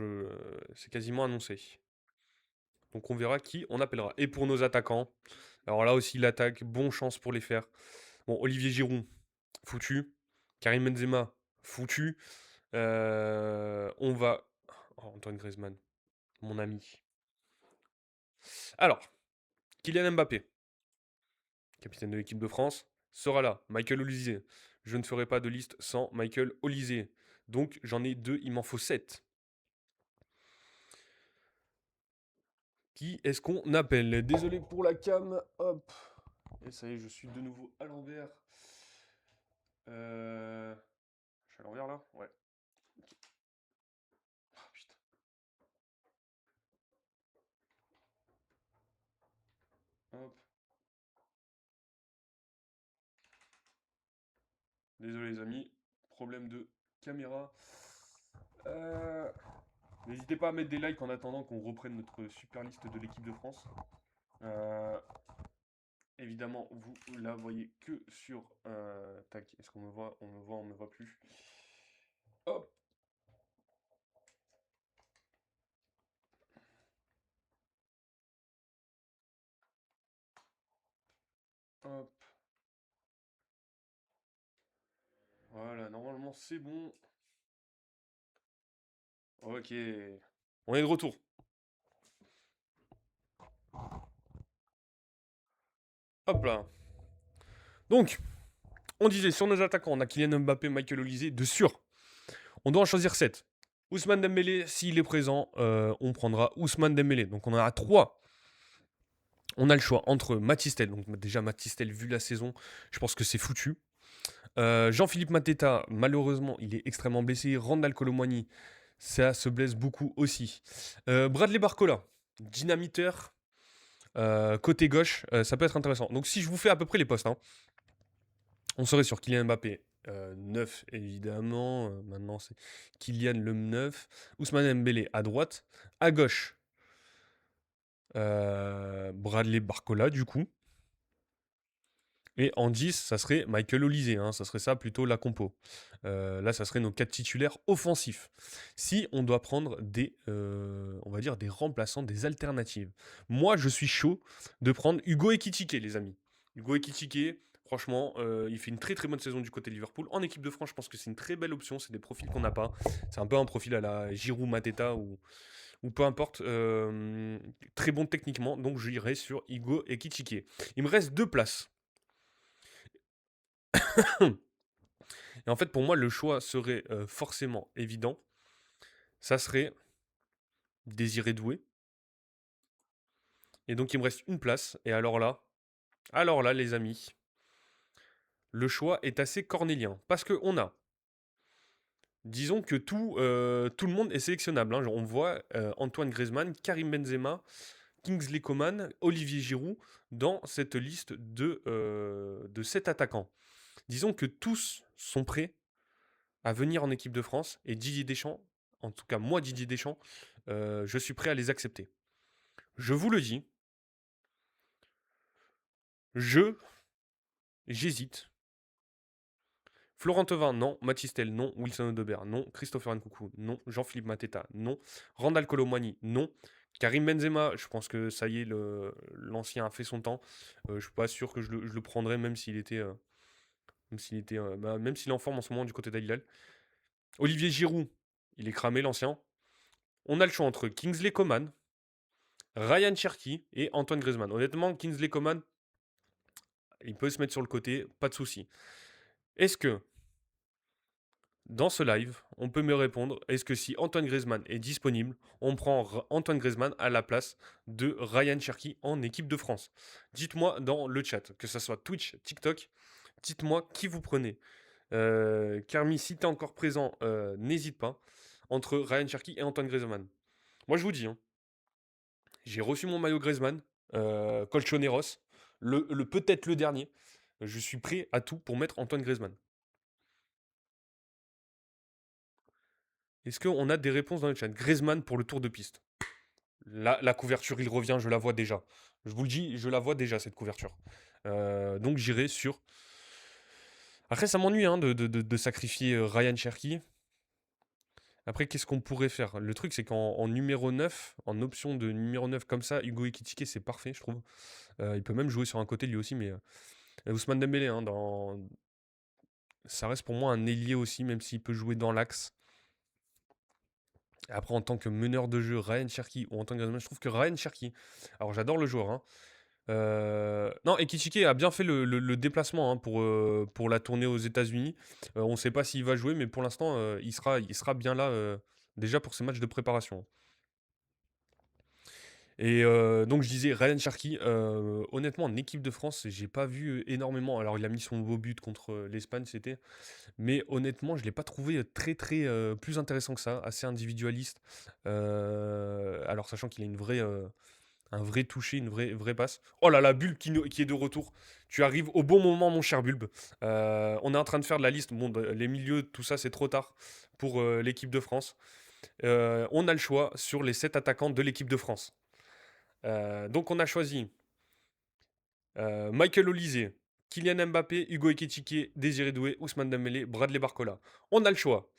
c'est quasiment annoncé. Donc on verra qui on appellera. Et pour nos attaquants, alors là aussi l'attaque, bon chance pour les faire. Bon, Olivier Giroud, foutu. Karim Benzema, foutu. On va... Oh, Antoine Griezmann, mon ami. Alors, Kylian Mbappé, capitaine de l'équipe de France, sera là. Michael Olise. Je ne ferai pas de liste sans Michael Olise. Donc j'en ai deux, il m'en faut 7. Qui est-ce qu'on appelle? Désolé pour la cam. Hop. Et ça y est, je suis de nouveau à l'envers. Je suis à l'envers là? Ouais. Ah, putain. Hop. Désolé les amis. Problème de caméra. Euh, N'hésitez pas à mettre des likes en attendant qu'on reprenne notre super liste de l'équipe de France. Euh, Évidemment, vous la voyez que sur... tac, est-ce qu'on me voit? On me voit, on me voit plus. Hop, hop. Voilà, normalement c'est bon. Ok. On est de retour. Hop là. Donc, on disait sur nos attaquants, on a Kylian Mbappé, Michael Olise, de sûr. On doit en choisir 7. Ousmane Dembélé, s'il est présent, on prendra Ousmane Dembélé. Donc on en a 3. On a le choix entre Matistel. Donc déjà Matistel, vu la saison, je pense que c'est foutu. Jean-Philippe Mateta, malheureusement, il est extrêmement blessé. Randal Colomwani, ça se blesse beaucoup aussi. Bradley Barcola, dynamiteur, côté gauche, ça peut être intéressant. Donc si je vous fais à peu près les postes, hein, on serait sur Kylian Mbappé, 9 évidemment. Maintenant c'est Kylian le 9. Ousmane Dembélé à droite. À gauche, Bradley Barcola du coup. Et en 10, ça serait Michael Olise, hein, ça serait ça plutôt la compo. Là, ça serait nos 4 titulaires offensifs. Si on doit prendre on va dire des remplaçants, des alternatives. Moi, je suis chaud de prendre Hugo Ekitike, les amis. Hugo Ekitike, franchement, il fait une très très bonne saison du côté de Liverpool. En équipe de France, je pense que c'est une très belle option. C'est des profils qu'on n'a pas. C'est un peu un profil à la Giroud, Mateta ou peu importe. Très bon techniquement, donc j'irai sur Hugo Ekitike. Il me reste 2 places. Et en fait, pour moi, le choix serait forcément évident. Ça serait Désiré Doué Et donc, il me reste une place. Et alors là, les amis, le choix est assez cornélien. Parce qu'on a, disons que tout le monde est sélectionnable, hein. Genre, on voit Antoine Griezmann, Karim Benzema, Kingsley Coman, Olivier Giroud dans cette liste de 7 attaquants. Disons que tous sont prêts à venir en équipe de France et Didier Deschamps, en tout cas moi Didier Deschamps, je suis prêt à les accepter. Je vous le dis, je j'hésite. Florent Thauvin, non. Mathys Tel, non. Wilson Odobert, non. Christopher Nkunku, non. Jean-Philippe Mateta, non. Randal Colomwani, non. Karim Benzema, je pense que ça y est, l'ancien a fait son temps. Je ne suis pas sûr que je le prendrais, même s'il est en forme en ce moment du côté d'Al Hilal. Olivier Giroud, il est cramé l'ancien. On a le choix entre Kingsley Coman, Ryan Cherki et Antoine Griezmann. Honnêtement, Kingsley Coman, il peut se mettre sur le côté, pas de souci. Est-ce que dans ce live, on peut me répondre, est-ce que si Antoine Griezmann est disponible, on prend Antoine Griezmann à la place de Ryan Cherki en équipe de France? Dites-moi dans le chat, que ce soit Twitch, TikTok, dites-moi qui vous prenez. Carmi, si tu es encore présent, n'hésite pas, entre Ryan Cherki et Antoine Griezmann. Moi je vous dis, hein, j'ai reçu mon maillot Griezmann, Colchoneros, peut-être le dernier. Je suis prêt à tout pour mettre Antoine Griezmann. Est-ce qu'on a des réponses dans le chat? Griezmann pour le tour de piste. La couverture, il revient, je la vois déjà. Je vous le dis, je la vois déjà, cette couverture. Donc j'irai sur... Après, ça m'ennuie hein, de sacrifier Ryan Cherky. Après, qu'est-ce qu'on pourrait faire? Le truc, c'est qu'en numéro 9, en option de numéro 9 comme ça, Hugo Ekitike, c'est parfait, je trouve. Il peut même jouer sur un côté lui aussi, mais Ousmane Dembélé, hein, ça reste pour moi un ailier aussi, même s'il peut jouer dans l'axe. Après, en tant que meneur de jeu, Ryan Cherky ou en tant que Griezmann, je trouve que Ryan Cherky, alors j'adore le joueur, hein. Non, Ekitike a bien fait le déplacement hein, pour la tournée aux États-Unis. On ne sait pas s'il va jouer, mais pour l'instant, il sera bien là déjà pour ses matchs de préparation. Et donc je disais Ryan Cherky, honnêtement en équipe de France, j'ai pas vu énormément. Alors il a mis son beau but contre l'Espagne, c'était. Mais honnêtement, je l'ai pas trouvé très très plus intéressant que ça, assez individualiste. Alors sachant qu'il a un vrai toucher, une vraie passe. Oh là là, Bulbe qui est de retour. Tu arrives au bon moment, mon cher Bulbe. On est en train de faire de la liste. Bon, les milieux, tout ça, c'est trop tard pour l'équipe de France. On a le choix sur les 7 attaquants de l'équipe de France. Donc on a choisi Michael Olise, Kylian Mbappé, Hugo Ekitike, Désiré Doué, Ousmane Dembélé, Bradley Barcola. On a le choix.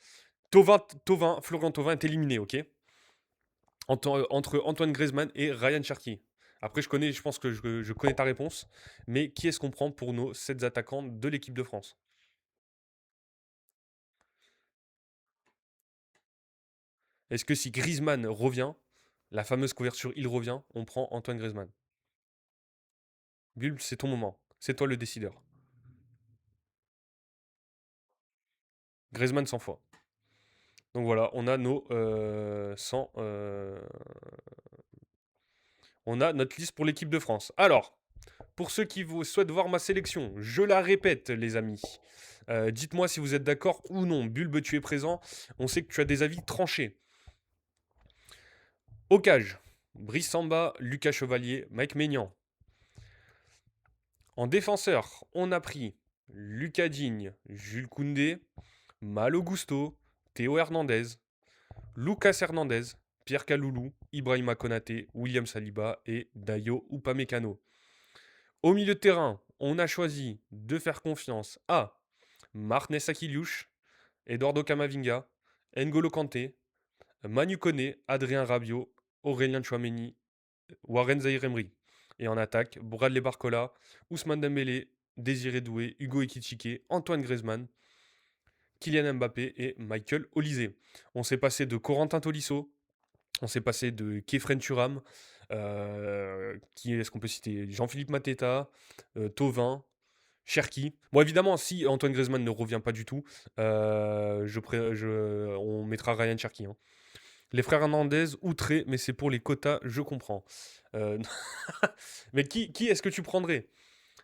Florian Thauvin est éliminé, ok? Entre Antoine Griezmann et Ryan Cherki. Après, je pense que je connais ta réponse, mais qui est-ce qu'on prend pour nos 7 attaquants de l'équipe de France? Est-ce que si Griezmann revient, la fameuse couverture il revient, on prend Antoine Griezmann? Bulb, c'est ton moment. C'est toi le décideur. Griezmann 100 fois. Donc voilà, on a nos 100. On a notre liste pour l'équipe de France. Alors, pour ceux qui souhaitent voir ma sélection, je la répète, les amis. Dites-moi si vous êtes d'accord ou non. Bulbe, tu es présent. On sait que tu as des avis tranchés. Au cage, Brice Samba, Lucas Chevalier, Mike Maignan. En défenseur, on a pris Lucas Digne, Jules Koundé, Malo Gusto, Théo Hernandez, Lucas Hernandez, Pierre Kaloulou, Ibrahima Konaté, William Saliba et Dayo Upamecano. Au milieu de terrain, on a choisi de faire confiance à Marnes Sakiliouche, Eduardo Camavinga, N'Golo Kanté, Manu Koné, Adrien Rabiot, Aurélien Chouameni, Warren Zahir Emery. Et en attaque, Bradley Barcola, Ousmane Dembélé, Désiré Doué, Hugo Ekitike, Antoine Griezmann, Kylian Mbappé et Michael Olise. On s'est passé de Corentin Tolisso, on s'est passé de Kefren Turam, qui est-ce qu'on peut citer? Jean-Philippe Mateta, Thauvin, Cherki. Bon, évidemment, si Antoine Griezmann ne revient pas du tout, on mettra Ryan Cherki, hein. Les frères Hernandez, outrés, mais c'est pour les quotas, je comprends. Euh, mais qui est-ce que tu prendrais?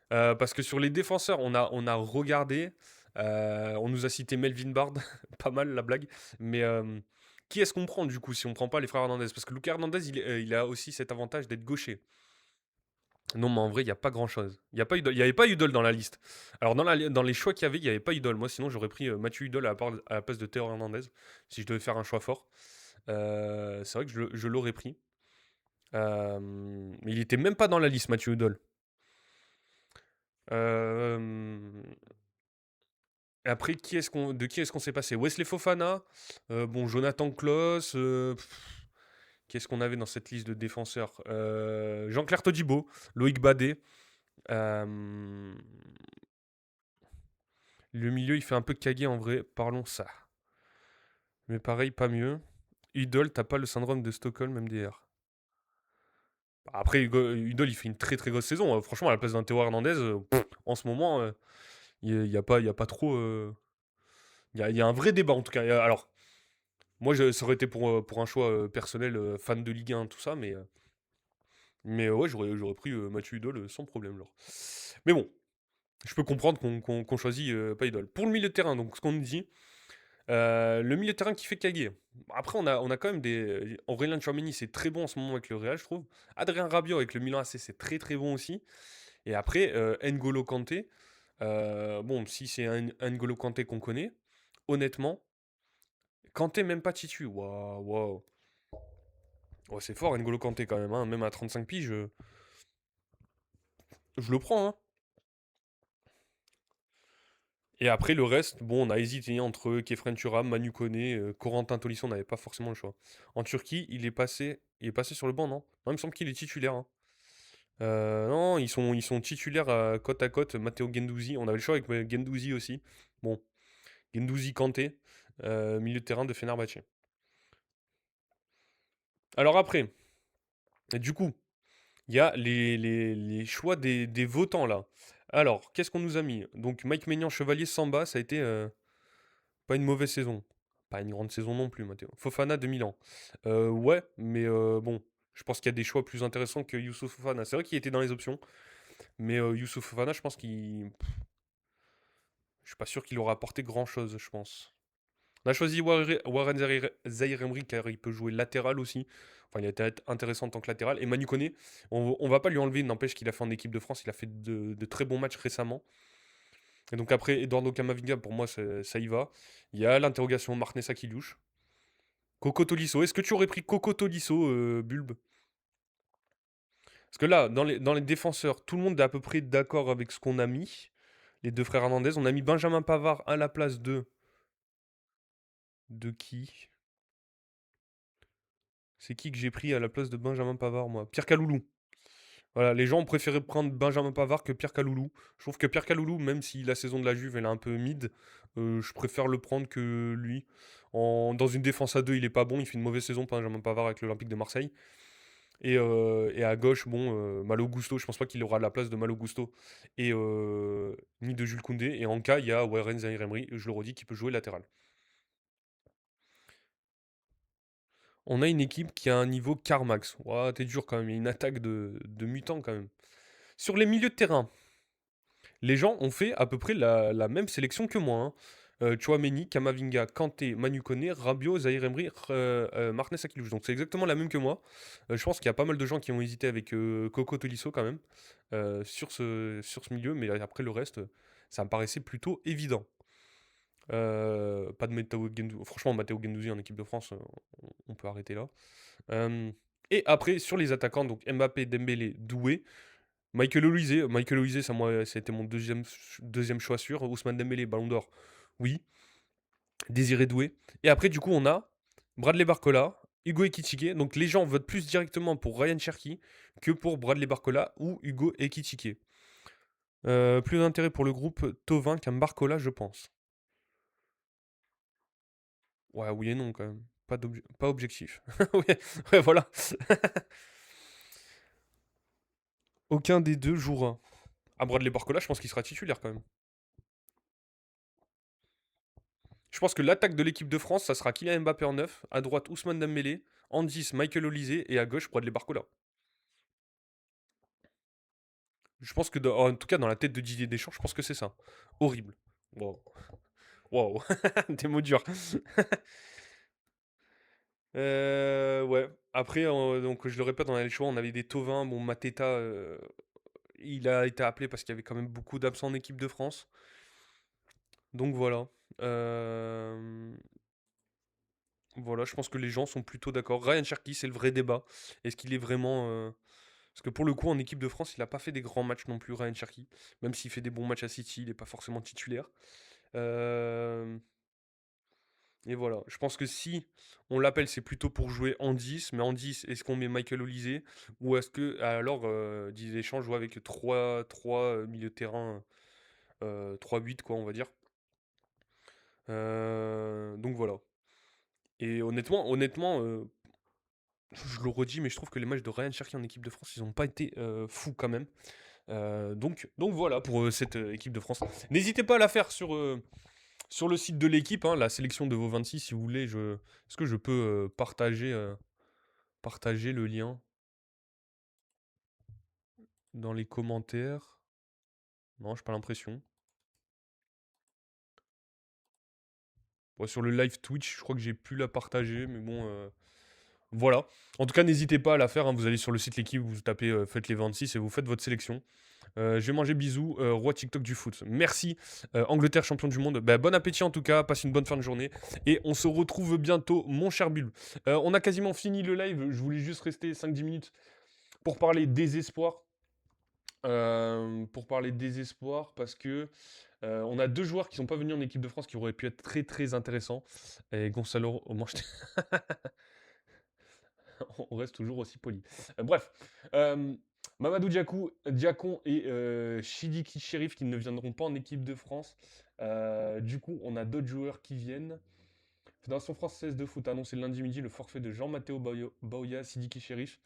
Parce que sur les défenseurs, on a regardé. On nous a cité Melvin Bard, pas mal la blague. Mais qui est-ce qu'on prend du coup si on prend pas les frères Hernandez? Parce que Lucas Hernandez, il a aussi cet avantage d'être gaucher. Non, mais en vrai, il n'y a pas grand-chose. Il y avait pas Udol dans la liste. Alors, dans les choix qu'il y avait, il n'y avait pas Udol. Moi, sinon, j'aurais pris Mathieu Udol à la place de Théo Hernandez, si je devais faire un choix fort. C'est vrai que je l'aurais pris. Mais il était même pas dans la liste, Mathieu Udol. Euh, Après, de qui est-ce qu'on s'est passé? Wesley Fofana, bon, Jonathan Klaus. Qu'est-ce qu'on avait dans cette liste de défenseurs? Jean-Claire Todibo, Loïc Badet. euh, Le milieu, il fait un peu caguer en vrai. Parlons ça. Mais pareil, pas mieux. Udol, t'as pas le syndrome de Stockholm MDR. Après, Udol, il fait une très très grosse saison. Franchement, à la place d'un Théo Hernandez, en ce moment, il y a pas trop. Il y a un vrai débat en tout cas. Alors, moi, ça aurait été pour un choix personnel, fan de Ligue 1, tout ça, mais ouais, j'aurais pris Mathieu Udol sans problème. Genre. Mais bon, je peux comprendre qu'on choisit pas Udol. Pour le milieu de terrain, donc ce qu'on nous dit, le milieu de terrain qui fait caguer. Après, on a quand même des. Aurélien Tchouameni, c'est très bon en ce moment avec le Real, je trouve. Adrien Rabiot avec le Milan AC, c'est très très bon aussi. Et après, N'Golo Kanté. Bon, si c'est un N'Golo Kanté qu'on connaît, honnêtement, Kanté même pas titu. Waouh, waouh. Ouais, c'est fort N'Golo Kanté quand même, hein. Même à 35 piges, je le prends, hein. Et après, le reste, bon, on a hésité entre Kefren Turam, Manu Koné, Corentin Tolisso, on n'avait pas forcément le choix. En Turquie, il est passé sur le banc, non? Non, il me semble qu'il est titulaire, hein. Non, ils sont titulaires côte à côte. Matteo Guendouzi, on avait le choix avec Guendouzi aussi. Bon, Guendouzi Kanté, milieu de terrain de Fenerbahçe. Alors après, du coup, il y a les choix des votants là. Alors, qu'est-ce qu'on nous a mis? Donc, Mike Maignan, Chevalier, Samba, ça a été pas une mauvaise saison. Pas une grande saison non plus, Matteo. Fofana de Milan. Ouais, mais bon, je pense qu'il y a des choix plus intéressants que Youssouf Fofana. C'est vrai qu'il était dans les options, mais Youssouf Fofana, je pense qu'il. Je suis pas sûr qu'il aura apporté grand-chose, je pense. On a choisi Warren Zahir Emery car il peut jouer latéral aussi. Enfin, il a été intéressant en tant que latéral. Et Manu Koné, on va pas lui enlever, n'empêche qu'il a fait en équipe de France, il a fait de très bons matchs récemment. Et donc après, Eduardo Camavinga, pour moi, ça y va. Il y a l'interrogation Martinez Akiliouche. Coco Tolisso, est-ce que tu aurais pris Coco Tolisso, Bulbe? Parce que là, dans les défenseurs, tout le monde est à peu près d'accord avec ce qu'on a mis. Les deux frères Hernandez. On a mis Benjamin Pavard à la place de qui? C'est qui que j'ai pris à la place de Benjamin Pavard, moi? Pierre Caloulou. Voilà, les gens ont préféré prendre Benjamin Pavard que Pierre Caloulou. Je trouve que Pierre Caloulou, même si la saison de la Juve elle est un peu mid, je préfère le prendre que lui. Dans une défense à deux, il est pas bon, il fait une mauvaise saison, Benjamin Pavard avec l'Olympique de Marseille. Et à gauche, bon, Malo Gusto, je pense pas qu'il aura la place de Malo Gusto et ni de Jules Koundé. Et en cas, il y a Warren Zahir Emery, je le redis, qui peut jouer latéral. On a une équipe qui a un niveau Carmax. Ouah, t'es dur quand même, il y a une attaque de mutants quand même. Sur les milieux de terrain, les gens ont fait à peu près la même sélection que moi, hein. Chouameni, Kamavinga, Kanté, Manu Koné, Rabiot, Zahir Emery, Martinez Akilouche. Donc c'est exactement la même que moi. Je pense qu'il y a pas mal de gens qui ont hésité avec Coco Tolisso quand même sur ce milieu, mais après le reste, ça me paraissait plutôt évident. Pas de Matteo Guendouzi. Franchement, Matteo Guendouzi en équipe de France, on peut arrêter là. Euh, et après, sur les attaquants, donc Mbappé, Dembélé, Doué, Michael Olise, ça, moi, ça a été mon deuxième choix sûr. Ousmane Dembélé, Ballon d'Or, oui. Désiré Doué. Et après, du coup, on a Bradley Barcola, Hugo Ekitike. Donc les gens votent plus directement pour Ryan Cherky que pour Bradley Barcola ou Hugo Ekitike. Plus d'intérêt pour le groupe Tovin qu'un Barcola, je pense. Ouais, oui et non, quand même. Pas objectif. Ouais, ouais, voilà. Aucun des deux jouera. Ah, Bradley Barcola, je pense qu'il sera titulaire quand même. Je pense que l'attaque de l'équipe de France, ça sera Kylian Mbappé en 9, à droite Ousmane Dembélé, en 10 Michael Olise et à gauche Bradley Barcola. Je pense que, en tout cas, dans la tête de Didier Deschamps, je pense que c'est ça. Horrible. Wow. Wow. Des mots durs. Ouais. Après, donc je le répète, on avait le choix. On avait des Tovin. Bon, Mateta, il a été appelé parce qu'il y avait quand même beaucoup d'absents en équipe de France. Donc voilà. Euh, Voilà, je pense que les gens sont plutôt d'accord. Ryan Cherki, c'est le vrai débat. Est-ce qu'il est vraiment. Parce que pour le coup, en équipe de France, il n'a pas fait des grands matchs non plus, Ryan Cherki. Même s'il fait des bons matchs à City, il n'est pas forcément titulaire. Euh, Et voilà, je pense que si on l'appelle, c'est plutôt pour jouer en 10, mais en 10, est-ce qu'on met Michael Olise ou est-ce que alors Didier Deschamps joue avec trois milieux de terrain 3-8 quoi, on va dire. Donc voilà. Et honnêtement, je le redis, mais je trouve que les matchs de Ryan Cherki en équipe de France, ils n'ont pas été fous quand même. Donc voilà pour cette équipe de France. N'hésitez pas à la faire sur le site de l'équipe, hein, la sélection de vos 26, si vous voulez. Est-ce que je peux partager le lien dans les commentaires? Non, j'ai pas l'impression. Ouais, sur le live Twitch, je crois que j'ai pu la partager, mais bon, voilà. En tout cas, n'hésitez pas à la faire, hein. Vous allez sur le site l'équipe, vous tapez faites les 26 et vous faites votre sélection. Je vais manger bisous, roi TikTok du foot. Merci, Angleterre champion du monde. Bah, bon appétit en tout cas, passe une bonne fin de journée. Et on se retrouve bientôt, mon cher Bulbe. On a quasiment fini le live, je voulais juste rester 5-10 minutes pour parler des espoirs. Pour parler des espoirs, parce que on a deux joueurs qui sont pas venus en équipe de France qui auraient pu être très très intéressants. Et Gonzalo, oh, on reste toujours aussi poli. Bref, euh, Mamadou Diakon et Shidiki Cherif qui ne viendront pas en équipe de France. Du coup, on a d'autres joueurs qui viennent. Fédération française de foot a annoncé lundi midi le forfait de Jean-Matteo Baoya, Sidiki Cherif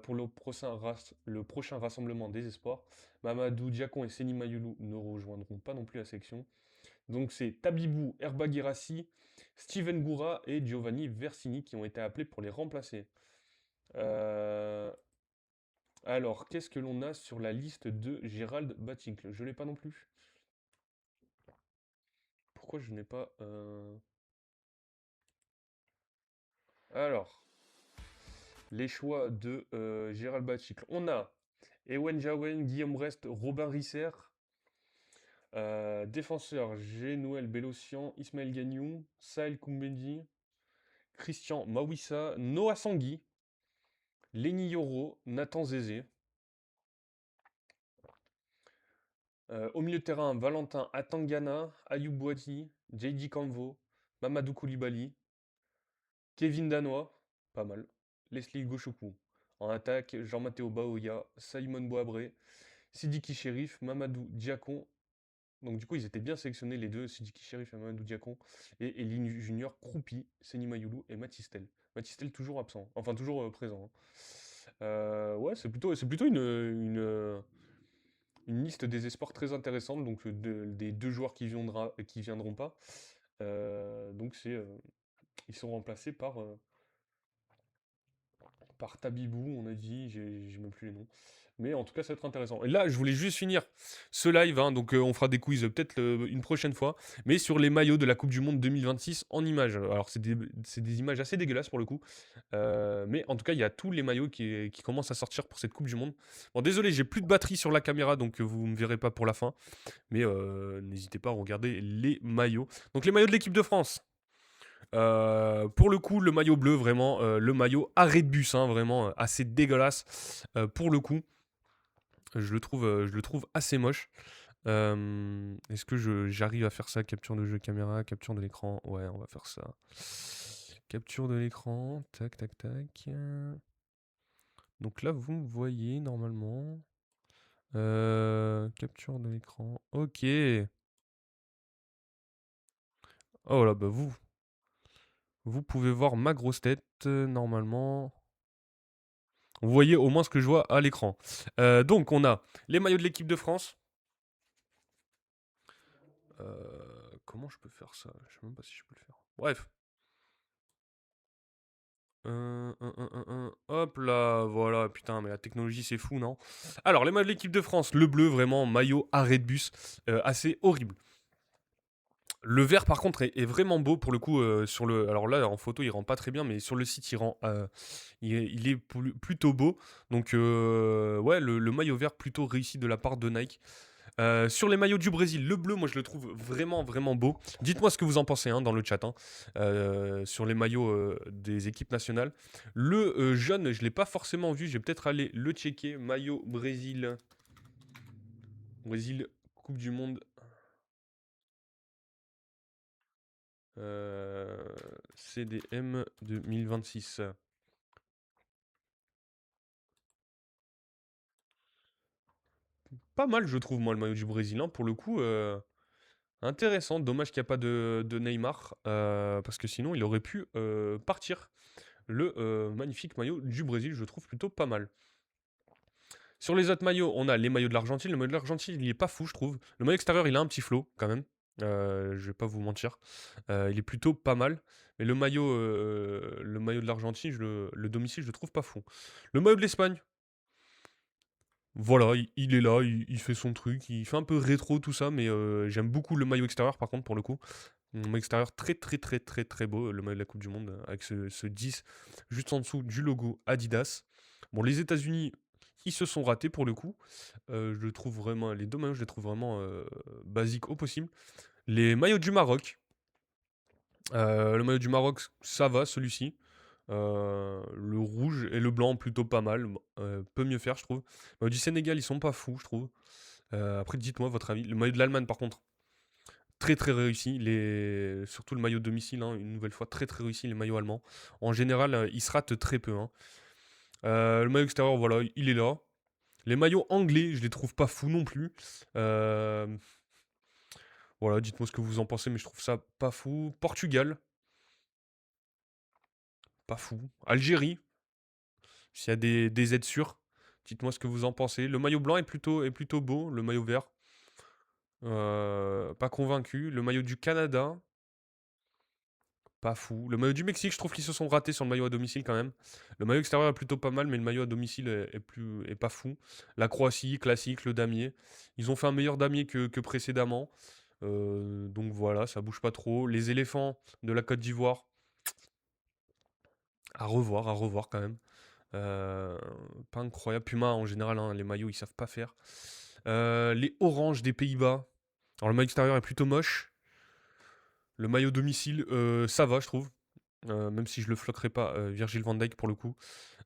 pour le prochain rassemblement des espoirs. Mamadou Diakon et Seni Mayoulou ne rejoindront pas non plus la sélection. Donc c'est Tabibou Herbagirassi, Steven Goura et Giovanni Versini qui ont été appelés pour les remplacer. Euh, alors, qu'est-ce que l'on a sur la liste de Gérald Baticle? Je l'ai pas non plus. Pourquoi je n'ai pas... Alors, les choix de Gérald Baticle. On a Ewen Jawen, Guillaume Rest, Robin Risser. Défenseur, j'ai Noël Bélocian, Ismaël Gagnou, Saël Koumbedi, Christian Mawissa, Noah Sangui, Lenny Yoro, Nathan Zézé. Au milieu de terrain, Valentin Atangana, Ayub Boati, JD Kamvo, Mamadou Koulibaly, Kevin Danois, pas mal, Leslie Goshoku. En attaque, Jean-Matteo Baoya, Simon Boabré, Sidiki Cherif, Mamadou Diakon. Donc du coup, ils étaient bien sélectionnés les deux, Sidiki Cherif et Mamadou Diakon, et Eline Junior, Croupi, Seni Mayoulou et Matistel. Matistel toujours absent, enfin toujours présent, hein. Ouais, c'est plutôt une liste des espoirs très intéressante, donc des deux joueurs qui viendront pas. Donc ils sont remplacés par Tabibou, on a dit, j'ai même plus les noms. Mais en tout cas, ça va être intéressant. Et là, je voulais juste finir ce live, hein, donc on fera des quiz peut-être une prochaine fois, mais sur les maillots de la Coupe du Monde 2026 en images. Alors, c'est des images assez dégueulasses pour le coup, mais en tout cas, il y a tous les maillots qui commencent à sortir pour cette Coupe du Monde. Bon, désolé, j'ai plus de batterie sur la caméra, donc vous ne me verrez pas pour la fin, mais n'hésitez pas à regarder les maillots. Donc, les maillots de l'équipe de France. Pour le coup, le maillot bleu, vraiment, le maillot arrêt de bus, hein, vraiment assez dégueulasse. Pour le coup, je le trouve assez moche. Est-ce que j'arrive à faire ça? Capture de jeu caméra, capture de l'écran. Ouais, on va faire ça. Capture de l'écran. Tac, tac, tac. Donc là, vous me voyez normalement. Capture de l'écran. Ok. Oh là, bah vous pouvez voir ma grosse tête normalement. Vous voyez au moins ce que je vois à l'écran. Donc, on a les maillots de l'équipe de France. comment je peux faire ça? Je sais même pas si je peux le faire. Bref. Hop là, voilà, putain, mais la technologie c'est fou, non? Alors, les maillots de l'équipe de France, le bleu, vraiment, maillot arrêt de bus, assez horrible. Le vert, par contre, est vraiment beau pour le coup. Sur le, alors là, en photo, il rend pas très bien, mais sur le site, il est plutôt beau. Donc, ouais, le maillot vert plutôt réussi de la part de Nike. Sur les maillots du Brésil, le bleu, moi je le trouve vraiment, vraiment beau. Dites-moi ce que vous en pensez hein, dans le chat. Hein. Sur les maillots des équipes nationales. Le jaune, je ne l'ai pas forcément vu. Je vais peut-être aller le checker. Maillot Brésil. Brésil, Coupe du Monde. CDM 2026. Pas mal, je trouve, moi, le maillot du Brésil. Hein, pour le coup, intéressant. Dommage qu'il n'y a pas de Neymar. Parce que sinon, il aurait pu partir. Le magnifique maillot du Brésil, je trouve plutôt pas mal. Sur les autres maillots, on a les maillots de l'Argentine. Le maillot de l'Argentine, il est pas fou, je trouve. Le maillot extérieur, il a un petit flow, quand même. Je vais pas vous mentir. Il est plutôt pas mal. Mais le maillot de l'Argentine, le domicile, je le trouve pas fou. Le maillot de l'Espagne, voilà, il est là, il fait son truc. Il fait un peu rétro, tout ça. Mais j'aime beaucoup le maillot extérieur, par contre, pour le coup. Un maillot extérieur très, très, très, très, très beau. Le maillot de la Coupe du Monde, avec ce 10 juste en dessous du logo Adidas. Bon, les États-Unis, ils se sont ratés pour le coup. Je le trouve vraiment, les deux maillots, je les trouve vraiment basiques au possible. Les maillots du Maroc. Le maillot du Maroc, ça va, celui-ci. Le rouge et le blanc, plutôt pas mal. Bon, peut mieux faire, je trouve. Le maillot du Sénégal, ils sont pas fous, je trouve. Après, dites-moi votre avis. Le maillot de l'Allemagne, par contre, très très réussi. Surtout le maillot de domicile, hein, une nouvelle fois, très très réussi, les maillots allemands. En général, ils se ratent très peu. Hein. Le maillot extérieur, voilà, il est là. Les maillots anglais, je les trouve pas fous non plus. Euh, voilà, dites-moi ce que vous en pensez, mais je trouve ça pas fou. Portugal, pas fou. Algérie, s'il y a des aides sûres, dites-moi ce que vous en pensez. Le maillot blanc est plutôt beau, le maillot vert, pas convaincu. Le maillot du Canada, pas fou. Le maillot du Mexique, je trouve qu'ils se sont ratés sur le maillot à domicile quand même. Le maillot extérieur est plutôt pas mal, mais le maillot à domicile est pas fou. La Croatie, classique, le damier. Ils ont fait un meilleur damier que précédemment. Donc voilà, ça bouge pas trop. Les éléphants de la Côte d'Ivoire, à revoir quand même. Euh, Pas incroyable. Puma en général, hein, les maillots ils savent pas faire. Les oranges des Pays-Bas. Alors le maillot extérieur est plutôt moche. Le maillot domicile, ça va, je trouve. Même si je le floquerai pas, Virgil van Dijk pour le coup.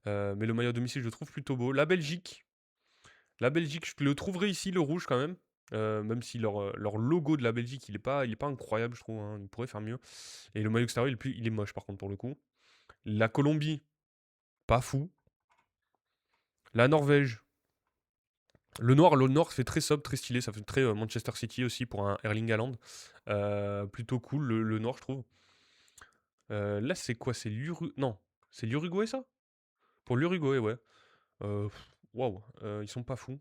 Mais le maillot à domicile, je le trouve plutôt beau. La Belgique, je le trouverai ici, le rouge quand même. Même si leur logo de la Belgique, il est pas incroyable, je trouve. Hein. Ils pourraient faire mieux. Et le maillot extérieur, il est moche par contre pour le coup. La Colombie, pas fou. La Norvège. Le noir fait très sobre, très stylé. Ça fait très Manchester City aussi pour un Erling Haaland. Plutôt cool, le noir, je trouve. Là, c'est quoi? Non, c'est l'Uruguay, ça? Pour l'Uruguay, ouais. Waouh, ils sont pas fous.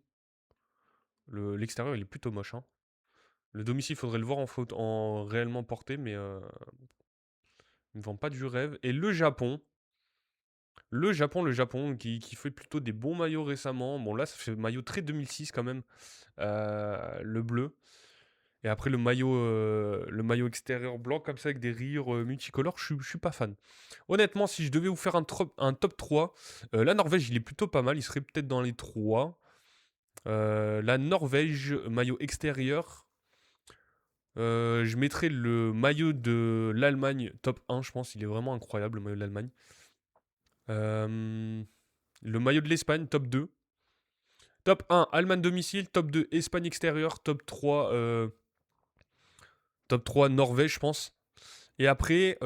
L'extérieur, il est plutôt moche. Hein. Le domicile, il faudrait le voir en réellement porté, mais ils ne vendent pas du rêve. Et le Japon qui fait plutôt des bons maillots récemment. Bon, là, ça fait maillot très 2006 quand même. Le bleu. Et après, le maillot extérieur blanc, comme ça, avec des rayures multicolores, je suis pas fan. Honnêtement, si je devais vous faire un top 3, la Norvège, il est plutôt pas mal. Il serait peut-être dans les 3. La Norvège, maillot extérieur. Je mettrais le maillot de l'Allemagne top 1, je pense. Il est vraiment incroyable, le maillot de l'Allemagne. Euh, le maillot de l'Espagne, top 2. Top 1, Allemagne domicile. Top 2, Espagne extérieur. Top trois Norvège, je pense. Et après,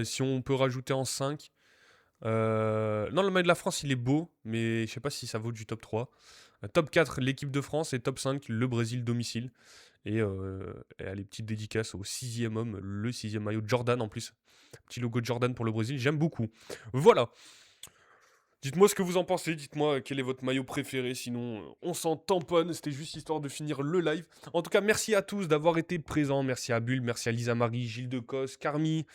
si on peut rajouter en 5. Non, le maillot de la France, il est beau, mais je sais pas si ça vaut du top 3. Top 4, l'équipe de France. Et top 5, le Brésil domicile. Et allez, petite dédicace au sixième homme, le sixième maillot de Jordan en plus. Petit logo de Jordan pour le Brésil, j'aime beaucoup. Voilà. Dites-moi ce que vous en pensez, dites-moi quel est votre maillot préféré, sinon on s'en tamponne, c'était juste histoire de finir le live. En tout cas, merci à tous d'avoir été présents, merci à Bull, merci à Lisa Marie, Gilles Decos, Carmi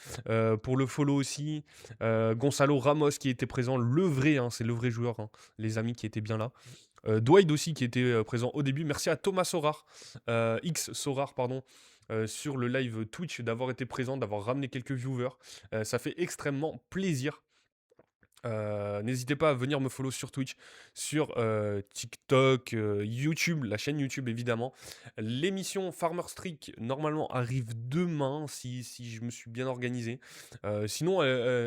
pour le follow aussi, Gonzalo Ramos qui était présent, le vrai, hein, c'est le vrai joueur, hein, les amis qui étaient bien là. Dwight aussi qui était présent au début, merci à Thomas Sorar, X Sorar, pardon. Sur le live Twitch d'avoir été présent, d'avoir ramené quelques viewers. Ça fait extrêmement plaisir. N'hésitez pas à venir me follow sur Twitch, sur TikTok, YouTube, la chaîne YouTube évidemment. L'émission Farmer Streak normalement arrive demain si je me suis bien organisé. Sinon,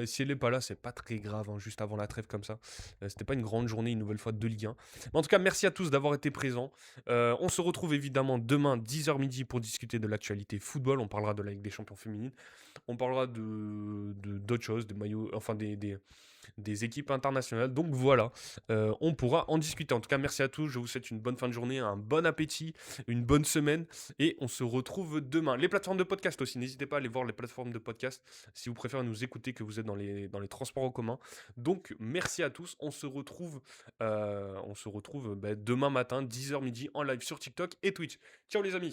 si elle n'est pas là, c'est pas très grave, hein, juste avant la trêve comme ça. C'était pas une grande journée une nouvelle fois de Ligue 1. Mais en tout cas, merci à tous d'avoir été présents. On se retrouve évidemment demain 10h midi pour discuter de l'actualité football. On parlera de la Ligue des Champions féminine. On parlera d'autres choses, des maillots, enfin des équipes internationales. Donc voilà, on pourra en discuter. En tout cas, merci à tous. Je vous souhaite une bonne fin de journée, un bon appétit, une bonne semaine. Et on se retrouve demain. Les plateformes de podcast aussi. N'hésitez pas à aller voir les plateformes de podcast si vous préférez nous écouter que vous êtes dans les transports en commun. Donc merci à tous. On se retrouve demain matin, 10h midi, en live sur TikTok et Twitch. Ciao les amis.